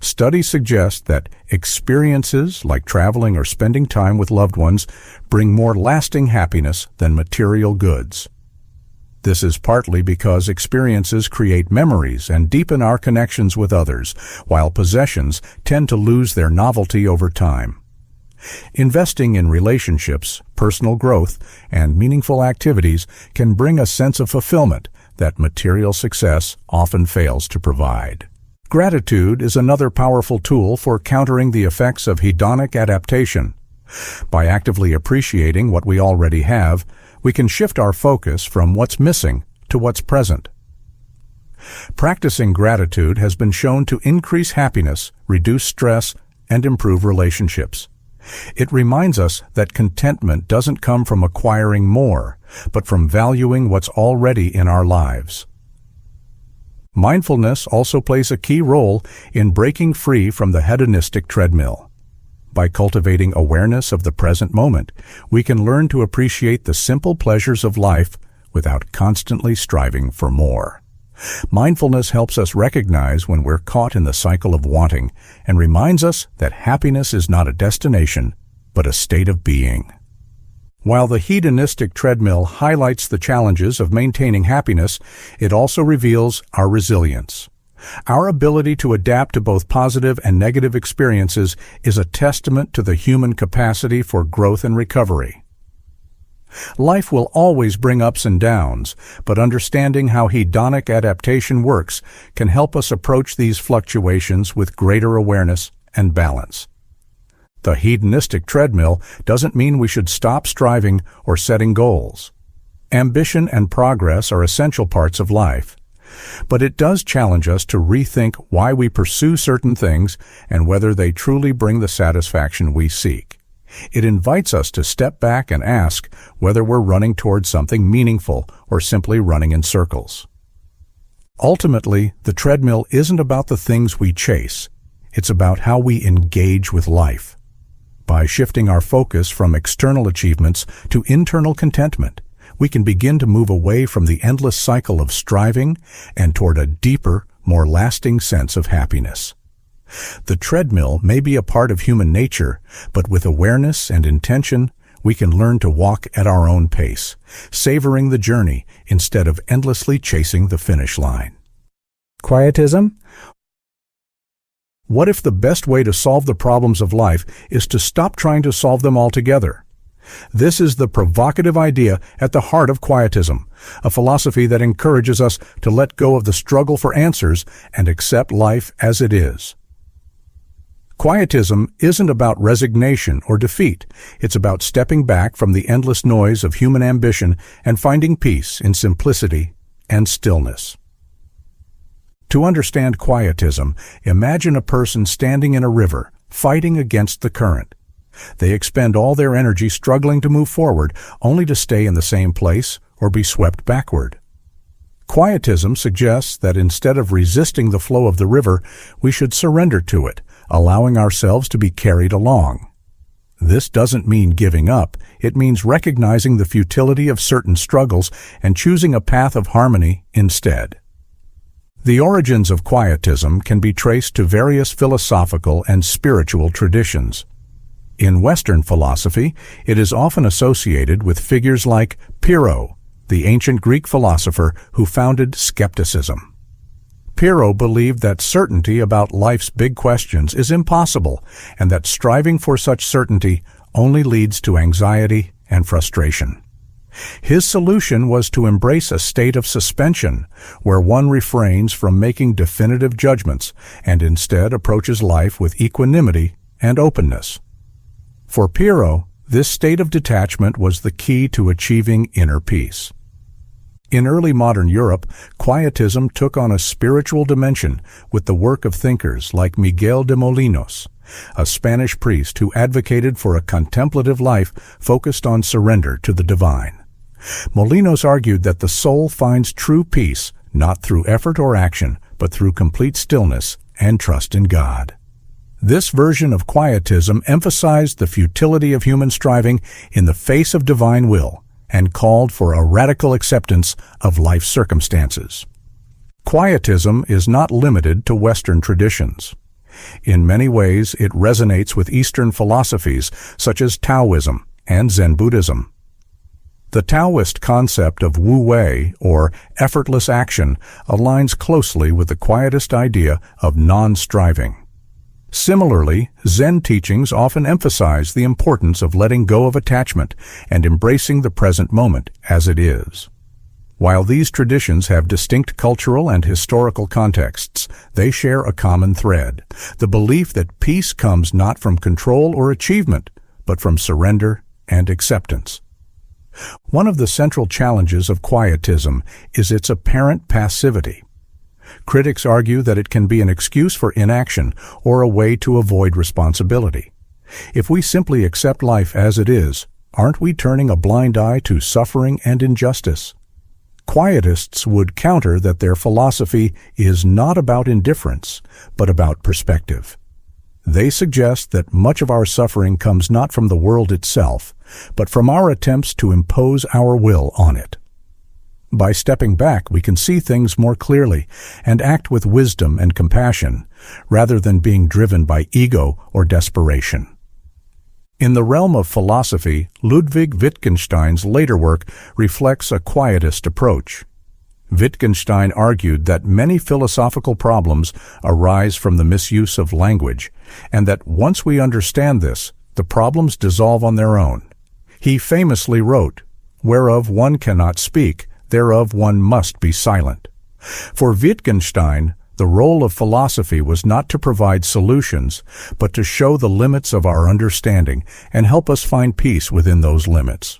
Studies suggest that experiences like traveling or spending time with loved ones bring more lasting happiness than material goods. This is partly because experiences create memories and deepen our connections with others, while possessions tend to lose their novelty over time. Investing in relationships, personal growth, and meaningful activities can bring a sense of fulfillment that material success often fails to provide. Gratitude is another powerful tool for countering the effects of hedonic adaptation. By actively appreciating what we already have, we can shift our focus from what's missing to what's present. Practicing gratitude has been shown to increase happiness, reduce stress, and improve relationships. It reminds us that contentment doesn't come from acquiring more, but from valuing what's already in our lives. Mindfulness also plays a key role in breaking free from the hedonistic treadmill. By cultivating awareness of the present moment, we can learn to appreciate the simple pleasures of life without constantly striving for more. Mindfulness helps us recognize when we're caught in the cycle of wanting and reminds us that happiness is not a destination, but a state of being. While the hedonistic treadmill highlights the challenges of maintaining happiness, it also reveals our resilience. Our ability to adapt to both positive and negative experiences is a testament to the human capacity for growth and recovery. Life will always bring ups and downs, but understanding how hedonic adaptation works can help us approach these fluctuations with greater awareness and balance. The hedonistic treadmill doesn't mean we should stop striving or setting goals. Ambition and progress are essential parts of life. But it does challenge us to rethink why we pursue certain things and whether they truly bring the satisfaction we seek. It invites us to step back and ask whether we're running towards something meaningful or simply running in circles. Ultimately, the treadmill isn't about the things we chase. It's about how we engage with life. By shifting our focus from external achievements to internal contentment, we can begin to move away from the endless cycle of striving and toward a deeper, more lasting sense of happiness. The treadmill may be a part of human nature, but with awareness and intention, we can learn to walk at our own pace, savoring the journey instead of endlessly chasing the finish line. Quietism? What if the best way to solve the problems of life is to stop trying to solve them altogether? This is the provocative idea at the heart of Quietism, a philosophy that encourages us to let go of the struggle for answers and accept life as it is. Quietism isn't about resignation or defeat. It's about stepping back from the endless noise of human ambition and finding peace in simplicity and stillness. To understand Quietism, imagine a person standing in a river, fighting against the current. They expend all their energy struggling to move forward, only to stay in the same place or be swept backward. Quietism suggests that instead of resisting the flow of the river, we should surrender to it, allowing ourselves to be carried along. This doesn't mean giving up. It means recognizing the futility of certain struggles and choosing a path of harmony instead. The origins of Quietism can be traced to various philosophical and spiritual traditions. In Western philosophy, it is often associated with figures like Pyrrho, the ancient Greek philosopher who founded Skepticism. Pyrrho believed that certainty about life's big questions is impossible, and that striving for such certainty only leads to anxiety and frustration. His solution was to embrace a state of suspension, where one refrains from making definitive judgments and instead approaches life with equanimity and openness. For Pyrrho, this state of detachment was the key to achieving inner peace. In early modern Europe, Quietism took on a spiritual dimension with the work of thinkers like Miguel de Molinos, a Spanish priest who advocated for a contemplative life focused on surrender to the divine. Molinos argued that the soul finds true peace not through effort or action, but through complete stillness and trust in God. This version of Quietism emphasized the futility of human striving in the face of divine will and called for a radical acceptance of life's circumstances. Quietism is not limited to Western traditions. In many ways, it resonates with Eastern philosophies such as Taoism and Zen Buddhism. The Taoist concept of wu-wei, or effortless action, aligns closely with the Quietist idea of non-striving. Similarly, Zen teachings often emphasize the importance of letting go of attachment and embracing the present moment as it is. While these traditions have distinct cultural and historical contexts, they share a common thread: the belief that peace comes not from control or achievement, but from surrender and acceptance. One of the central challenges of Quietism is its apparent passivity. Critics argue that it can be an excuse for inaction or a way to avoid responsibility. If we simply accept life as it is, aren't we turning a blind eye to suffering and injustice? Quietists would counter that their philosophy is not about indifference, but about perspective. They suggest that much of our suffering comes not from the world itself, but from our attempts to impose our will on it. By stepping back, we can see things more clearly and act with wisdom and compassion, rather than being driven by ego or desperation. In the realm of philosophy, Ludwig Wittgenstein's later work reflects a Quietist approach. Wittgenstein argued that many philosophical problems arise from the misuse of language, and that once we understand this, the problems dissolve on their own. He famously wrote, "Whereof one cannot speak, thereof one must be silent." For Wittgenstein, the role of philosophy was not to provide solutions, but to show the limits of our understanding and help us find peace within those limits.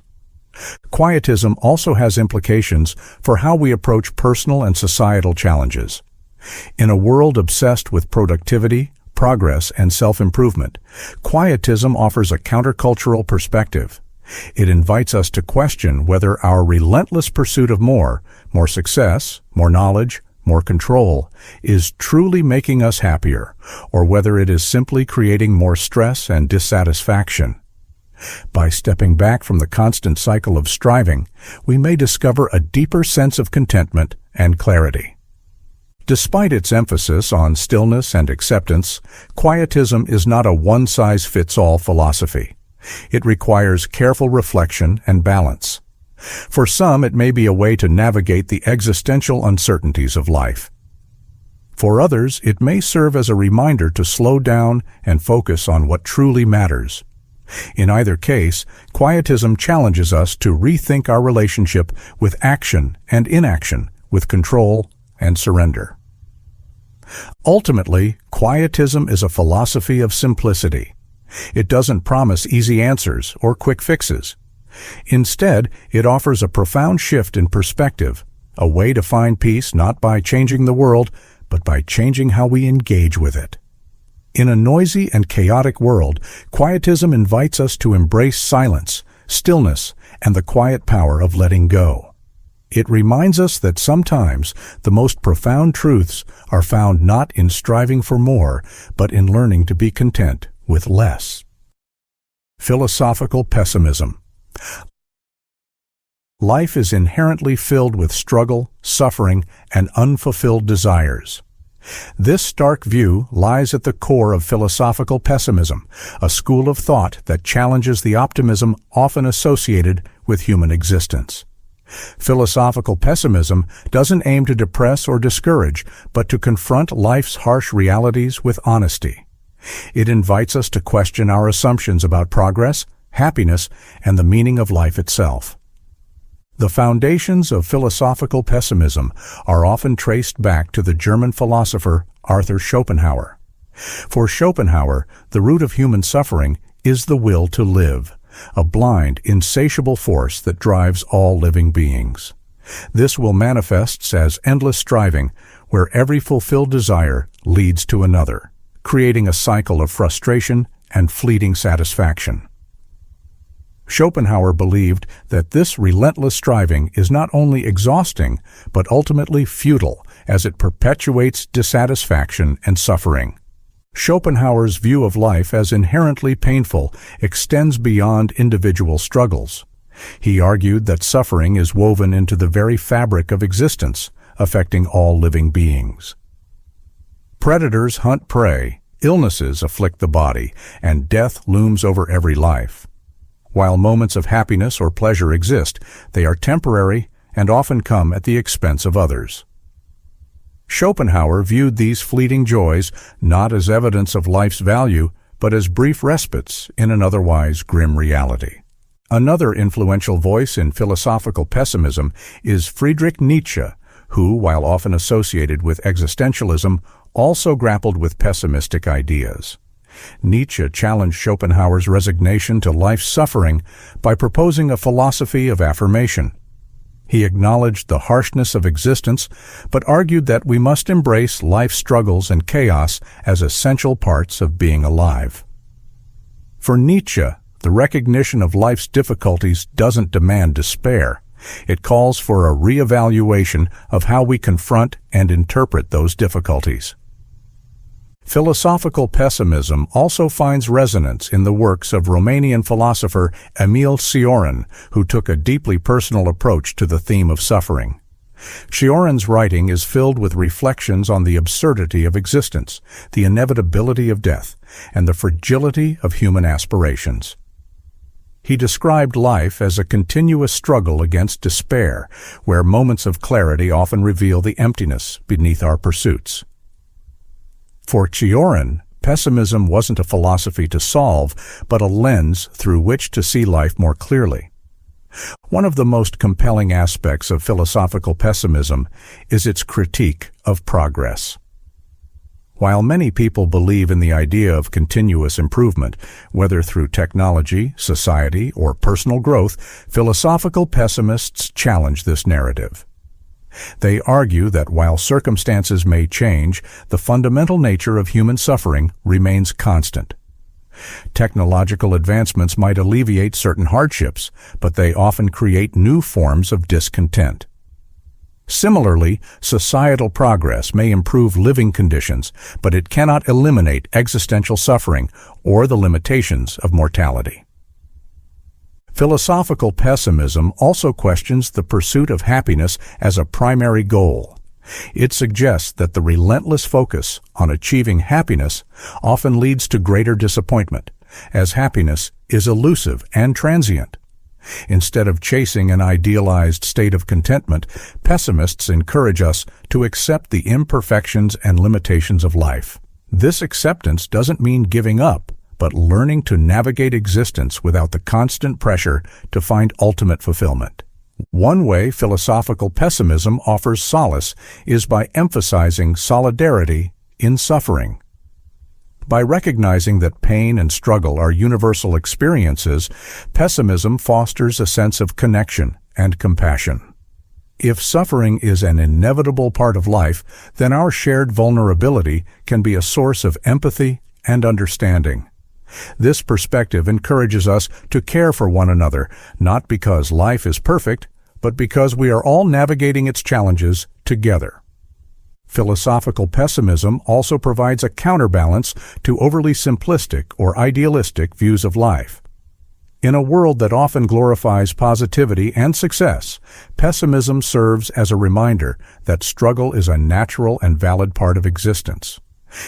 Quietism also has implications for how we approach personal and societal challenges. In a world obsessed with productivity, progress, and self-improvement, Quietism offers a countercultural perspective. It invites us to question whether our relentless pursuit of more success, more knowledge, more control, is truly making us happier, or whether it is simply creating more stress and dissatisfaction. By stepping back from the constant cycle of striving, we may discover a deeper sense of contentment and clarity. Despite its emphasis on stillness and acceptance, Quietism is not a one-size-fits-all philosophy. It requires careful reflection and balance. For some, it may be a way to navigate the existential uncertainties of life. For others, it may serve as a reminder to slow down and focus on what truly matters. In either case, Quietism challenges us to rethink our relationship with action and inaction, with control and surrender. Ultimately, Quietism is a philosophy of simplicity. It doesn't promise easy answers or quick fixes. Instead, it offers a profound shift in perspective, a way to find peace not by changing the world, but by changing how we engage with it. In a noisy and chaotic world, Quietism invites us to embrace silence, stillness, and the quiet power of letting go. It reminds us that sometimes the most profound truths are found not in striving for more, but in learning to be content with less. Philosophical pessimism. Life is inherently filled with struggle, suffering, and unfulfilled desires. This stark view lies at the core of philosophical pessimism, a school of thought that challenges the optimism often associated with human existence. Philosophical pessimism doesn't aim to depress or discourage, but to confront life's harsh realities with honesty. It invites us to question our assumptions about progress, happiness, and the meaning of life itself. The foundations of philosophical pessimism are often traced back to the German philosopher Arthur Schopenhauer. For Schopenhauer, the root of human suffering is the will to live, a blind, insatiable force that drives all living beings. This will manifests as endless striving, where every fulfilled desire leads to another, creating a cycle of frustration and fleeting satisfaction. Schopenhauer believed that this relentless striving is not only exhausting, but ultimately futile, as it perpetuates dissatisfaction and suffering. Schopenhauer's view of life as inherently painful extends beyond individual struggles. He argued that suffering is woven into the very fabric of existence, affecting all living beings. Predators hunt prey, illnesses afflict the body, and death looms over every life. While moments of happiness or pleasure exist, they are temporary and often come at the expense of others. Schopenhauer viewed these fleeting joys not as evidence of life's value, but as brief respites in an otherwise grim reality. Another influential voice in philosophical pessimism is Friedrich Nietzsche, who, while often associated with existentialism, also grappled with pessimistic ideas. Nietzsche challenged Schopenhauer's resignation to life's suffering by proposing a philosophy of affirmation. He acknowledged the harshness of existence, but argued that we must embrace life's struggles and chaos as essential parts of being alive. For Nietzsche, the recognition of life's difficulties doesn't demand despair. It calls for a reevaluation of how we confront and interpret those difficulties. Philosophical pessimism also finds resonance in the works of Romanian philosopher Emil Cioran, who took a deeply personal approach to the theme of suffering. Cioran's writing is filled with reflections on the absurdity of existence, the inevitability of death, and the fragility of human aspirations. He described life as a continuous struggle against despair, where moments of clarity often reveal the emptiness beneath our pursuits. For Cioran, pessimism wasn't a philosophy to solve, but a lens through which to see life more clearly. One of the most compelling aspects of philosophical pessimism is its critique of progress. While many people believe in the idea of continuous improvement, whether through technology, society, or personal growth, philosophical pessimists challenge this narrative. They argue that while circumstances may change, the fundamental nature of human suffering remains constant. Technological advancements might alleviate certain hardships, but they often create new forms of discontent. Similarly, societal progress may improve living conditions, but it cannot eliminate existential suffering or the limitations of mortality. Philosophical pessimism also questions the pursuit of happiness as a primary goal. It suggests that the relentless focus on achieving happiness often leads to greater disappointment, as happiness is elusive and transient. Instead of chasing an idealized state of contentment, pessimists encourage us to accept the imperfections and limitations of life. This acceptance doesn't mean giving up, but learning to navigate existence without the constant pressure to find ultimate fulfillment. One way philosophical pessimism offers solace is by emphasizing solidarity in suffering. By recognizing that pain and struggle are universal experiences, pessimism fosters a sense of connection and compassion. If suffering is an inevitable part of life, then our shared vulnerability can be a source of empathy and understanding. This perspective encourages us to care for one another, not because life is perfect, but because we are all navigating its challenges together. Philosophical pessimism also provides a counterbalance to overly simplistic or idealistic views of life. In a world that often glorifies positivity and success, pessimism serves as a reminder that struggle is a natural and valid part of existence.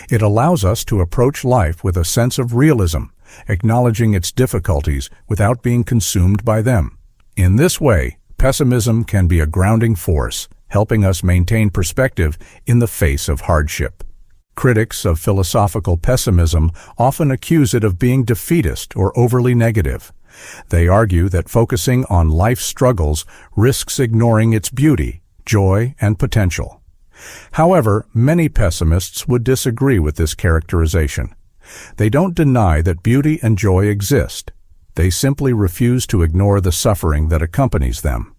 It allows us to approach life with a sense of realism, acknowledging its difficulties without being consumed by them. In this way, pessimism can be a grounding force, helping us maintain perspective in the face of hardship. Critics of philosophical pessimism often accuse it of being defeatist or overly negative. They argue that focusing on life's struggles risks ignoring its beauty, joy, and potential. However, many pessimists would disagree with this characterization. They don't deny that beauty and joy exist. They simply refuse to ignore the suffering that accompanies them.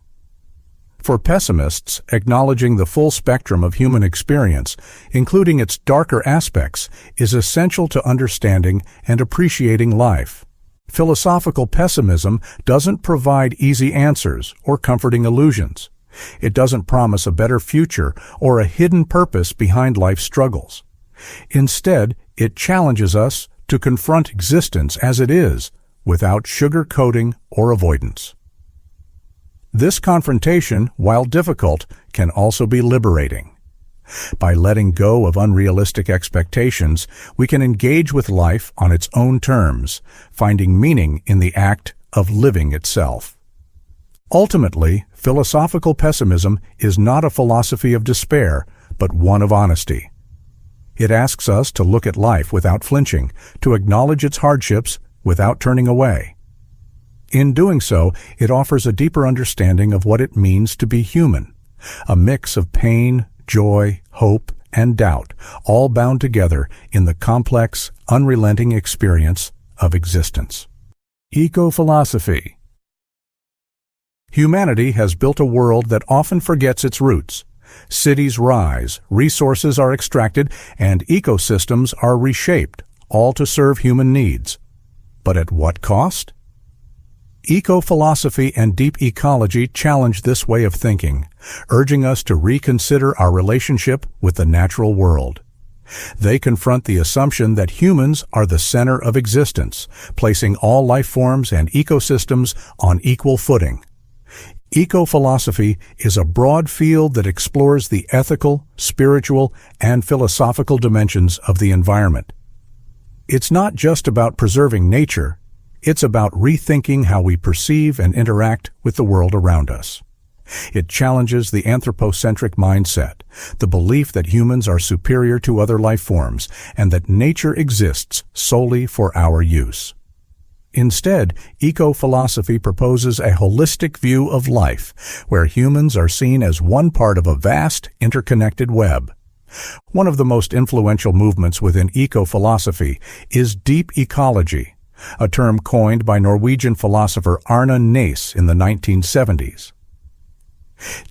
For pessimists, acknowledging the full spectrum of human experience, including its darker aspects, is essential to understanding and appreciating life. Philosophical pessimism doesn't provide easy answers or comforting illusions. It doesn't promise a better future or a hidden purpose behind life's struggles. Instead, it challenges us to confront existence as it is, without sugarcoating or avoidance. This confrontation, while difficult, can also be liberating. By letting go of unrealistic expectations, we can engage with life on its own terms, finding meaning in the act of living itself. Ultimately, philosophical pessimism is not a philosophy of despair, but one of honesty. It asks us to look at life without flinching, to acknowledge its hardships without turning away. In doing so, it offers a deeper understanding of what it means to be human, a mix of pain, joy, hope, and doubt, all bound together in the complex, unrelenting experience of existence. Eco-philosophy. Humanity has built a world that often forgets its roots. Cities rise, resources are extracted, and ecosystems are reshaped, all to serve human needs. But at what cost? Eco-philosophy and deep ecology challenge this way of thinking, urging us to reconsider our relationship with the natural world. They confront the assumption that humans are the center of existence, placing all life forms and ecosystems on equal footing. Eco-philosophy is a broad field that explores the ethical, spiritual, and philosophical dimensions of the environment. It's not just about preserving nature, it's about rethinking how we perceive and interact with the world around us. It challenges the anthropocentric mindset, the belief that humans are superior to other life forms and that nature exists solely for our use. Instead, eco-philosophy proposes a holistic view of life, where humans are seen as one part of a vast, interconnected web. One of the most influential movements within eco-philosophy is deep ecology, a term coined by Norwegian philosopher Arne Næss in the 1970s.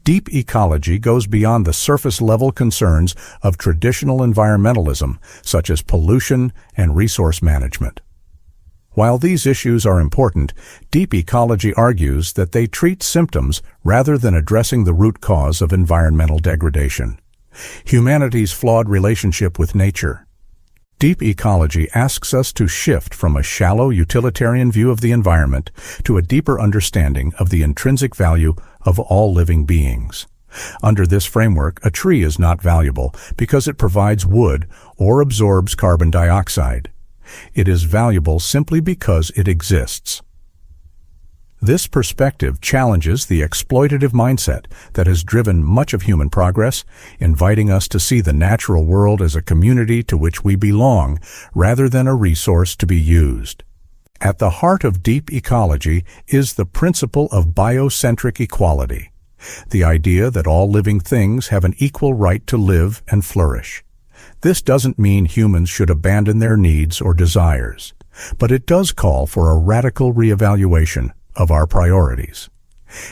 Deep ecology goes beyond the surface-level concerns of traditional environmentalism, such as pollution and resource management. While these issues are important, deep ecology argues that they treat symptoms rather than addressing the root cause of environmental degradation: humanity's flawed relationship with nature. Deep ecology asks us to shift from a shallow utilitarian view of the environment to a deeper understanding of the intrinsic value of all living beings. Under this framework, a tree is not valuable because it provides wood or absorbs carbon dioxide. It is valuable simply because it exists. This perspective challenges the exploitative mindset that has driven much of human progress, inviting us to see the natural world as a community to which we belong rather than a resource to be used. At the heart of deep ecology is the principle of biocentric equality, the idea that all living things have an equal right to live and flourish. This doesn't mean humans should abandon their needs or desires, but it does call for a radical reevaluation of our priorities.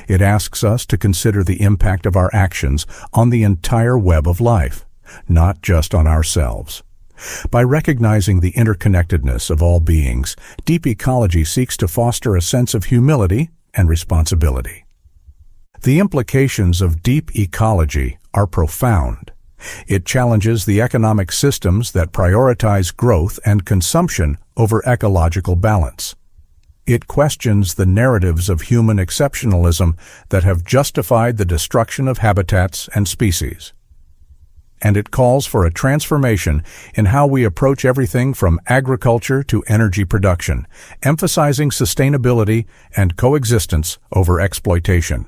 It asks us to consider the impact of our actions on the entire web of life, not just on ourselves. By recognizing the interconnectedness of all beings, deep ecology seeks to foster a sense of humility and responsibility. The implications of deep ecology are profound. It challenges the economic systems that prioritize growth and consumption over ecological balance. It questions the narratives of human exceptionalism that have justified the destruction of habitats and species. And it calls for a transformation in how we approach everything from agriculture to energy production, emphasizing sustainability and coexistence over exploitation.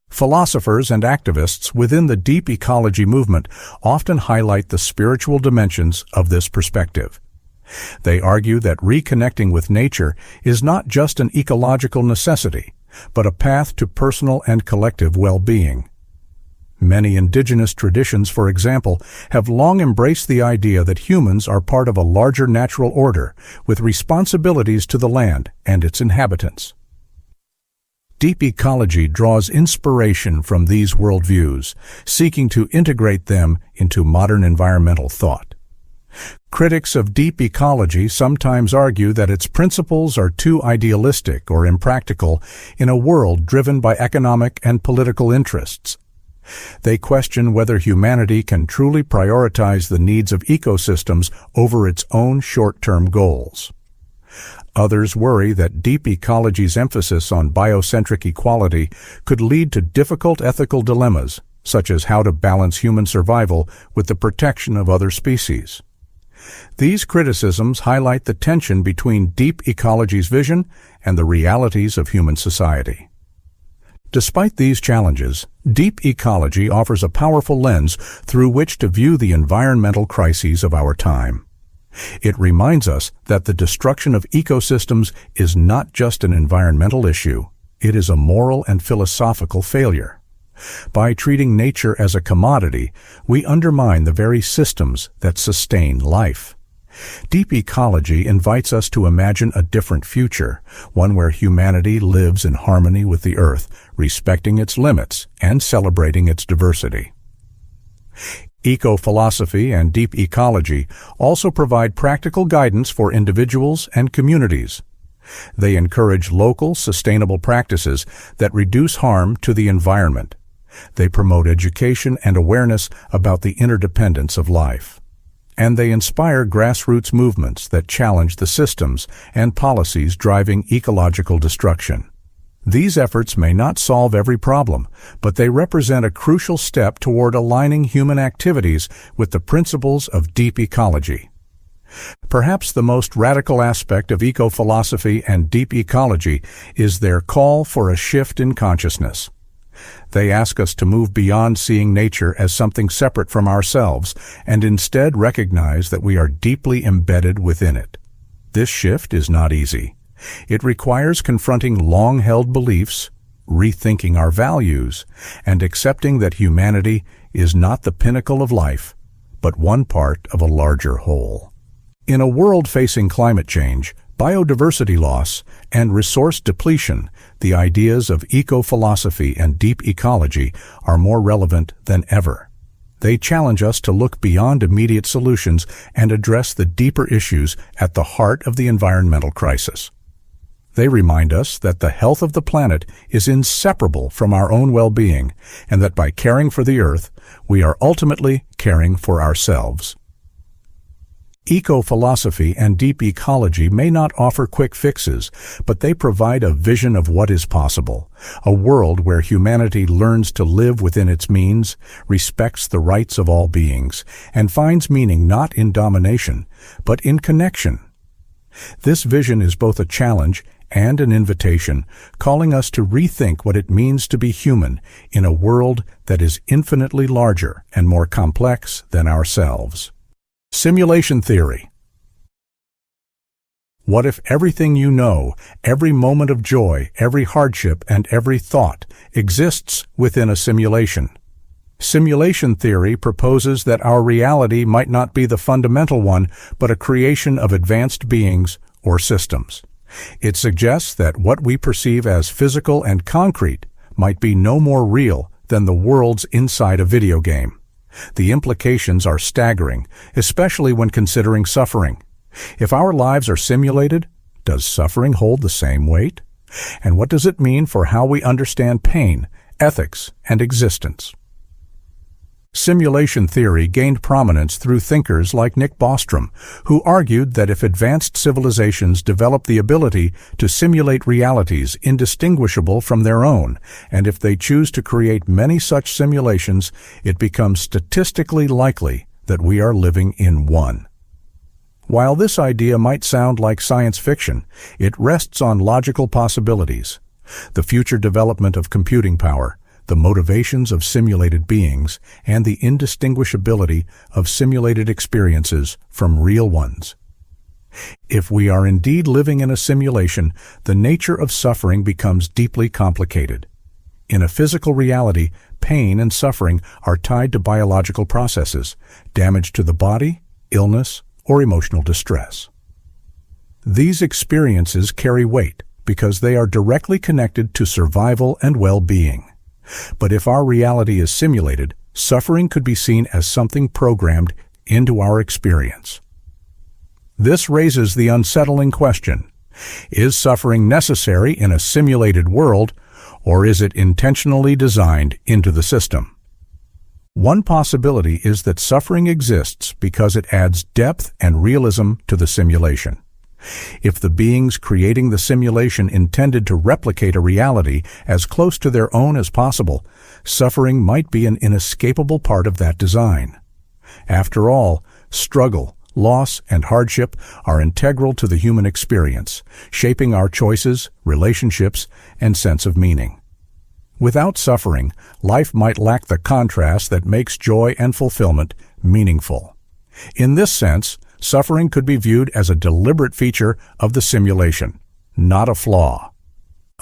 Philosophers and activists within the deep ecology movement often highlight the spiritual dimensions of this perspective. They argue that reconnecting with nature is not just an ecological necessity, but a path to personal and collective well-being. Many indigenous traditions, for example, have long embraced the idea that humans are part of a larger natural order with responsibilities to the land and its inhabitants. Deep ecology draws inspiration from these worldviews, seeking to integrate them into modern environmental thought. Critics of deep ecology sometimes argue that its principles are too idealistic or impractical in a world driven by economic and political interests. They question whether humanity can truly prioritize the needs of ecosystems over its own short-term goals. Others worry that deep ecology's emphasis on biocentric equality could lead to difficult ethical dilemmas, such as how to balance human survival with the protection of other species. These criticisms highlight the tension between deep ecology's vision and the realities of human society. Despite these challenges, deep ecology offers a powerful lens through which to view the environmental crises of our time. It reminds us that the destruction of ecosystems is not just an environmental issue, it is a moral and philosophical failure. By treating nature as a commodity, we undermine the very systems that sustain life. Deep ecology invites us to imagine a different future, one where humanity lives in harmony with the earth, respecting its limits and celebrating its diversity. Eco-philosophy and deep ecology also provide practical guidance for individuals and communities. They encourage local, sustainable practices that reduce harm to the environment. They promote education and awareness about the interdependence of life. And they inspire grassroots movements that challenge the systems and policies driving ecological destruction. These efforts may not solve every problem, but they represent a crucial step toward aligning human activities with the principles of deep ecology. Perhaps the most radical aspect of eco-philosophy and deep ecology is their call for a shift in consciousness. They ask us to move beyond seeing nature as something separate from ourselves and instead recognize that we are deeply embedded within it. This shift is not easy. It requires confronting long-held beliefs, rethinking our values, and accepting that humanity is not the pinnacle of life, but one part of a larger whole. In a world facing climate change, biodiversity loss, and resource depletion, the ideas of eco-philosophy and deep ecology are more relevant than ever. They challenge us to look beyond immediate solutions and address the deeper issues at the heart of the environmental crisis. They remind us that the health of the planet is inseparable from our own well-being, and that by caring for the Earth, we are ultimately caring for ourselves. Eco-philosophy and deep ecology may not offer quick fixes, but they provide a vision of what is possible, a world where humanity learns to live within its means, respects the rights of all beings, and finds meaning not in domination, but in connection. This vision is both a challenge and an invitation, calling us to rethink what it means to be human in a world that is infinitely larger and more complex than ourselves. Simulation theory. What if everything you know, every moment of joy, every hardship, and every thought exists within a simulation? Simulation theory proposes that our reality might not be the fundamental one, but a creation of advanced beings or systems. It suggests that what we perceive as physical and concrete might be no more real than the worlds inside a video game. The implications are staggering, especially when considering suffering. If our lives are simulated, does suffering hold the same weight? And what does it mean for how we understand pain, ethics, and existence? Simulation theory gained prominence through thinkers like Nick Bostrom, who argued that if advanced civilizations develop the ability to simulate realities indistinguishable from their own, and if they choose to create many such simulations, it becomes statistically likely that we are living in one. While this idea might sound like science fiction, it rests on logical possibilities. The future development of computing power, the motivations of simulated beings, and the indistinguishability of simulated experiences from real ones. If we are indeed living in a simulation, the nature of suffering becomes deeply complicated. In a physical reality, pain and suffering are tied to biological processes, damage to the body, illness, or emotional distress. These experiences carry weight because they are directly connected to survival and well-being. But if our reality is simulated, suffering could be seen as something programmed into our experience. This raises the unsettling question: is suffering necessary in a simulated world, or is it intentionally designed into the system? One possibility is that suffering exists because it adds depth and realism to the simulation. If the beings creating the simulation intended to replicate a reality as close to their own as possible, suffering might be an inescapable part of that design. After all, struggle, loss, and hardship are integral to the human experience, shaping our choices, relationships, and sense of meaning. Without suffering, life might lack the contrast that makes joy and fulfillment meaningful. In this sense, suffering could be viewed as a deliberate feature of the simulation, not a flaw.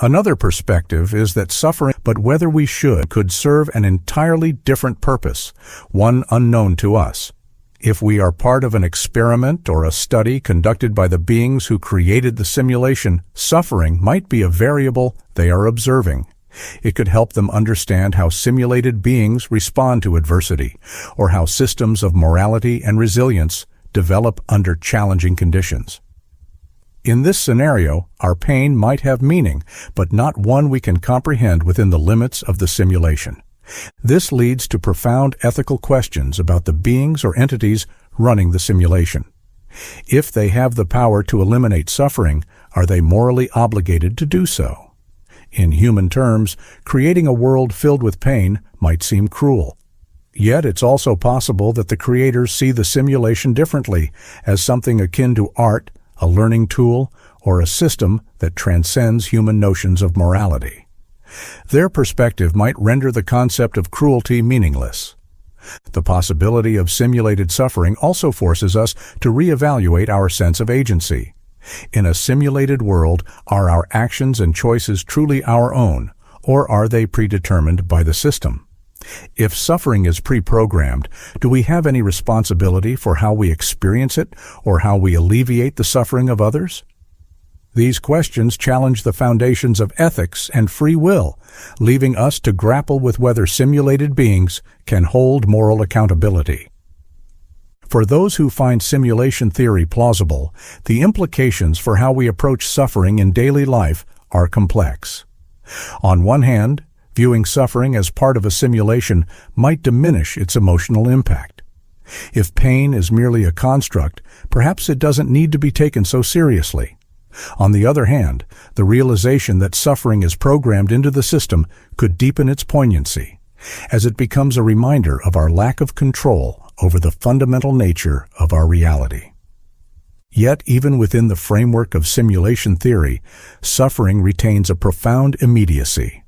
Another perspective is that suffering, but whether we should, could serve an entirely different purpose, one unknown to us. If we are part of an experiment or a study conducted by the beings who created the simulation, suffering might be a variable they are observing. It could help them understand how simulated beings respond to adversity, or how systems of morality and resilience develop under challenging conditions. In this scenario, our pain might have meaning, but not one we can comprehend within the limits of the simulation. This leads to profound ethical questions about the beings or entities running the simulation. If they have the power to eliminate suffering, are they morally obligated to do so? In human terms, creating a world filled with pain might seem cruel. Yet it's also possible that the creators see the simulation differently, as something akin to art, a learning tool, or a system that transcends human notions of morality. Their perspective might render the concept of cruelty meaningless. The possibility of simulated suffering also forces us to reevaluate our sense of agency. In a simulated world, are our actions and choices truly our own, or are they predetermined by the system? If suffering is pre-programmed, do we have any responsibility for how we experience it or how we alleviate the suffering of others? These questions challenge the foundations of ethics and free will, leaving us to grapple with whether simulated beings can hold moral accountability. For those who find simulation theory plausible, the implications for how we approach suffering in daily life are complex. On one hand, viewing suffering as part of a simulation might diminish its emotional impact. If pain is merely a construct, perhaps it doesn't need to be taken so seriously. On the other hand, the realization that suffering is programmed into the system could deepen its poignancy, as it becomes a reminder of our lack of control over the fundamental nature of our reality. Yet, even within the framework of simulation theory, suffering retains a profound immediacy.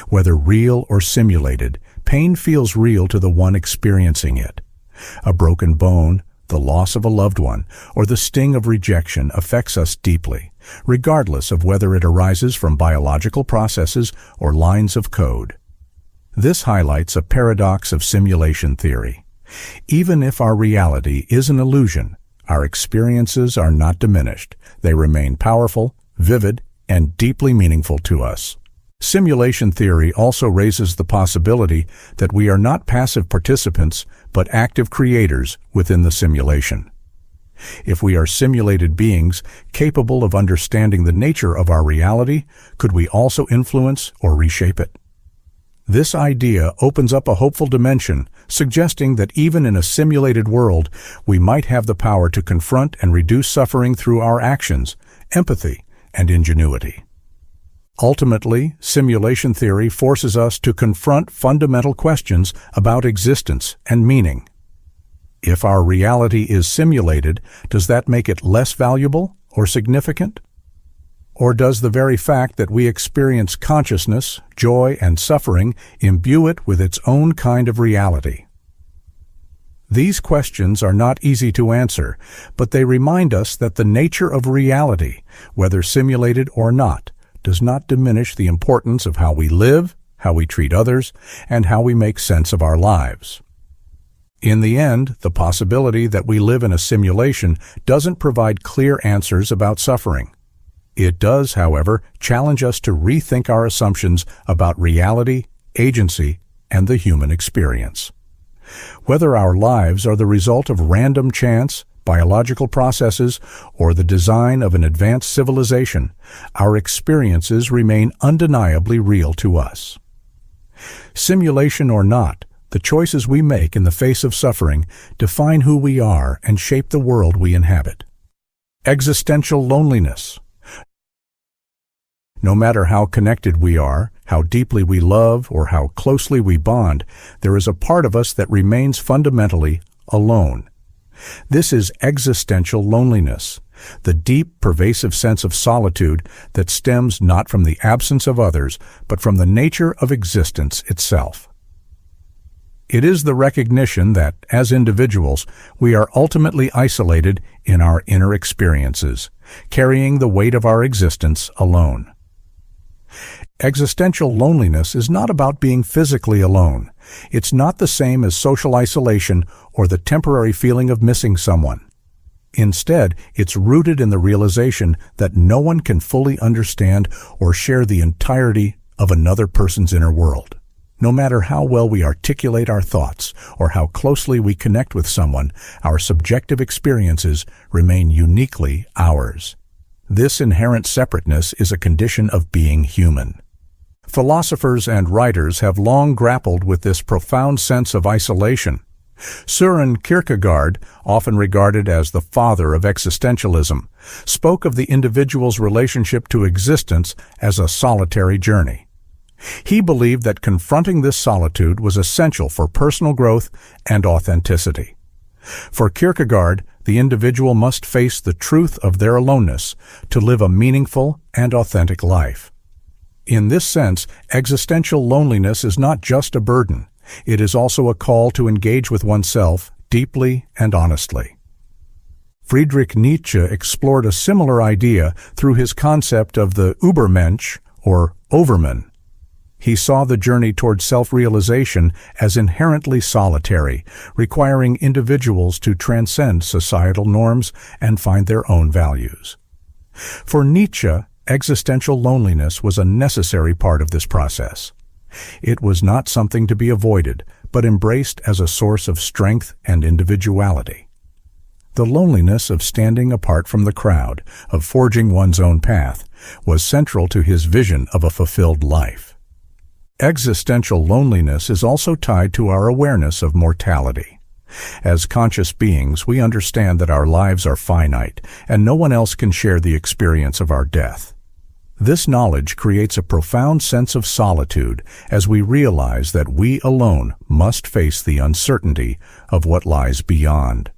Whether real or simulated, pain feels real to the one experiencing it. A broken bone, the loss of a loved one, or the sting of rejection affects us deeply, regardless of whether it arises from biological processes or lines of code. This highlights a paradox of simulation theory. Even if our reality is an illusion, our experiences are not diminished. They remain powerful, vivid, and deeply meaningful to us. Simulation theory also raises the possibility that we are not passive participants, but active creators within the simulation. If we are simulated beings capable of understanding the nature of our reality, could we also influence or reshape it? This idea opens up a hopeful dimension, suggesting that even in a simulated world, we might have the power to confront and reduce suffering through our actions, empathy, and ingenuity. Ultimately, simulation theory forces us to confront fundamental questions about existence and meaning. If our reality is simulated, does that make it less valuable or significant? Or does the very fact that we experience consciousness, joy, and suffering imbue it with its own kind of reality? These questions are not easy to answer, but they remind us that the nature of reality, whether simulated or not, does not diminish the importance of how we live, how we treat others, and how we make sense of our lives. In the end, the possibility that we live in a simulation doesn't provide clear answers about suffering. It does, however, challenge us to rethink our assumptions about reality, agency, and the human experience. Whether our lives are the result of random chance, biological processes, or the design of an advanced civilization, our experiences remain undeniably real to us. Simulation or not, the choices we make in the face of suffering define who we are and shape the world we inhabit. Existential loneliness. No matter how connected we are, how deeply we love, or how closely we bond, there is a part of us that remains fundamentally alone. This is existential loneliness, the deep, pervasive sense of solitude that stems not from the absence of others, but from the nature of existence itself. It is the recognition that, as individuals, we are ultimately isolated in our inner experiences, carrying the weight of our existence alone. Existential loneliness is not about being physically alone. It's not the same as social isolation or the temporary feeling of missing someone. Instead, it's rooted in the realization that no one can fully understand or share the entirety of another person's inner world. No matter how well we articulate our thoughts or how closely we connect with someone, our subjective experiences remain uniquely ours. This inherent separateness is a condition of being human. Philosophers and writers have long grappled with this profound sense of isolation. Søren Kierkegaard, often regarded as the father of existentialism, spoke of the individual's relationship to existence as a solitary journey. He believed that confronting this solitude was essential for personal growth and authenticity. For Kierkegaard, the individual must face the truth of their aloneness to live a meaningful and authentic life. In this sense, existential loneliness is not just a burden. It is also a call to engage with oneself deeply and honestly. Friedrich Nietzsche explored a similar idea through his concept of the Übermensch, or overman. He saw the journey toward self-realization as inherently solitary, requiring individuals to transcend societal norms and find their own values. For Nietzsche, existential loneliness was a necessary part of this process. It was not something to be avoided, but embraced as a source of strength and individuality. The loneliness of standing apart from the crowd, of forging one's own path, was central to his vision of a fulfilled life. Existential loneliness is also tied to our awareness of mortality. As conscious beings, we understand that our lives are finite, and no one else can share the experience of our death. This knowledge creates a profound sense of solitude as we realize that we alone must face the uncertainty of what lies beyond.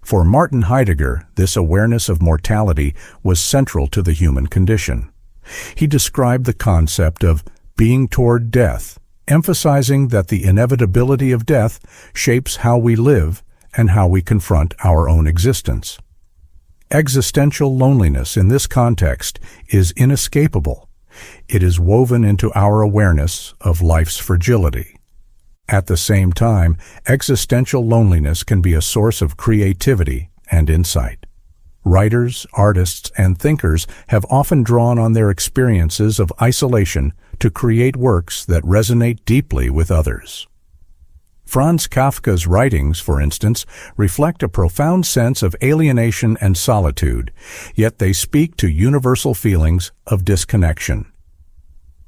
For Martin Heidegger, this awareness of mortality was central to the human condition. He described the concept of being toward death, emphasizing that the inevitability of death shapes how we live and how we confront our own existence. Existential loneliness in this context is inescapable. It is woven into our awareness of life's fragility. At the same time, existential loneliness can be a source of creativity and insight. Writers, artists, and thinkers have often drawn on their experiences of isolation to create works that resonate deeply with others. Franz Kafka's writings, for instance, reflect a profound sense of alienation and solitude, yet they speak to universal feelings of disconnection.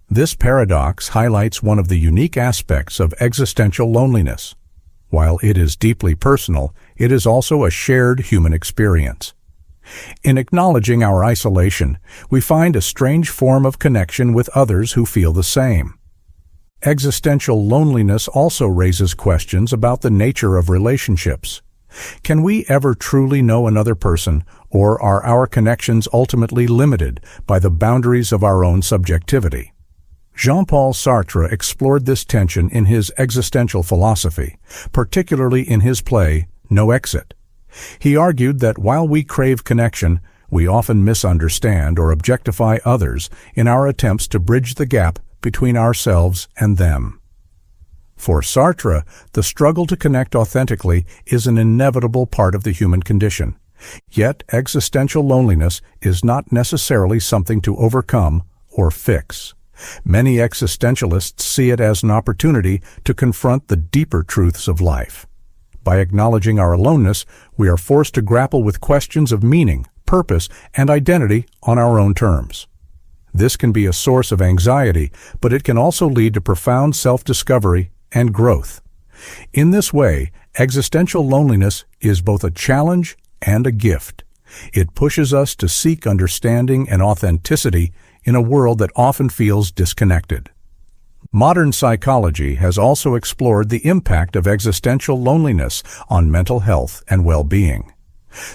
This paradox highlights one of the unique aspects of existential loneliness. While it is deeply personal, it is also a shared human experience. In acknowledging our isolation, we find a strange form of connection with others who feel the same. Existential loneliness also raises questions about the nature of relationships. Can we ever truly know another person, or are our connections ultimately limited by the boundaries of our own subjectivity? Jean-Paul Sartre explored this tension in his existential philosophy, particularly in his play, No Exit. He argued that while we crave connection, we often misunderstand or objectify others in our attempts to bridge the gap between ourselves and them. For Sartre, the struggle to connect authentically is an inevitable part of the human condition. Yet, existential loneliness is not necessarily something to overcome or fix. Many existentialists see it as an opportunity to confront the deeper truths of life. By acknowledging our aloneness, we are forced to grapple with questions of meaning, purpose, and identity on our own terms. This can be a source of anxiety, but it can also lead to profound self-discovery and growth. In this way, existential loneliness is both a challenge and a gift. It pushes us to seek understanding and authenticity in a world that often feels disconnected. Modern psychology has also explored the impact of existential loneliness on mental health and well-being.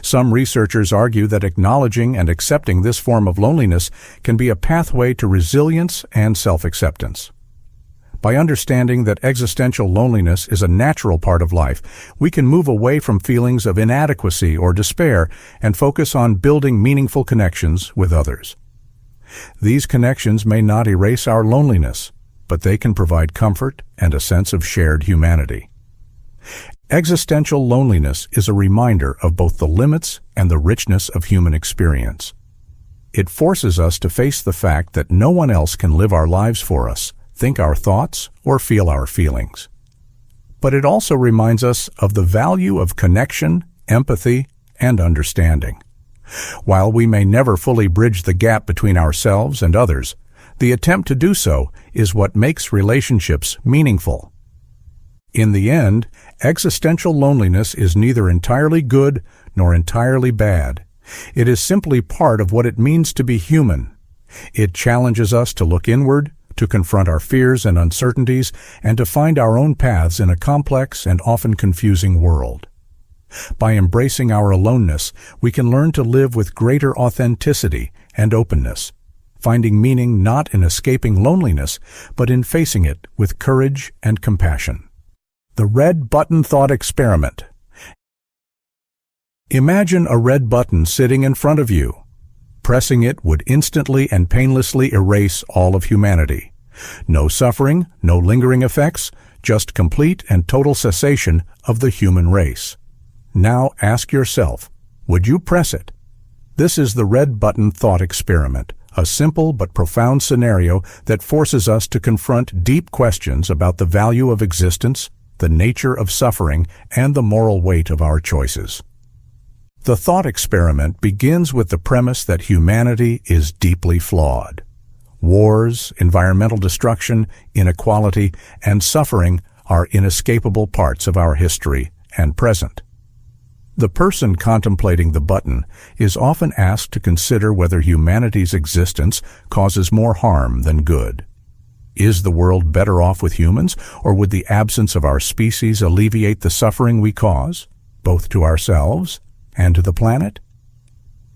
Some researchers argue that acknowledging and accepting this form of loneliness can be a pathway to resilience and self-acceptance. By understanding that existential loneliness is a natural part of life, we can move away from feelings of inadequacy or despair and focus on building meaningful connections with others. These connections may not erase our loneliness, but they can provide comfort and a sense of shared humanity. Existential loneliness is a reminder of both the limits and the richness of human experience. It forces us to face the fact that no one else can live our lives for us, think our thoughts, or feel our feelings. But it also reminds us of the value of connection, empathy, and understanding. While we may never fully bridge the gap between ourselves and others, the attempt to do so is what makes relationships meaningful. In the end, existential loneliness is neither entirely good nor entirely bad. It is simply part of what it means to be human. It challenges us to look inward, to confront our fears and uncertainties, and to find our own paths in a complex and often confusing world. By embracing our aloneness, we can learn to live with greater authenticity and openness, finding meaning not in escaping loneliness, but in facing it with courage and compassion. The red button thought experiment. Imagine a red button sitting in front of you. Pressing it would instantly and painlessly erase all of humanity. No suffering, no lingering effects, just complete and total cessation of the human race. Now ask yourself, would you press it? This is the red button thought experiment, a simple but profound scenario that forces us to confront deep questions about the value of existence, the nature of suffering, and the moral weight of our choices. The thought experiment begins with the premise that humanity is deeply flawed. Wars, environmental destruction, inequality, and suffering are inescapable parts of our history and present. The person contemplating the button is often asked to consider whether humanity's existence causes more harm than good. Is the world better off with humans, or would the absence of our species alleviate the suffering we cause, both to ourselves and to the planet?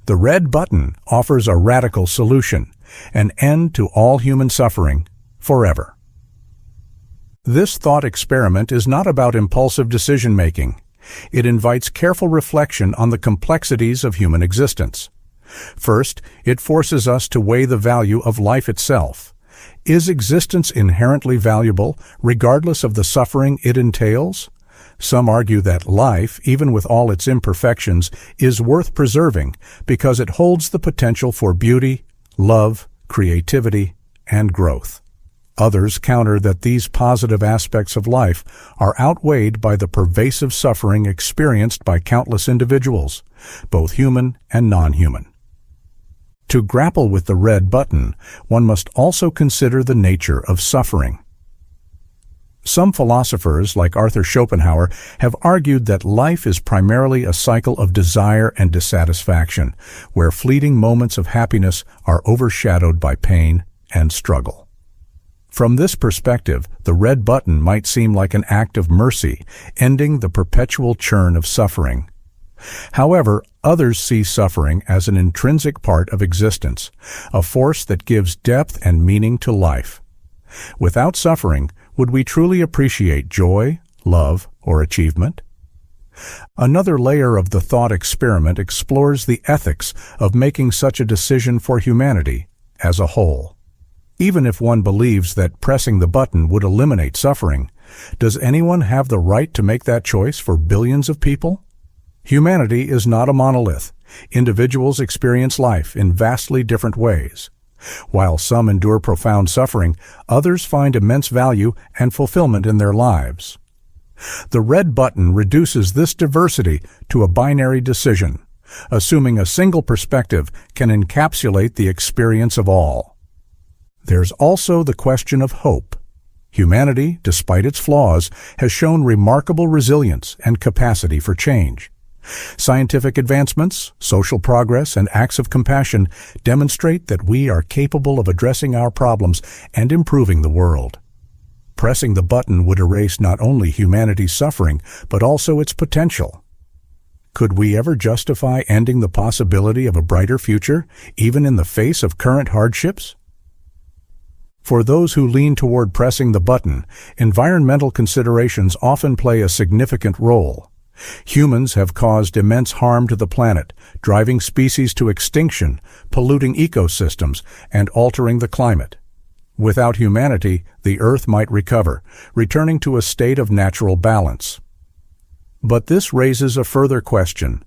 The red button offers a radical solution, an end to all human suffering forever. This thought experiment is not about impulsive decision-making. It invites careful reflection on the complexities of human existence. First, it forces us to weigh the value of life itself. Is existence inherently valuable, regardless of the suffering it entails? Some argue that life, even with all its imperfections, is worth preserving because it holds the potential for beauty, love, creativity, and growth. Others counter that these positive aspects of life are outweighed by the pervasive suffering experienced by countless individuals, both human and non-human. To grapple with the red button, one must also consider the nature of suffering. Some philosophers, like Arthur Schopenhauer, have argued that life is primarily a cycle of desire and dissatisfaction, where fleeting moments of happiness are overshadowed by pain and struggle. From this perspective, the red button might seem like an act of mercy, ending the perpetual churn of suffering. However, others see suffering as an intrinsic part of existence, a force that gives depth and meaning to life. Without suffering, would we truly appreciate joy, love, or achievement? Another layer of the thought experiment explores the ethics of making such a decision for humanity as a whole. Even if one believes that pressing the button would eliminate suffering, does anyone have the right to make that choice for billions of people? Humanity is not a monolith. Individuals experience life in vastly different ways. While some endure profound suffering, others find immense value and fulfillment in their lives. The red button reduces this diversity to a binary decision, assuming a single perspective can encapsulate the experience of all. There's also the question of hope. Humanity, despite its flaws, has shown remarkable resilience and capacity for change. Scientific advancements, social progress, and acts of compassion demonstrate that we are capable of addressing our problems and improving the world. Pressing the button would erase not only humanity's suffering, but also its potential. Could we ever justify ending the possibility of a brighter future, even in the face of current hardships? For those who lean toward pressing the button, environmental considerations often play a significant role. Humans have caused immense harm to the planet, driving species to extinction, polluting ecosystems, and altering the climate. Without humanity, the Earth might recover, returning to a state of natural balance. But this raises a further question.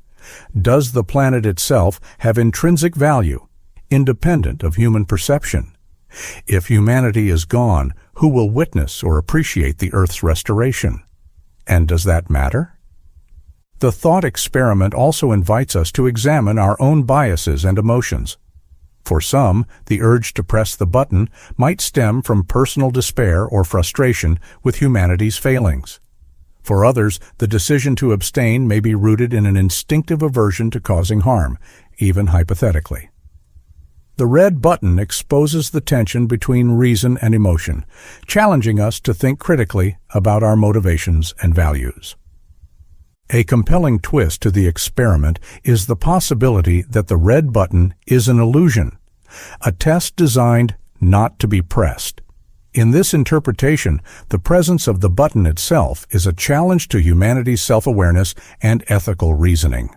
Does the planet itself have intrinsic value, independent of human perception? If humanity is gone, who will witness or appreciate the Earth's restoration? And does that matter? The thought experiment also invites us to examine our own biases and emotions. For some, the urge to press the button might stem from personal despair or frustration with humanity's failings. For others, the decision to abstain may be rooted in an instinctive aversion to causing harm, even hypothetically. The red button exposes the tension between reason and emotion, challenging us to think critically about our motivations and values. A compelling twist to the experiment is the possibility that the red button is an illusion, a test designed not to be pressed. In this interpretation, the presence of the button itself is a challenge to humanity's self-awareness and ethical reasoning.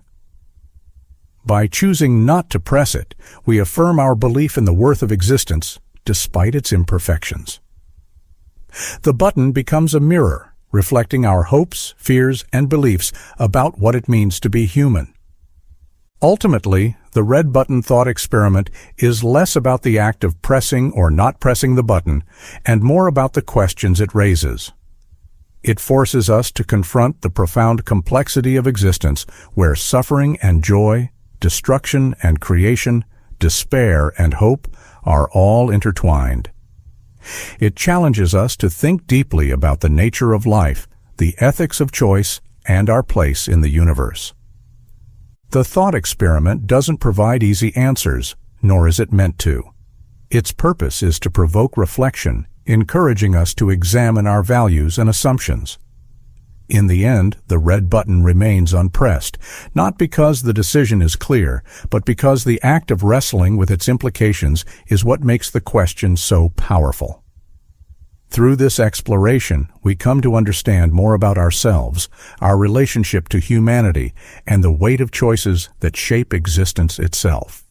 By choosing not to press it, we affirm our belief in the worth of existence, despite its imperfections. The button becomes a mirror, reflecting our hopes, fears, and beliefs about what it means to be human. Ultimately, the red button thought experiment is less about the act of pressing or not pressing the button, and more about the questions it raises. It forces us to confront the profound complexity of existence, where suffering and joy, destruction and creation, despair and hope are all intertwined. It challenges us to think deeply about the nature of life, the ethics of choice, and our place in the universe. The thought experiment doesn't provide easy answers, nor is it meant to. Its purpose is to provoke reflection, encouraging us to examine our values and assumptions. In the end, the red button remains unpressed, not because the decision is clear, but because the act of wrestling with its implications is what makes the question so powerful. Through this exploration, we come to understand more about ourselves, our relationship to humanity, and the weight of choices that shape existence itself.